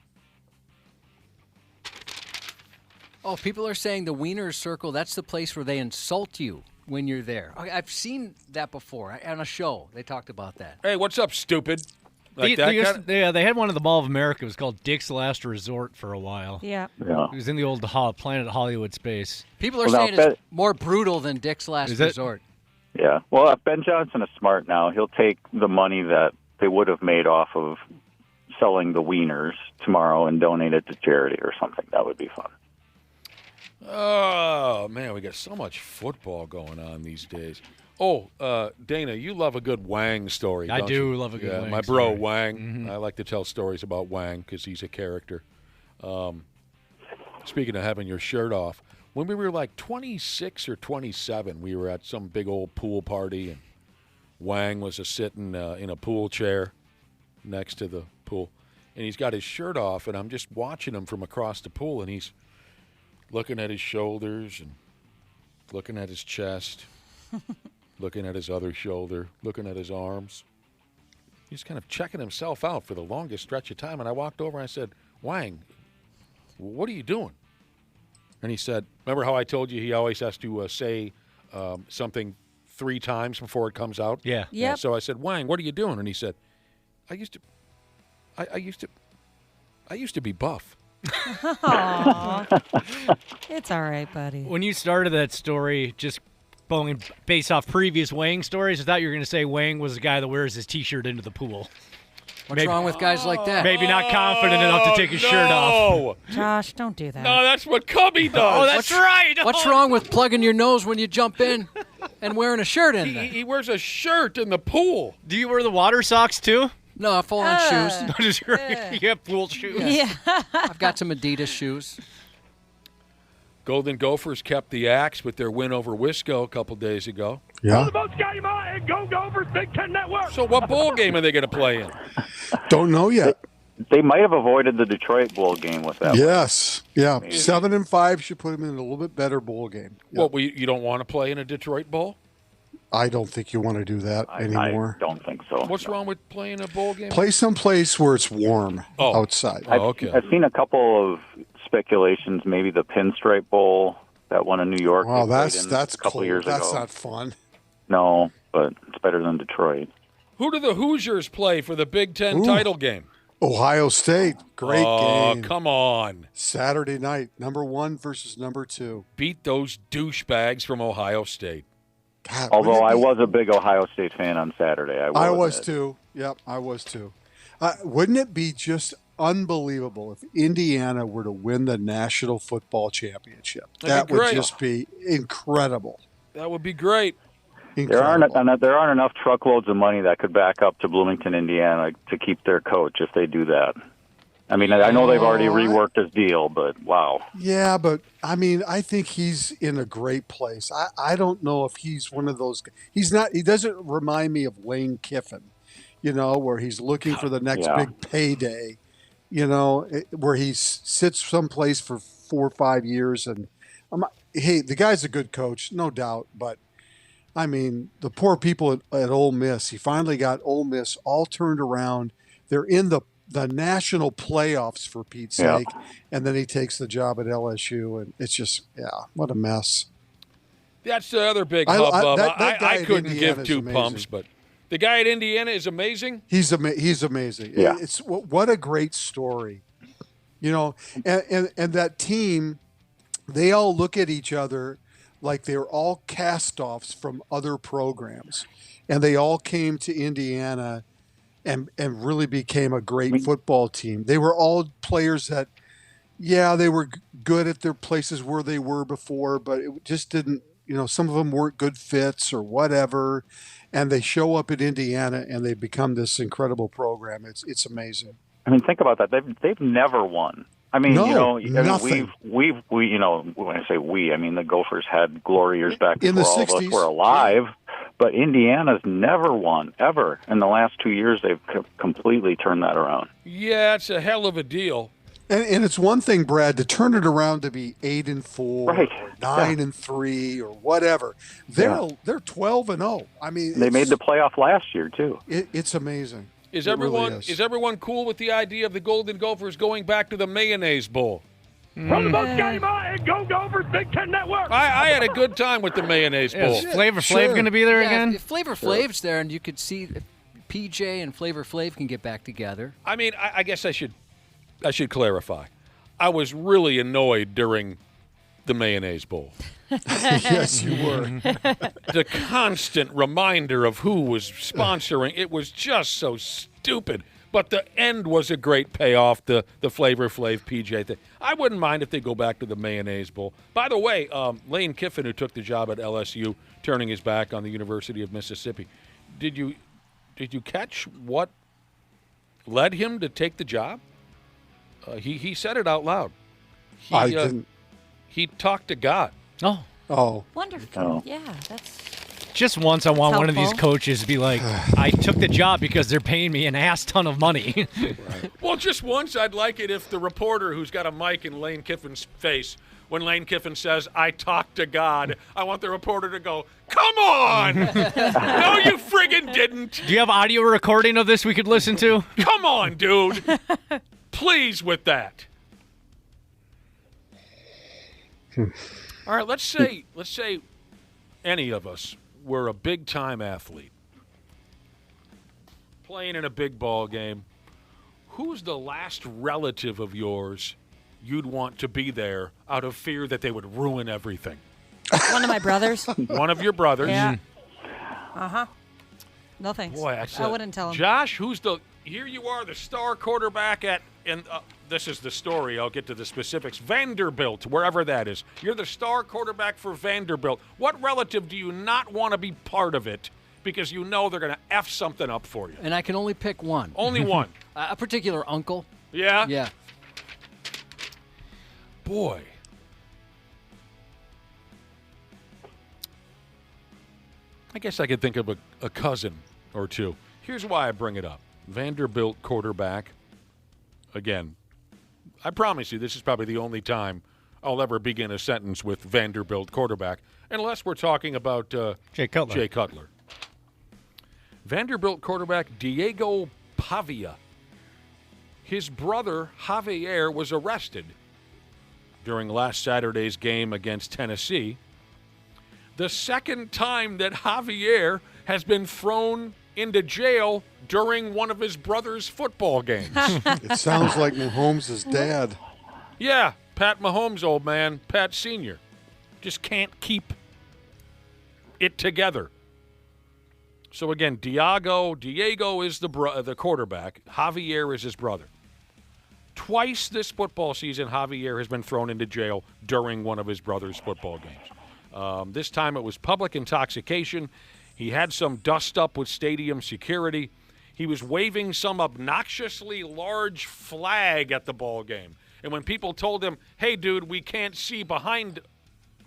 Oh, people are saying the Wieners Circle, that's the place where they insult you when you're there. I've seen that before on a show. They talked about that. Hey, what's up, stupid? Like they had one at the Mall of America. It was called Dick's Last Resort for a while. Yeah. It was in the old Planet Hollywood space. People are saying it's more brutal than Dick's Last Resort. Yeah. Well, if Ben Johnson is smart now, he'll take the money that they would have made off of selling the wieners tomorrow and donate it to charity or something. That would be fun. Oh, man, we got so much football going on these days. Oh, Dana, you love a good Wang story, I don't do you? love a good Wang my bro, story. Wang. Mm-hmm. I like to tell stories about Wang because he's a character. Speaking of having your shirt off, when we were like 26 or 27, we were at some big old pool party, and Wang was sitting in a pool chair next to the pool, and he's got his shirt off, and I'm just watching him from across the pool, and he's looking at his shoulders and looking at his chest, looking at his other shoulder, looking at his arms. He's kind of checking himself out for the longest stretch of time, and I walked over and I said, Wang, what are you doing? And he said, remember how I told you he always has to say something 3 times before it comes out? Yeah. Yep. So I said, Wang, what are you doing? And he said, I used to be buff. Aw. It's all right, buddy. When you started that story, just going based off previous Wang stories, I thought you were going to say Wang was the guy that wears his T-shirt into the pool. What's wrong with guys like that? Maybe not confident enough to take his shirt off. Josh, don't do that. No, that's what Cubby does. Oh, that's right. What's wrong with plugging your nose when you jump in and wearing a shirt in there? He wears a shirt in the pool. Do you wear the water socks too? No, full-on shoes. You have pool shoes. Yeah. I've got some Adidas shoes. Golden Gophers kept the axe with their win over Wisco a couple days ago. Yeah. Go Gophers, Big Ten Network. So what bowl game are they going to play in? Don't know yet. They might have avoided the Detroit bowl game with that. Yes. Yeah. 7-5 should put them in a little bit better bowl game. Yeah. What, you don't want to play in a Detroit bowl? I don't think you want to do that anymore. I don't think so. What's wrong with playing a bowl game? Play someplace where it's warm outside. Okay. I've seen a couple of speculations, maybe the Pinstripe Bowl, that one in New York. Wow, they played in that's a couple cold. years That's ago. not fun. No, but it's better than Detroit. Who do the Hoosiers play for the Big Ten title game? Ohio State, great game. Oh, come on. Saturday night, number 1 versus number 2. Beat those douchebags from Ohio State. God, Although I was a big Ohio State fan on Saturday. I was too. Yep, I was too. Wouldn't it be just unbelievable if Indiana were to win the National Football Championship? That'd be That would great. just be incredible. That would be great. There aren't enough truckloads of money that could back up to Bloomington, Indiana, to keep their coach if they do that. I mean, I know they've already reworked his deal, but wow. Yeah, but I mean, I think he's in a great place. I don't know if he's one of those. He's not. He doesn't remind me of Lane Kiffin, where he's looking for the next big payday. Where he sits someplace for 4 or 5 years, and hey, the guy's a good coach, no doubt. But I mean, the poor people at Ole Miss. He finally got Ole Miss all turned around. They're in the national playoffs, for Pete's sake, and then he takes the job at LSU, and it's just, what a mess. That's the other big hubbub. I couldn't give 2 pumps, but the guy at Indiana is amazing. He's amazing. Yeah. It's what a great story, and that team, they all look at each other like they're all cast-offs from other programs, and they all came to Indiana and really became a great football team. They were all players that, they were good at their places where they were before, but it just didn't, some of them weren't good fits or whatever. And they show up at Indiana and they become this incredible program. It's amazing. I mean, think about that. They've never won. I mean, nothing. we when I say we, I mean the Gophers had glory years back in before the all of 60s. us were alive. But Indiana's never won, ever. In the last 2 years, they've completely turned that around. Yeah, it's a hell of a deal. And it's one thing, Brad, to turn it around to be 8-4, right. 9-3, or whatever. They're 12-0. I mean, they made the playoff last year too. It's amazing. Is It everyone really is everyone cool with the idea of the Golden Gophers going back to the Mayonnaise Bowl? From the most game on, Go Gophers, Big Ten Network. I had a good time with the Mayonnaise Bowl. Is Flavor Flav going to be there again? Flavor Flav's there, and you could see PJ and Flavor Flav can get back together. I mean, I guess I should clarify. I was really annoyed during the Mayonnaise Bowl. Yes, you were. The constant reminder of who was sponsoring, it was just so stupid. But the end was a great payoff, the Flavor Flav PJ thing. I wouldn't mind if they go back to the Mayonnaise Bowl. By the way, Lane Kiffin, who took the job at LSU, turning his back on the University of Mississippi, did you catch what led him to take the job? He said it out loud. I didn't. He talked to God. Oh. Wonderful. Oh. Yeah, that's Just once I want It's one of these helpful. coaches to be like, I took the job because they're paying me an ass ton of money. Well, just once I'd like it if the reporter who's got a mic in Lane Kiffin's face, when Lane Kiffin says, I talked to God, I want the reporter to go, come on! No, you friggin' didn't! Do you have audio recording of this we could listen to? Come on, dude! Please with that. All right, let's say any of us were a big-time athlete playing in a big ball game. Who's the last relative of yours you'd want to be there out of fear that they would ruin everything? one of my brothers. One of your brothers. Yeah. Uh-huh. No thanks. Boy, that's I wouldn't tell him. Josh, here you are, the star quarterback and this is the story. I'll get to the specifics. Vanderbilt, wherever that is. You're the star quarterback for Vanderbilt. What relative do you not want to be part of it because you know they're going to F something up for you? And I can only pick one. Only one. A particular uncle. Yeah? Yeah. Boy. I guess I could think of a cousin or two. Here's why I bring it up. Vanderbilt quarterback. Again, I promise you this is probably the only time I'll ever begin a sentence with Vanderbilt quarterback, unless we're talking about Jay Cutler. Jay Cutler. Vanderbilt quarterback Diego Pavia. His brother Javier was arrested during last Saturday's game against Tennessee. The second time that Javier has been thrown into jail during one of his brother's football games. It sounds like Mahomes' dad. Yeah, Pat Mahomes, old man, Pat Sr. Just can't keep it together. So again, Diego is the quarterback. Javier is his brother. Twice this football season, Javier has been thrown into jail during one of his brother's football games. This time it was public intoxication. He had some dust up with stadium security. He was waving some obnoxiously large flag at the ball game. And when people told him, hey, dude, we can't see behind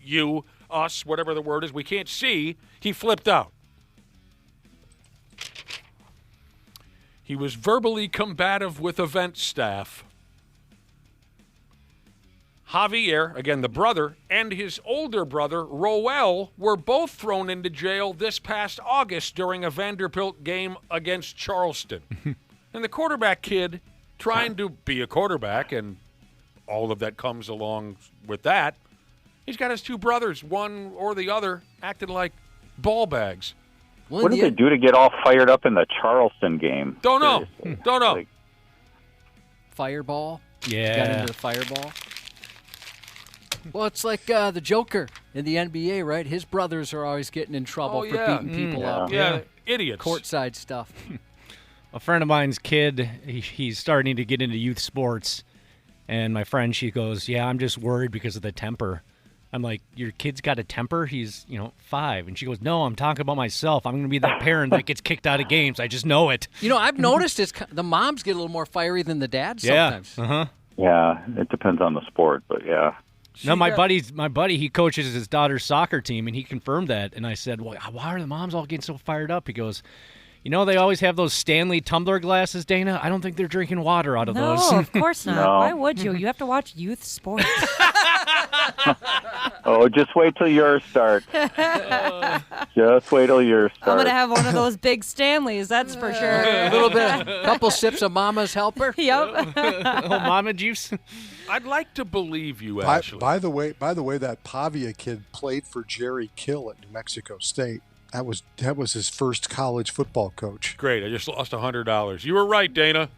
you, us, whatever the word is, we can't see, he flipped out. He was verbally combative with event staff. Javier, again the brother, and his older brother, Roel, were both thrown into jail this past August during a Vanderbilt game against Charleston. And the quarterback kid, trying to be a quarterback, and all of that comes along with that, he's got his two brothers, one or the other, acting like ball bags. What did they do to get all fired up in the Charleston game? Don't know. Don't know. Fireball? Yeah. Got into the fireball? Well, it's like the Joker in the NBA, right? His brothers are always getting in trouble for beating people up. Yeah, idiots. Courtside stuff. A friend of mine's kid, he's starting to get into youth sports. And my friend, she goes, yeah, I'm just worried because of the temper. I'm like, your kid's got a temper? He's, 5. And she goes, no, I'm talking about myself. I'm going to be that parent that gets kicked out of games. I just know it. I've noticed the moms get a little more fiery than the dads sometimes. Yeah. Uh-huh. Yeah, it depends on the sport, but yeah. No, my buddy, he coaches his daughter's soccer team, and he confirmed that. And I said, well, why are the moms all getting so fired up? He goes, they always have those Stanley tumbler glasses, Dana. I don't think they're drinking water out of those. No, of course not. No. Why would you? You have to watch youth sports. Oh, just wait till yours start. Just wait till yours start. I'm going to have one of those big Stanleys, that's for sure. A little bit. A couple sips of Mama's Helper. Yep. Oh, Mama juice. I'd like to believe you, actually. By the way, that Pavia kid played for Jerry Kill at New Mexico State. That was his first college football coach. Great. I just lost $100. You were right, Dana.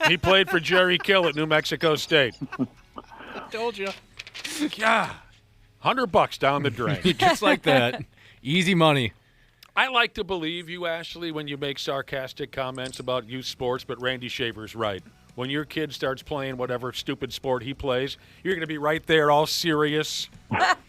He played for Jerry Kill at New Mexico State. Told you. Yeah. $100 down the drain. Just like that. Easy money. I like to believe you, Ashley, when you make sarcastic comments about youth sports, but Randy Shaver's right. When your kid starts playing whatever stupid sport he plays, you're going to be right there all serious.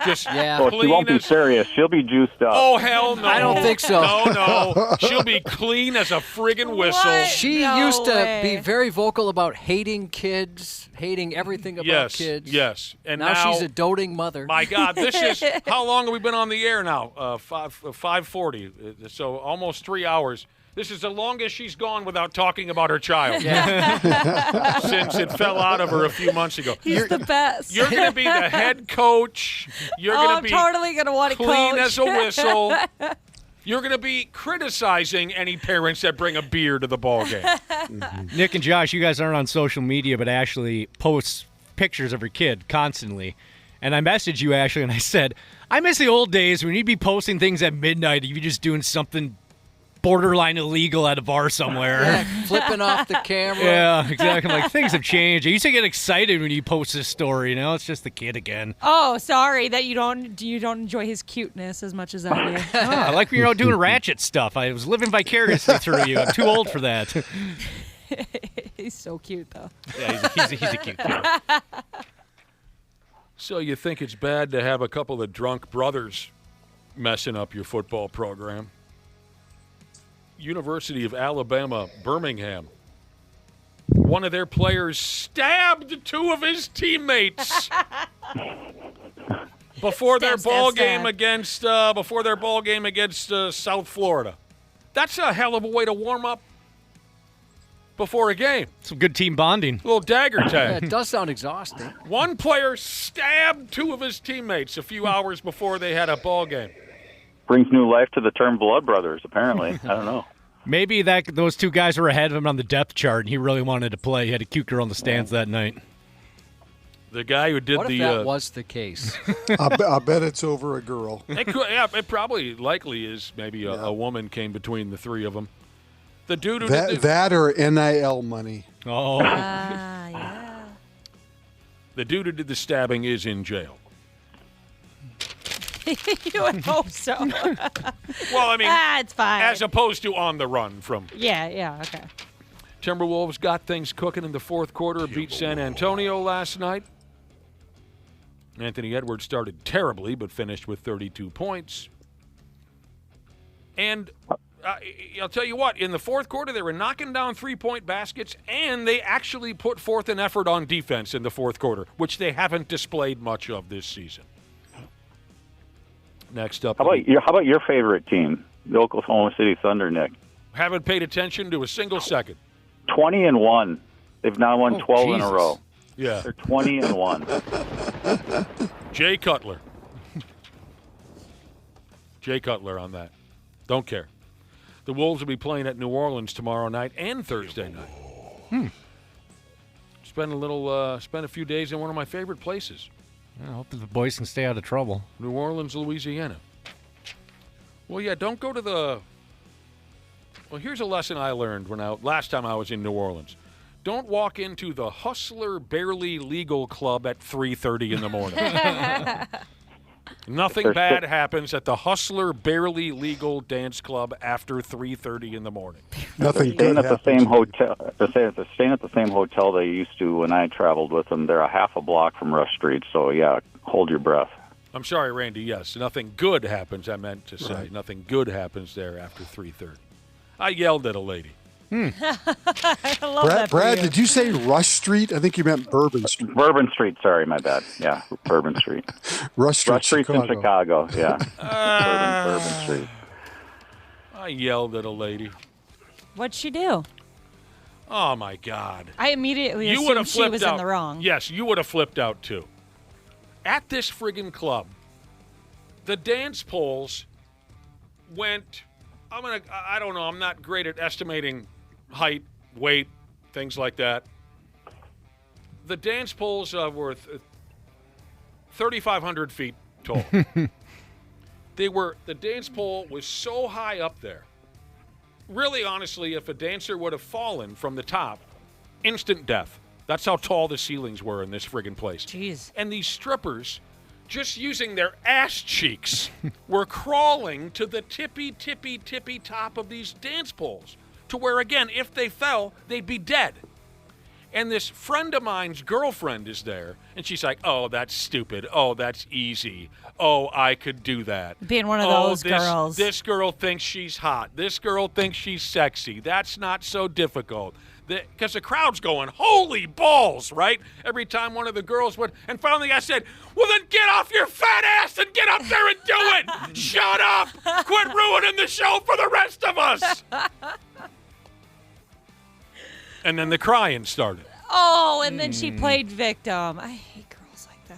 Just Well, she won't be serious. She'll be juiced up. Oh, hell no. I don't think so. No. She'll be clean as a friggin' whistle. She used to be very vocal about hating kids, hating everything about kids. Yes. And now she's a doting mother. My God, this is – how long have we been on the air now? 5:40, so almost 3 hours. This is the longest she's gone without talking about her child since it fell out of her a few months ago. He's the best. You're going to be the head coach. You're going to be totally going to want to clean coach. as a whistle. You're going to be criticizing any parents that bring a beer to the ball game. Nick and Josh, you guys aren't on social media, but Ashley posts pictures of her kid constantly. And I messaged you, Ashley, and I said, I miss the old days when you'd be posting things at midnight and you'd be just doing something borderline illegal at a bar somewhere. Yeah, flipping off the camera. Yeah, exactly. I'm like, things have changed. I used to get excited when you post this story. Now it's just the kid again. Oh, sorry that you don't enjoy his cuteness as much as I do. I like when you're out doing ratchet stuff. I was living vicariously through you. I'm too old for that. He's so cute, though. Yeah, he's a cute kid. So you think it's bad to have a couple of drunk brothers messing up your football program? University of Alabama, Birmingham. One of their players stabbed two of his teammates before their ball game against South Florida. That's a hell of a way to warm up before a game. Some good team bonding. A little dagger tag. Yeah, it does sound exhausting. One player stabbed two of his teammates a few hours before they had a ball game. Brings new life to the term blood brothers, apparently. I don't know. Maybe those two guys were ahead of him on the depth chart, and he really wanted to play. He had a cute girl in the stands that night. The guy who did what if that was the case? I bet it's over a girl. It probably likely is. Maybe a woman came between the three of them. The dude who that or NIL money. Oh. Yeah. The dude who did the stabbing is in jail. You would hope so. Well, I mean, it's fine. As opposed to on the run from. Yeah, okay. Timberwolves got things cooking in the fourth quarter, beat San Antonio last night. Anthony Edwards started terribly, but finished with 32 points. And I'll tell you what, in the fourth quarter, they were knocking down three-point baskets, and they actually put forth an effort on defense in the fourth quarter, which they haven't displayed much of this season. Next up. How about your favorite team, the Oklahoma City Thunder, Nick? Haven't paid attention to a single second. 20-1. They've now won 12 in a row. Yeah. They're 20-1. Jay Cutler. Jay Cutler on that. Don't care. The Wolves will be playing at New Orleans tomorrow night and Thursday night. Spend a few days in one of my favorite places. I hope the boys can stay out of trouble. New Orleans, Louisiana. Well, yeah, don't go to the... Well, here's a lesson I learned last time I was in New Orleans. Don't walk into the Hustler Barely Legal Club at 3:30 in the morning. Nothing bad happens at the Hustler Barely Legal Dance Club after 3:30 in the morning. Nothing They're good staying at the same hotel. They're staying at the same hotel they used to when I traveled with them. They're a half a block from Rush Street, so yeah, hold your breath. I'm sorry, Randy. Yes, nothing good happens. I meant to say Right. nothing good happens there after 3:30. I yelled at a lady. I love that. Brad, did you say Rush Street? I think you meant Bourbon Street. Bourbon Street, sorry, my bad. Yeah, Bourbon Street. Rush Street, Street's in Chicago, yeah. Bourbon Street. I yelled at a lady. What'd she do? Oh, my God. I immediately You would assumed have she flipped was out. in the wrong. Yes, you would have flipped out, too. At this friggin' club, the dance poles went... I don't know. I'm not great at estimating height, weight, things like that. The dance poles were 3,500 feet tall. The dance pole was so high up there. Really, honestly, if a dancer would have fallen from the top, instant death. That's how tall the ceilings were in this friggin' place. Jeez. And these strippers, just using their ass cheeks, were crawling to the tippy top of these dance poles to where, again, if they fell, they'd be dead. And this friend of mine's girlfriend is there, and she's like, oh, that's stupid. Oh, that's easy. Oh, I could do that. Being one of those girls. This girl thinks she's hot. This girl thinks she's sexy. That's not so difficult. Because the crowd's going, holy balls, right? Every time one of the girls would. And finally I said, well, then get off your fat ass and get up there and do it. Shut up. Quit ruining the show for the rest of us. And then the crying started. Oh, and then she played victim. I hate girls like that.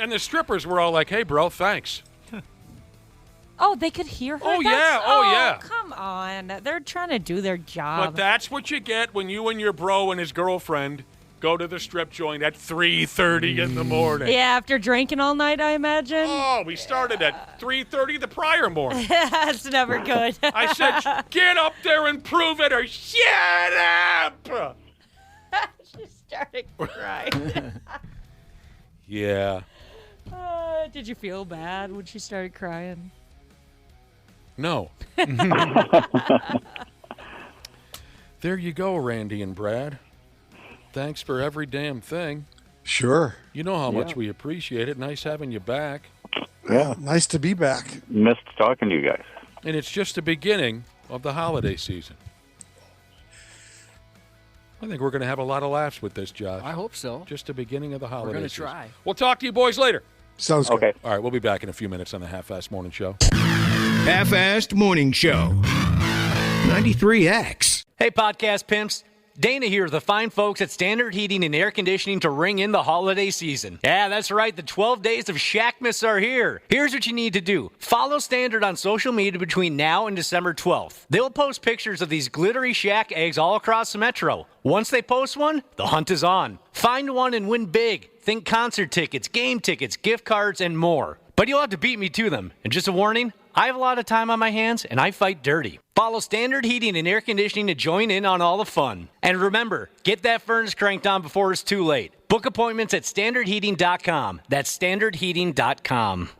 And the strippers were all like, hey, bro, thanks. Oh, they could hear her? Oh, yeah. Oh, yeah. Come on. They're trying to do their job. But that's what you get when you and your bro and his girlfriend go to the strip joint at 3:30 in the morning. Yeah, after drinking all night, I imagine. Oh, we started at 3:30 the prior morning. That's never good. I said, get up there and prove it or shut up. She started crying. Yeah. Did you feel bad when she started crying? No. There you go, Randy and Brad. Thanks for every damn thing. Sure. You know how much we appreciate it. Nice having you back. Yeah, nice to be back. Missed talking to you guys. And it's just the beginning of the holiday season. I think we're going to have a lot of laughs with this, Josh. I hope so. Just the beginning of the holiday We're going to season. try. We'll talk to you boys later. Sounds good. Okay. All right, we'll be back in a few minutes on the Half-Assed Morning Show. Half-Assed Morning Show. 93X. Hey, podcast pimps. Dana here, the fine folks at Standard Heating and Air Conditioning to ring in the holiday season. Yeah, that's right. The 12 days of Shackmas are here. Here's what you need to do. Follow Standard on social media between now and December 12th. They'll post pictures of these glittery Shack eggs all across the metro. Once they post one, the hunt is on. Find one and win big. Think concert tickets, game tickets, gift cards, and more. But you'll have to beat me to them. And just a warning, I have a lot of time on my hands, and I fight dirty. Follow Standard Heating and Air Conditioning to join in on all the fun. And remember, get that furnace cranked on before it's too late. Book appointments at standardheating.com. That's standardheating.com.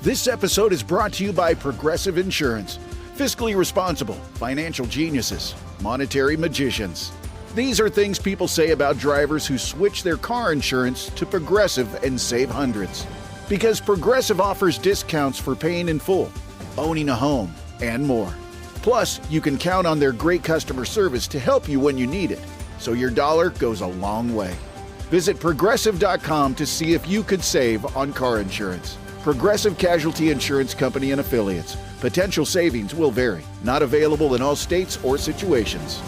This episode is brought to you by Progressive Insurance. Fiscally responsible, financial geniuses, monetary magicians. These are things people say about drivers who switch their car insurance to Progressive and save hundreds. Because Progressive offers discounts for paying in full, owning a home, and more. Plus, you can count on their great customer service to help you when you need it, so your dollar goes a long way. Visit Progressive.com to see if you could save on car insurance. Progressive Casualty Insurance Company and Affiliates. Potential savings will vary. Not available in all states or situations.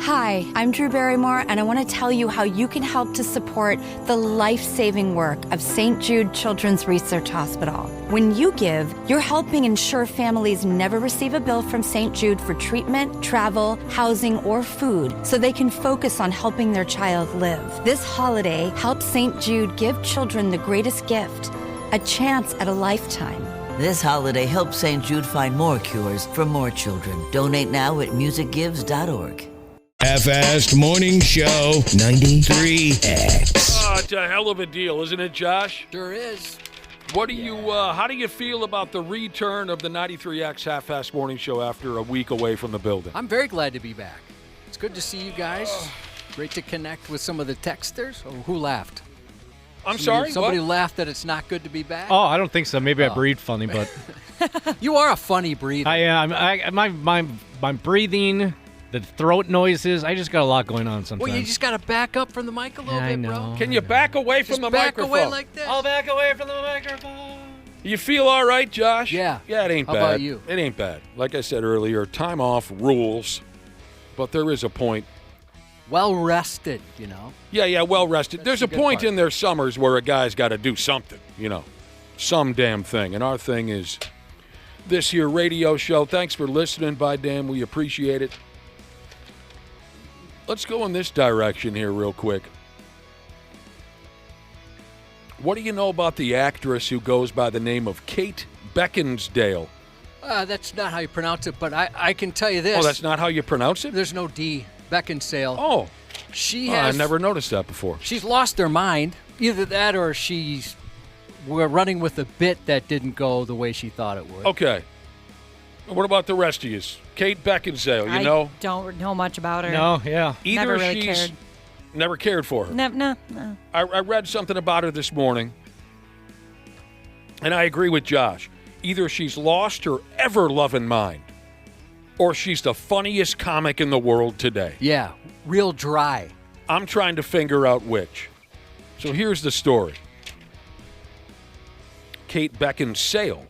Hi, I'm Drew Barrymore, and I want to tell you how you can help to support the life-saving work of St. Jude Children's Research Hospital. When you give, you're helping ensure families never receive a bill from St. Jude for treatment, travel, housing, or food, so they can focus on helping their child live. This holiday, help St. Jude give children the greatest gift, a chance at a lifetime. This holiday, help St. Jude find more cures for more children. Donate now at musicgives.org. Half-Assed Morning Show 93X. Oh, it's a hell of a deal, isn't it, Josh? Sure is. What do you? How do you feel about the return of the 93X Half-Assed Morning Show after a week away from the building? I'm very glad to be back. It's good to see you guys. Great to connect with some of the texters. Oh, who laughed? Sorry? Somebody what? laughed that it's not good to be back? Oh, I don't think so. Maybe I breathe funny, but... You are a funny breather. I am. My breathing... The throat noises. I just got a lot going on sometimes. Well, you just got to back up from the mic a little bit, bro. Can you back away from the microphone? Back away like this. I'll back away from the microphone. You feel all right, Josh? Yeah. Yeah, it ain't How bad. about you? It ain't bad. Like I said earlier, time off rules, but there is a point. Well rested, you know. Yeah, well rested. There's a point in their summers where a guy's got to do something, you know, some damn thing. And our thing is this here radio show. Thanks for listening, by damn. We appreciate it. Let's go in this direction here real quick. What do you know about the actress who goes by the name of Kate Beckinsale? That's not how you pronounce it, but I can tell you this. Oh, that's not how you pronounce it? There's no D. Beckinsale. Oh. She has. I never noticed that before. She's lost her mind. Either that or we're running with a bit that didn't go the way she thought it would. Okay. What about the rest of you? Kate Beckinsale, you know? I don't know much about her. No, yeah. Either never really cared. Never cared for her. No. I read something about her this morning, and I agree with Josh. Either she's lost her ever-loving mind, or she's the funniest comic in the world today. Yeah, real dry. I'm trying to figure out which. So here's the story. Kate Beckinsale.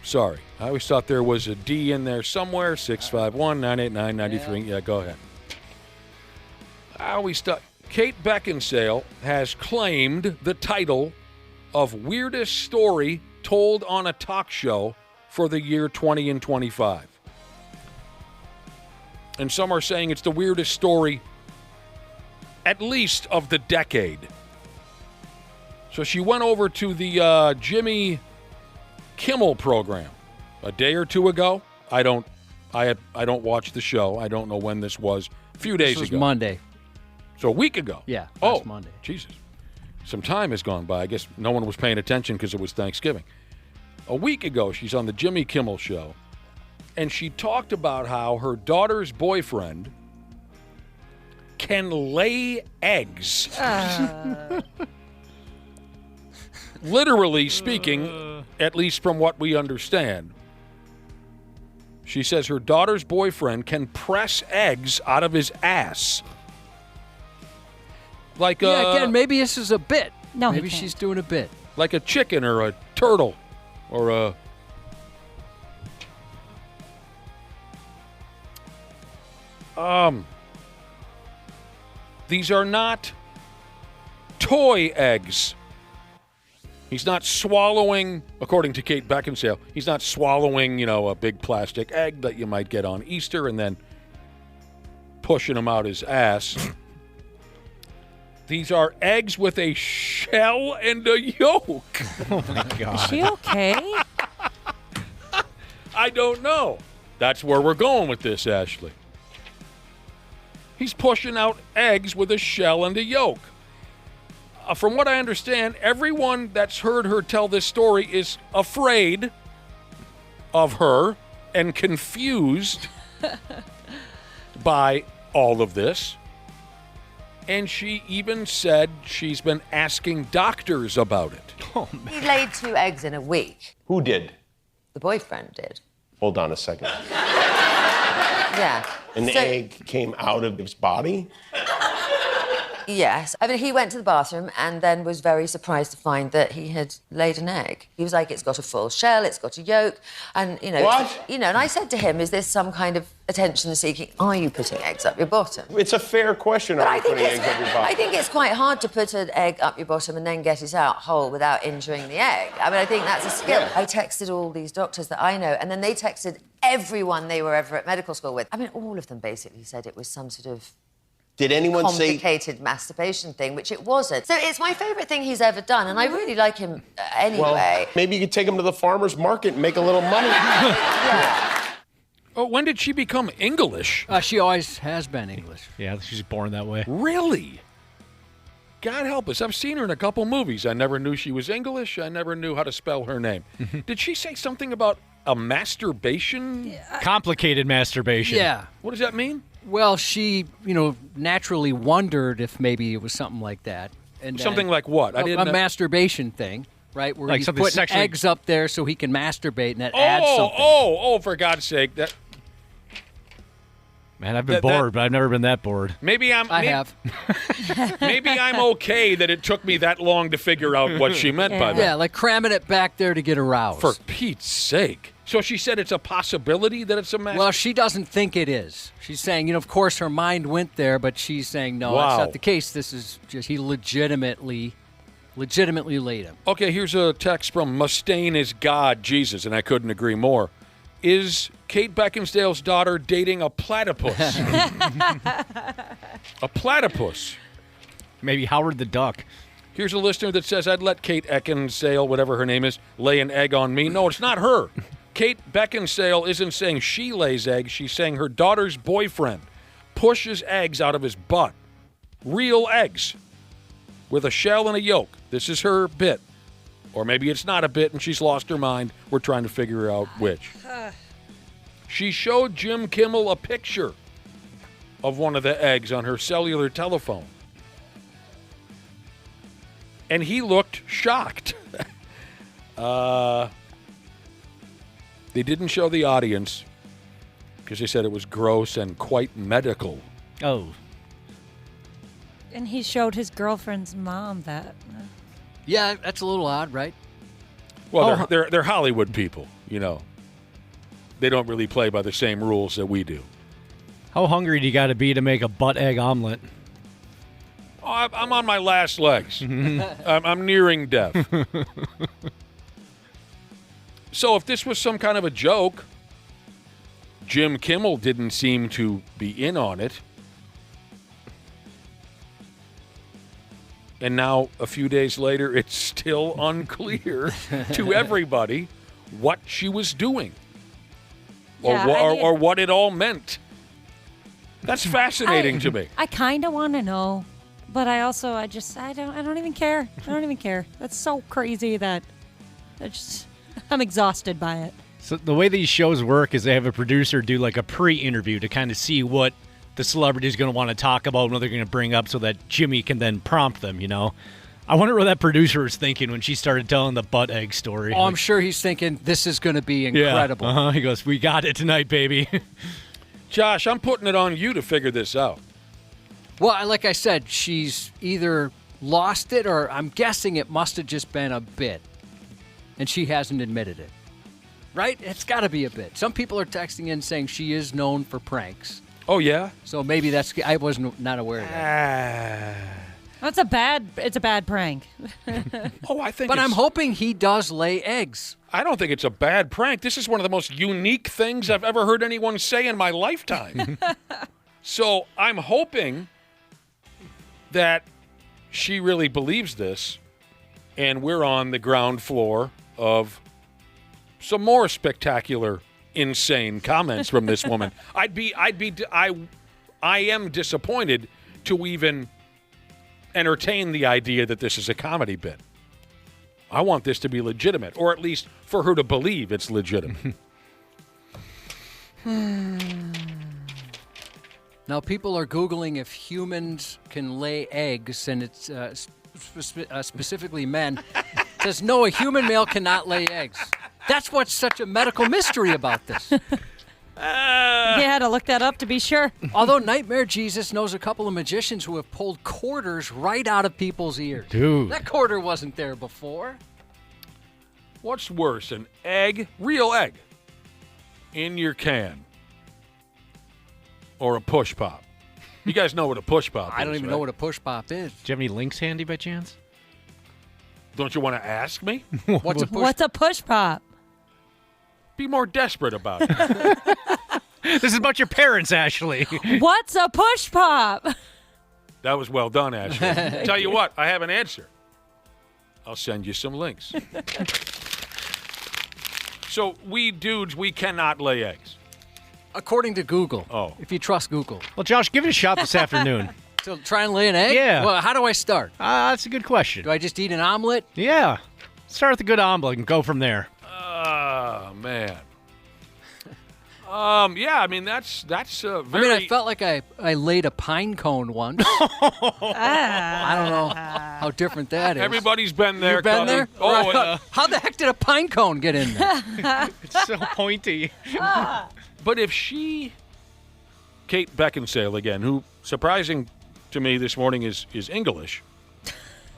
Sorry, I always thought there was a D in there somewhere. 651-989-93. Yeah, go ahead. I always thought Kate Beckinsale has claimed the title of weirdest story told on a talk show for the year 20 and 25. And some are saying it's the weirdest story at least of the decade. So she went over to the Jimmy Kimmel program a day or two ago. I don't watch the show. I don't know when this was. A few days ago. This was Monday. So a week ago. Yeah, last Monday. Jesus. Some time has gone by. I guess no one was paying attention because it was Thanksgiving. A week ago, she's on the Jimmy Kimmel show, and she talked about how her daughter's boyfriend can lay eggs. Literally speaking, at least from what we understand, she says her daughter's boyfriend can press eggs out of his ass. Like again, maybe this is a bit. No, maybe she's doing a bit. Like a chicken or a turtle or a... These are not toy eggs. He's not swallowing, according to Kate Beckinsale, he's not swallowing, a big plastic egg that you might get on Easter and then pushing them out his ass. These are eggs with a shell and a yolk. Oh, my God. Is she okay? I don't know. That's where we're going with this, Ashley. He's pushing out eggs with a shell and a yolk. From what I understand, everyone that's heard her tell this story is afraid of her and confused by all of this. And she even said she's been asking doctors about it. Oh, man. He laid 2 eggs in a week. Who did? The boyfriend did. Hold on a second. Yeah. And the egg came out of his body? Yes. I mean, he went to the bathroom and then was very surprised to find that he had laid an egg. He was like, it's got a full shell, it's got a yolk. And, What? And I said to him, is this some kind of attention-seeking? Are you putting eggs up your bottom? It's a fair question. Are you putting eggs up your bottom? I think it's quite hard to put an egg up your bottom and then get it out whole without injuring the egg. I mean, I think that's a skill. Yeah. I texted all these doctors that I know, and then they texted everyone they were ever at medical school with. I mean, all of them basically said it was some sort of Did anyone complicated masturbation thing, which it wasn't. So it's my favourite thing he's ever done, and I really like him anyway. Well, maybe you could take him to the farmer's market and make a little money. Yeah. Oh, when did she become English? She always has been English. Yeah, she's born that way. Really? God help us. I've seen her in a couple movies. I never knew she was English. I never knew how to spell her name. Did she say something about a masturbation? Complicated masturbation. Yeah. What does that mean? Well, she, naturally wondered if maybe it was something like that. And Something like what? I didn't a know. masturbation thing, right? Where Like he's something putting sexually- eggs up there so he can masturbate, and that adds something. Oh, for God's sake. Man, I've been bored, but I've never been that bored. Maybe I'm... I have. Maybe I'm okay that it took me that long to figure out what she meant by that. Yeah, like cramming it back there to get aroused. For Pete's sake. So she said it's a possibility that it's a masturbation? Well, she doesn't think it is. She's saying, of course her mind went there, but she's saying, no, that's not the case. This is just, he legitimately laid him. Okay, here's a text from Mustaine is God, Jesus, and I couldn't agree more. Is Kate Beckinsale's daughter dating a platypus? A platypus. Maybe Howard the Duck. Here's a listener that says, I'd let Kate Beckinsale, whatever her name is, lay an egg on me. No, it's not her. Kate Beckinsale isn't saying she lays eggs. She's saying her daughter's boyfriend pushes eggs out of his butt. Real eggs with a shell and a yolk. This is her bit. Or maybe it's not a bit and she's lost her mind. We're trying to figure out which. She showed Jim Kimmel a picture of one of the eggs on her cellular telephone. And he looked shocked. They didn't show the audience because they said it was gross and quite medical. Oh. And he showed his girlfriend's mom that. Yeah, that's a little odd, right? Well, they're Hollywood people, you know. They don't really play by the same rules that we do. How hungry do you got to be to make a butt egg omelet? Oh, I'm on my last legs. I'm nearing death. So if this was some kind of a joke, Jim Kimmel didn't seem to be in on it. And now, a few days later, it's still unclear to everybody what she was doing or what it all meant. That's fascinating to me. I kind of want to know, but I don't even care. I don't even care. That's so crazy that I'm exhausted by it. So the way these shows work is they have a producer do like a pre-interview to kind of see what the celebrity is going to want to talk about and what they're going to bring up so that Jimmy can then prompt them, you know? I wonder what that producer was thinking when she started telling the butt egg story. Oh, I'm sure he's thinking, this is going to be incredible. Yeah, He goes, we got it tonight, baby. Josh, I'm putting it on you to figure this out. Well, like I said, she's either lost it or I'm guessing it must have just been a bit. And she hasn't admitted it. Right? It's got to be a bit. Some people are texting in saying she is known for pranks. Oh, yeah? So maybe I was not aware of that. It's a bad prank. I think But I'm hoping he does lay eggs. I don't think it's a bad prank. This is one of the most unique things I've ever heard anyone say in my lifetime. So I'm hoping that she really believes this, and we're on the ground floor of some more spectacular, insane comments from this woman. I am disappointed to even entertain the idea that this is a comedy bit. I want this to be legitimate, or at least for her to believe it's legitimate. Now, people are Googling if humans can lay eggs, and it's specifically men. It says, no, a human male cannot lay eggs. That's what's such a medical mystery about this. You had to look that up to be sure. Although Nightmare Jesus knows a couple of magicians who have pulled quarters right out of people's ears. Dude. That quarter wasn't there before. What's worse, an egg, real egg, in your can, or a push pop? You guys know what a push pop is, I don't even know what a push pop is. Do you have any links handy by chance? Don't you want to ask me? What's a push pop? Be more desperate about it. This is about your parents, Ashley. What's a push pop? That was well done, Ashley. Tell you what, I have an answer. I'll send you some links. So we dudes, we cannot lay eggs. According to Google. Oh. If you trust Google. Well, Josh, give it a shot this afternoon. So try and lay an egg? Yeah. Well, how do I start? That's a good question. Do I just eat an omelet? Yeah. Start with a good omelet and go from there. Oh, man. Yeah, I mean, that's very... I mean, I felt like I laid a pine cone once. I don't know how different that is. Everybody's been there. You've been there? Oh, how the heck did a pine cone get in there? It's so pointy. But if she... Kate Beckinsale, again, who, surprising to me this morning, is English.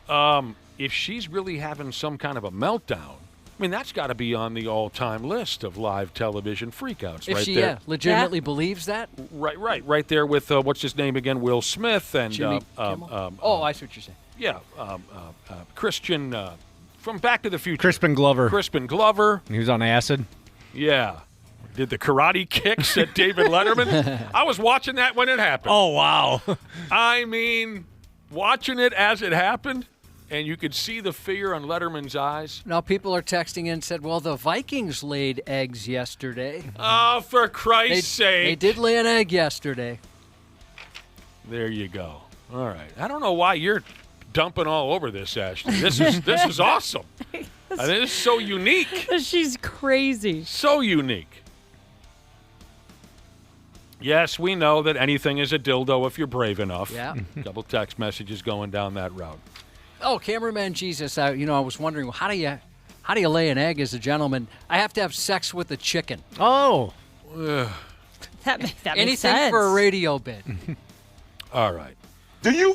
If she's really having some kind of a meltdown, I mean, that's got to be on the all-time list of live television freakouts, if right she, there. legitimately believes that? Right there with, what's his name again, Will Smith and... Jimmy Kimmel? I see what you're saying. Yeah, Christian from Back to the Future. Crispin Glover. He was on acid. Yeah. Did the karate kicks at David Letterman. I was watching that when it happened. Oh, wow. I mean, watching it as it happened, and you could see the fear on Letterman's eyes. Now people are texting in and said, well, the Vikings laid eggs yesterday. Oh, for Christ's sake. They did lay an egg yesterday. There you go. All right. I don't know why you're dumping all over this, Ashley. This is awesome. I think this is so unique. She's crazy. So unique. Yes, we know that anything is a dildo if you're brave enough. Yeah. Double text messages going down that route. Oh, cameraman Jesus, I was wondering, how do you lay an egg as a gentleman? I have to have sex with a chicken. Oh. That makes Anything sense. for a radio bit. All right. Do you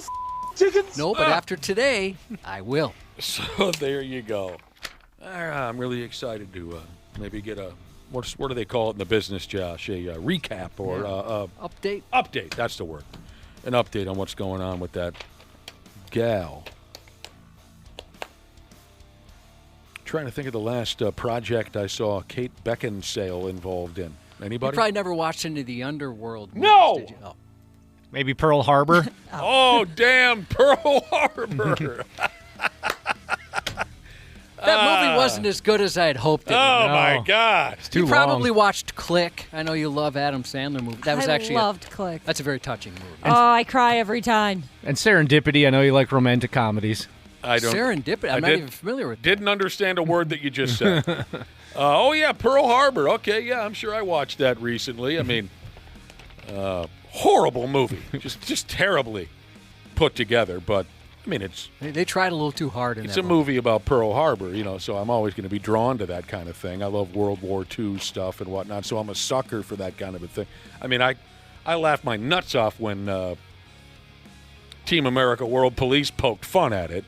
chickens? No, but after today, I will. So there you go. I'm really excited to maybe get a, what do they call it in the business, Josh? A recap or update? Update, that's the word. An update on what's going on with that gal. Trying to think of the last project I saw Kate Beckinsale involved in. Anybody? You probably never watched any of the Underworld movies, No! did you? Oh. Maybe Pearl Harbor. Oh, damn, Pearl Harbor. That movie wasn't as good as I had hoped it would. Oh, my God. It's too You probably long. watched Click. I know you love Adam Sandler movie. That was actually loved Click. That's a very touching movie. Oh, I cry every time. And Serendipity. I know you like romantic comedies. I don't. Serendipity. I'm not even familiar with that. Didn't understand a word that you just said. Oh, yeah, Pearl Harbor. Okay, yeah, I'm sure I watched that recently. I mean, horrible movie. Just terribly put together. But, I mean, They tried a little too hard in it's that a movie about Pearl Harbor, so I'm always going to be drawn to that kind of thing. I love World War II stuff and whatnot, so I'm a sucker for that kind of a thing. I mean, I laughed my nuts off when Team America World Police poked fun at it,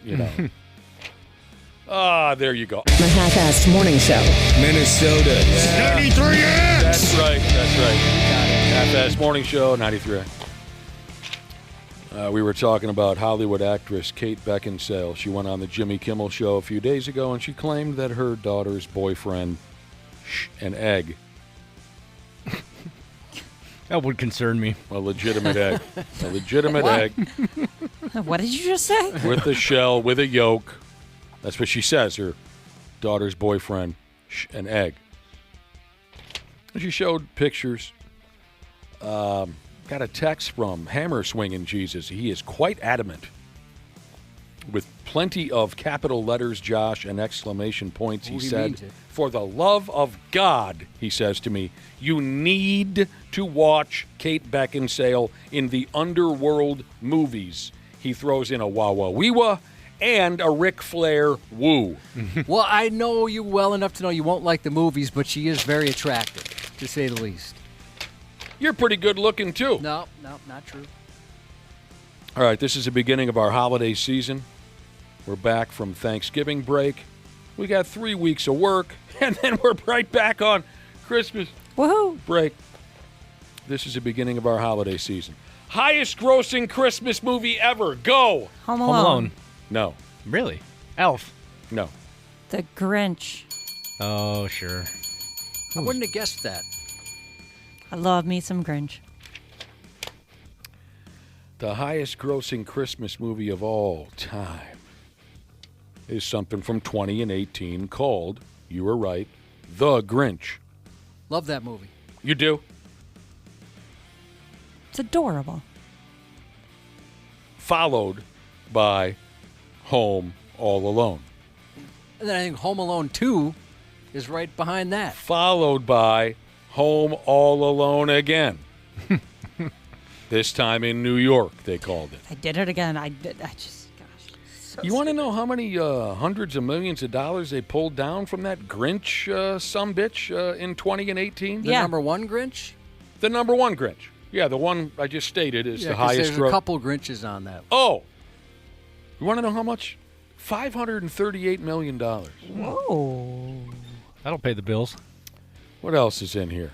there you go. The half-assed morning show. Minnesota. 93X! That's right. Half-Assed Morning Show, 93X. We were talking about Hollywood actress Kate Beckinsale. She went on the Jimmy Kimmel Show a few days ago, and she claimed that her daughter's boyfriend, an egg. That would concern me. A legitimate egg. A legitimate egg. What did you just say? With a shell, with a yolk. That's what she says, her daughter's boyfriend, an egg. She showed pictures. Got a text from Hammer Swinging Jesus. He is quite adamant, with plenty of capital letters, Josh, and exclamation points. He said, for the love of God, he says to me, you need to watch Kate Beckinsale in the Underworld movies. He throws in a wah-wah-wee-wah and a Ric Flair woo. Well, I know you well enough to know you won't like the movies, but she is very attractive, to say the least. You're pretty good looking, too. No, not true. All right, this is the beginning of our holiday season. We're back from Thanksgiving break. We got 3 weeks of work, and then we're right back on Christmas break. This is the beginning of our holiday season. Highest grossing Christmas movie ever. Go. Home Alone. No. Really? Elf. No. The Grinch. Oh, sure. I wouldn't have guessed that. I love me some Grinch. The highest grossing Christmas movie of all time is something from 2018 called, you were right, The Grinch. Love that movie. You do? It's adorable. Followed by Home All Alone. And then I think Home Alone 2 is right behind that. Followed by Home All Alone again. This time in New York, they called it. I did it again. I just, You want to know how many hundreds of millions of dollars they pulled down from that Grinch sumbitch in 2018? The number one Grinch? The number one Grinch. Yeah, the one I just stated is the highest. There's a couple Grinches on that. Oh, you want to know how much? $538 million. Whoa. That'll pay the bills. What else is in here?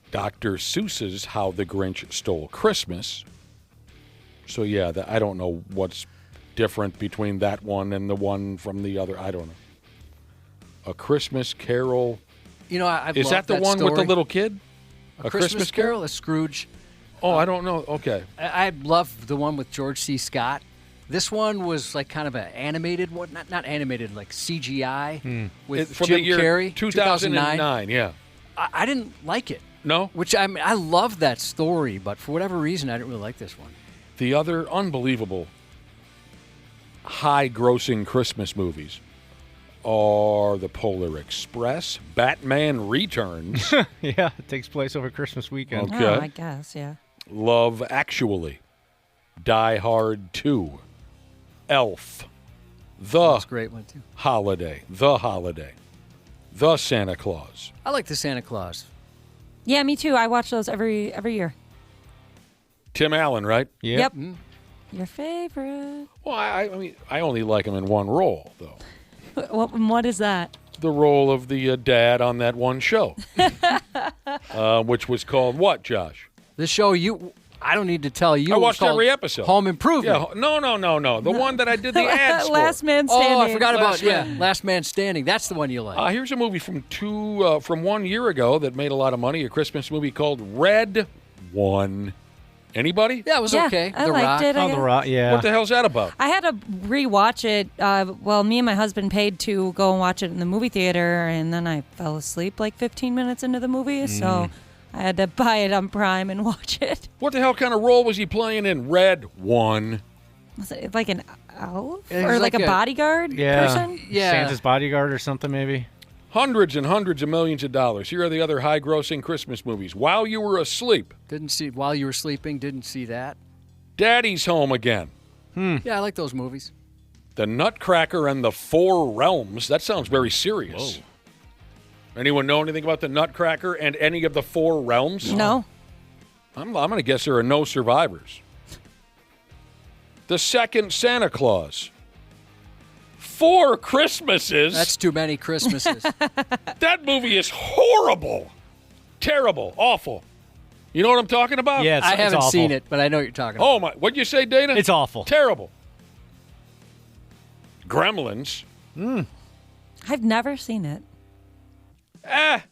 Dr. Seuss's How the Grinch Stole Christmas. So, yeah, I don't know what's different between that one and the one from the other. I don't know. A Christmas Carol. You know, I is that the one with the little kid? A Christmas Carol? A Scrooge. Oh, I don't know. Okay. I love the one with George C. Scott. This one was like kind of an animated one, not animated, like CGI with from Jim the year Carrey. 2009, yeah. I didn't like it. No? Which, I mean, I love that story, but for whatever reason, I didn't really like this one. The other unbelievable high-grossing Christmas movies are The Polar Express, Batman Returns. Yeah, it takes place over Christmas weekend. Okay. Oh, I guess, yeah. Love Actually, Die Hard 2, Elf, That's a great one, too. The Holiday, The Santa Claus. I like the Santa Claus. Yeah, me too. I watch those every year. Tim Allen, right? Yep. Your favorite. Well, I mean, I only like him in one role, though. What is that? The role of the dad on that one show, which was called what, Josh? The show I don't need to tell you. I watched every episode. Home Improvement. Yeah, no. The one that I did the ads for. Last Man Standing. Oh, I forgot about Last Man Standing. That's the one you like. Here's a movie from 1 year ago that made a lot of money. A Christmas movie called Red One. Anybody? Yeah, it was okay. I liked it. The Rock, yeah. What the hell's that about? I had to rewatch it. Well, me and my husband paid to go and watch it in the movie theater, and then I fell asleep like 15 minutes into the movie, so I had to buy it on Prime and watch it. What the hell kind of role was he playing in Red One? Was it like an elf? It Or was like a bodyguard person? Yeah. Santa's bodyguard or something, maybe. Hundreds and hundreds of millions of dollars. Here are the other high-grossing Christmas movies. While You Were Asleep. While You Were Sleeping, didn't see that. Daddy's Home Again. Yeah, I like those movies. The Nutcracker and the Four Realms. That sounds very serious. Whoa. Anyone know anything about the Nutcracker and any of the Four Realms? No. I'm going to guess there are no survivors. The Second Santa Claus. 4 Christmases. That's too many Christmases. That movie is horrible. Terrible. Awful. You know what I'm talking about? Yeah, I haven't awful. seen it, but I know what you're talking about. Oh, my. What'd you say, Dana? It's awful. Terrible. Gremlins. I've never seen it. I've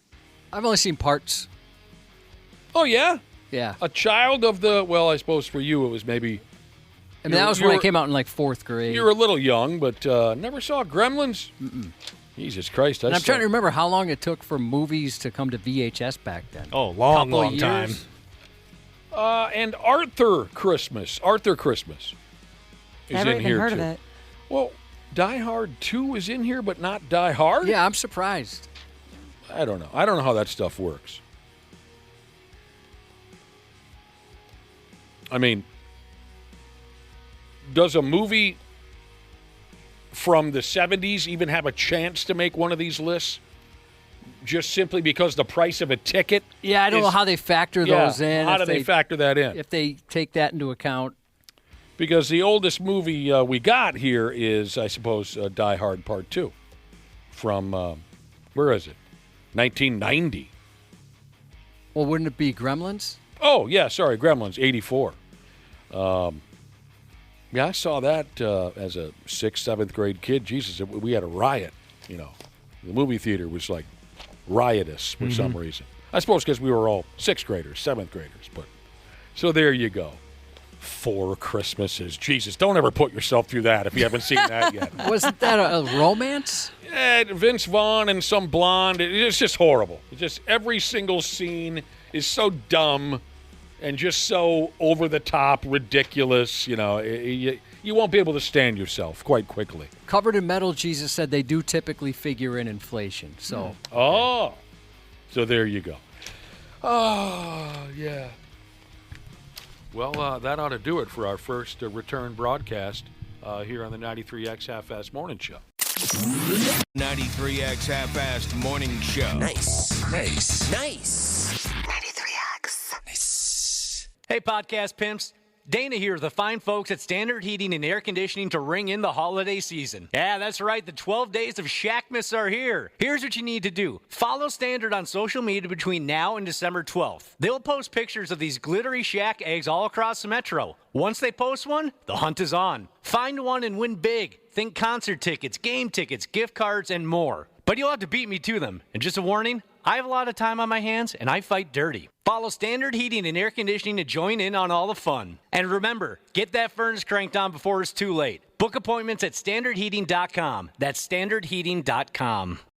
only seen parts. Oh, yeah? Yeah. A child of the, well, I suppose for you it was maybe. I mean, that was when I came out in like 4th grade. You were a little young, but never saw Gremlins? Mm-mm. Jesus Christ. And I'm trying to remember how long it took for movies to come to VHS back then. Oh, long time. And Arthur Christmas. Arthur Christmas is Never in even here, heard too. of it. Well, Die Hard 2 is in here, but not Die Hard? Yeah, I'm surprised. I don't know. I don't know how that stuff works. I mean, does a movie from the 70s even have a chance to make one of these lists? Just simply because the price of a ticket? Yeah, I don't know how they factor those in. How do they factor that in? If they take that into account. Because the oldest movie we got here is, I suppose, Die Hard Part 2 from, where is it? 1990. Well, wouldn't it be Gremlins? Oh, yeah, sorry, Gremlins, 84. Yeah, I saw that as a 6th, 7th grade kid. Jesus, we had a riot, you know. The movie theater was like riotous for some reason. I suppose because we were all 6th graders, 7th graders. But so there you go. 4 Christmases. Jesus, don't ever put yourself through that if you haven't seen that yet. Wasn't that a romance? Yeah, Vince Vaughn and some blonde. It's just horrible. It's just every single scene is so dumb and just so over the top, ridiculous. You know, you won't be able to stand yourself quite quickly. Covered in Metal, Jesus said they do typically figure in inflation. So. Oh, so there you go. Oh, yeah. Well, that ought to do it for our first return broadcast here on the 93X Half-Assed Morning Show. 93X Half-Assed Morning Show. Nice. 93X. Hey, podcast pimps. Dana here, the fine folks at Standard Heating and Air Conditioning to ring in the holiday season. Yeah, that's right. The 12 days of Shackmas are here. Here's what you need to do. Follow Standard on social media between now and December 12th. They'll post pictures of these glittery Shack eggs all across the metro. Once they post one, the hunt is on. Find one and win big. Think concert tickets, game tickets, gift cards, and more. But you'll have to beat me to them. And just a warning, I have a lot of time on my hands, and I fight dirty. Follow Standard Heating and Air Conditioning to join in on all the fun. And remember, get that furnace cranked on before it's too late. Book appointments at standardheating.com. That's standardheating.com.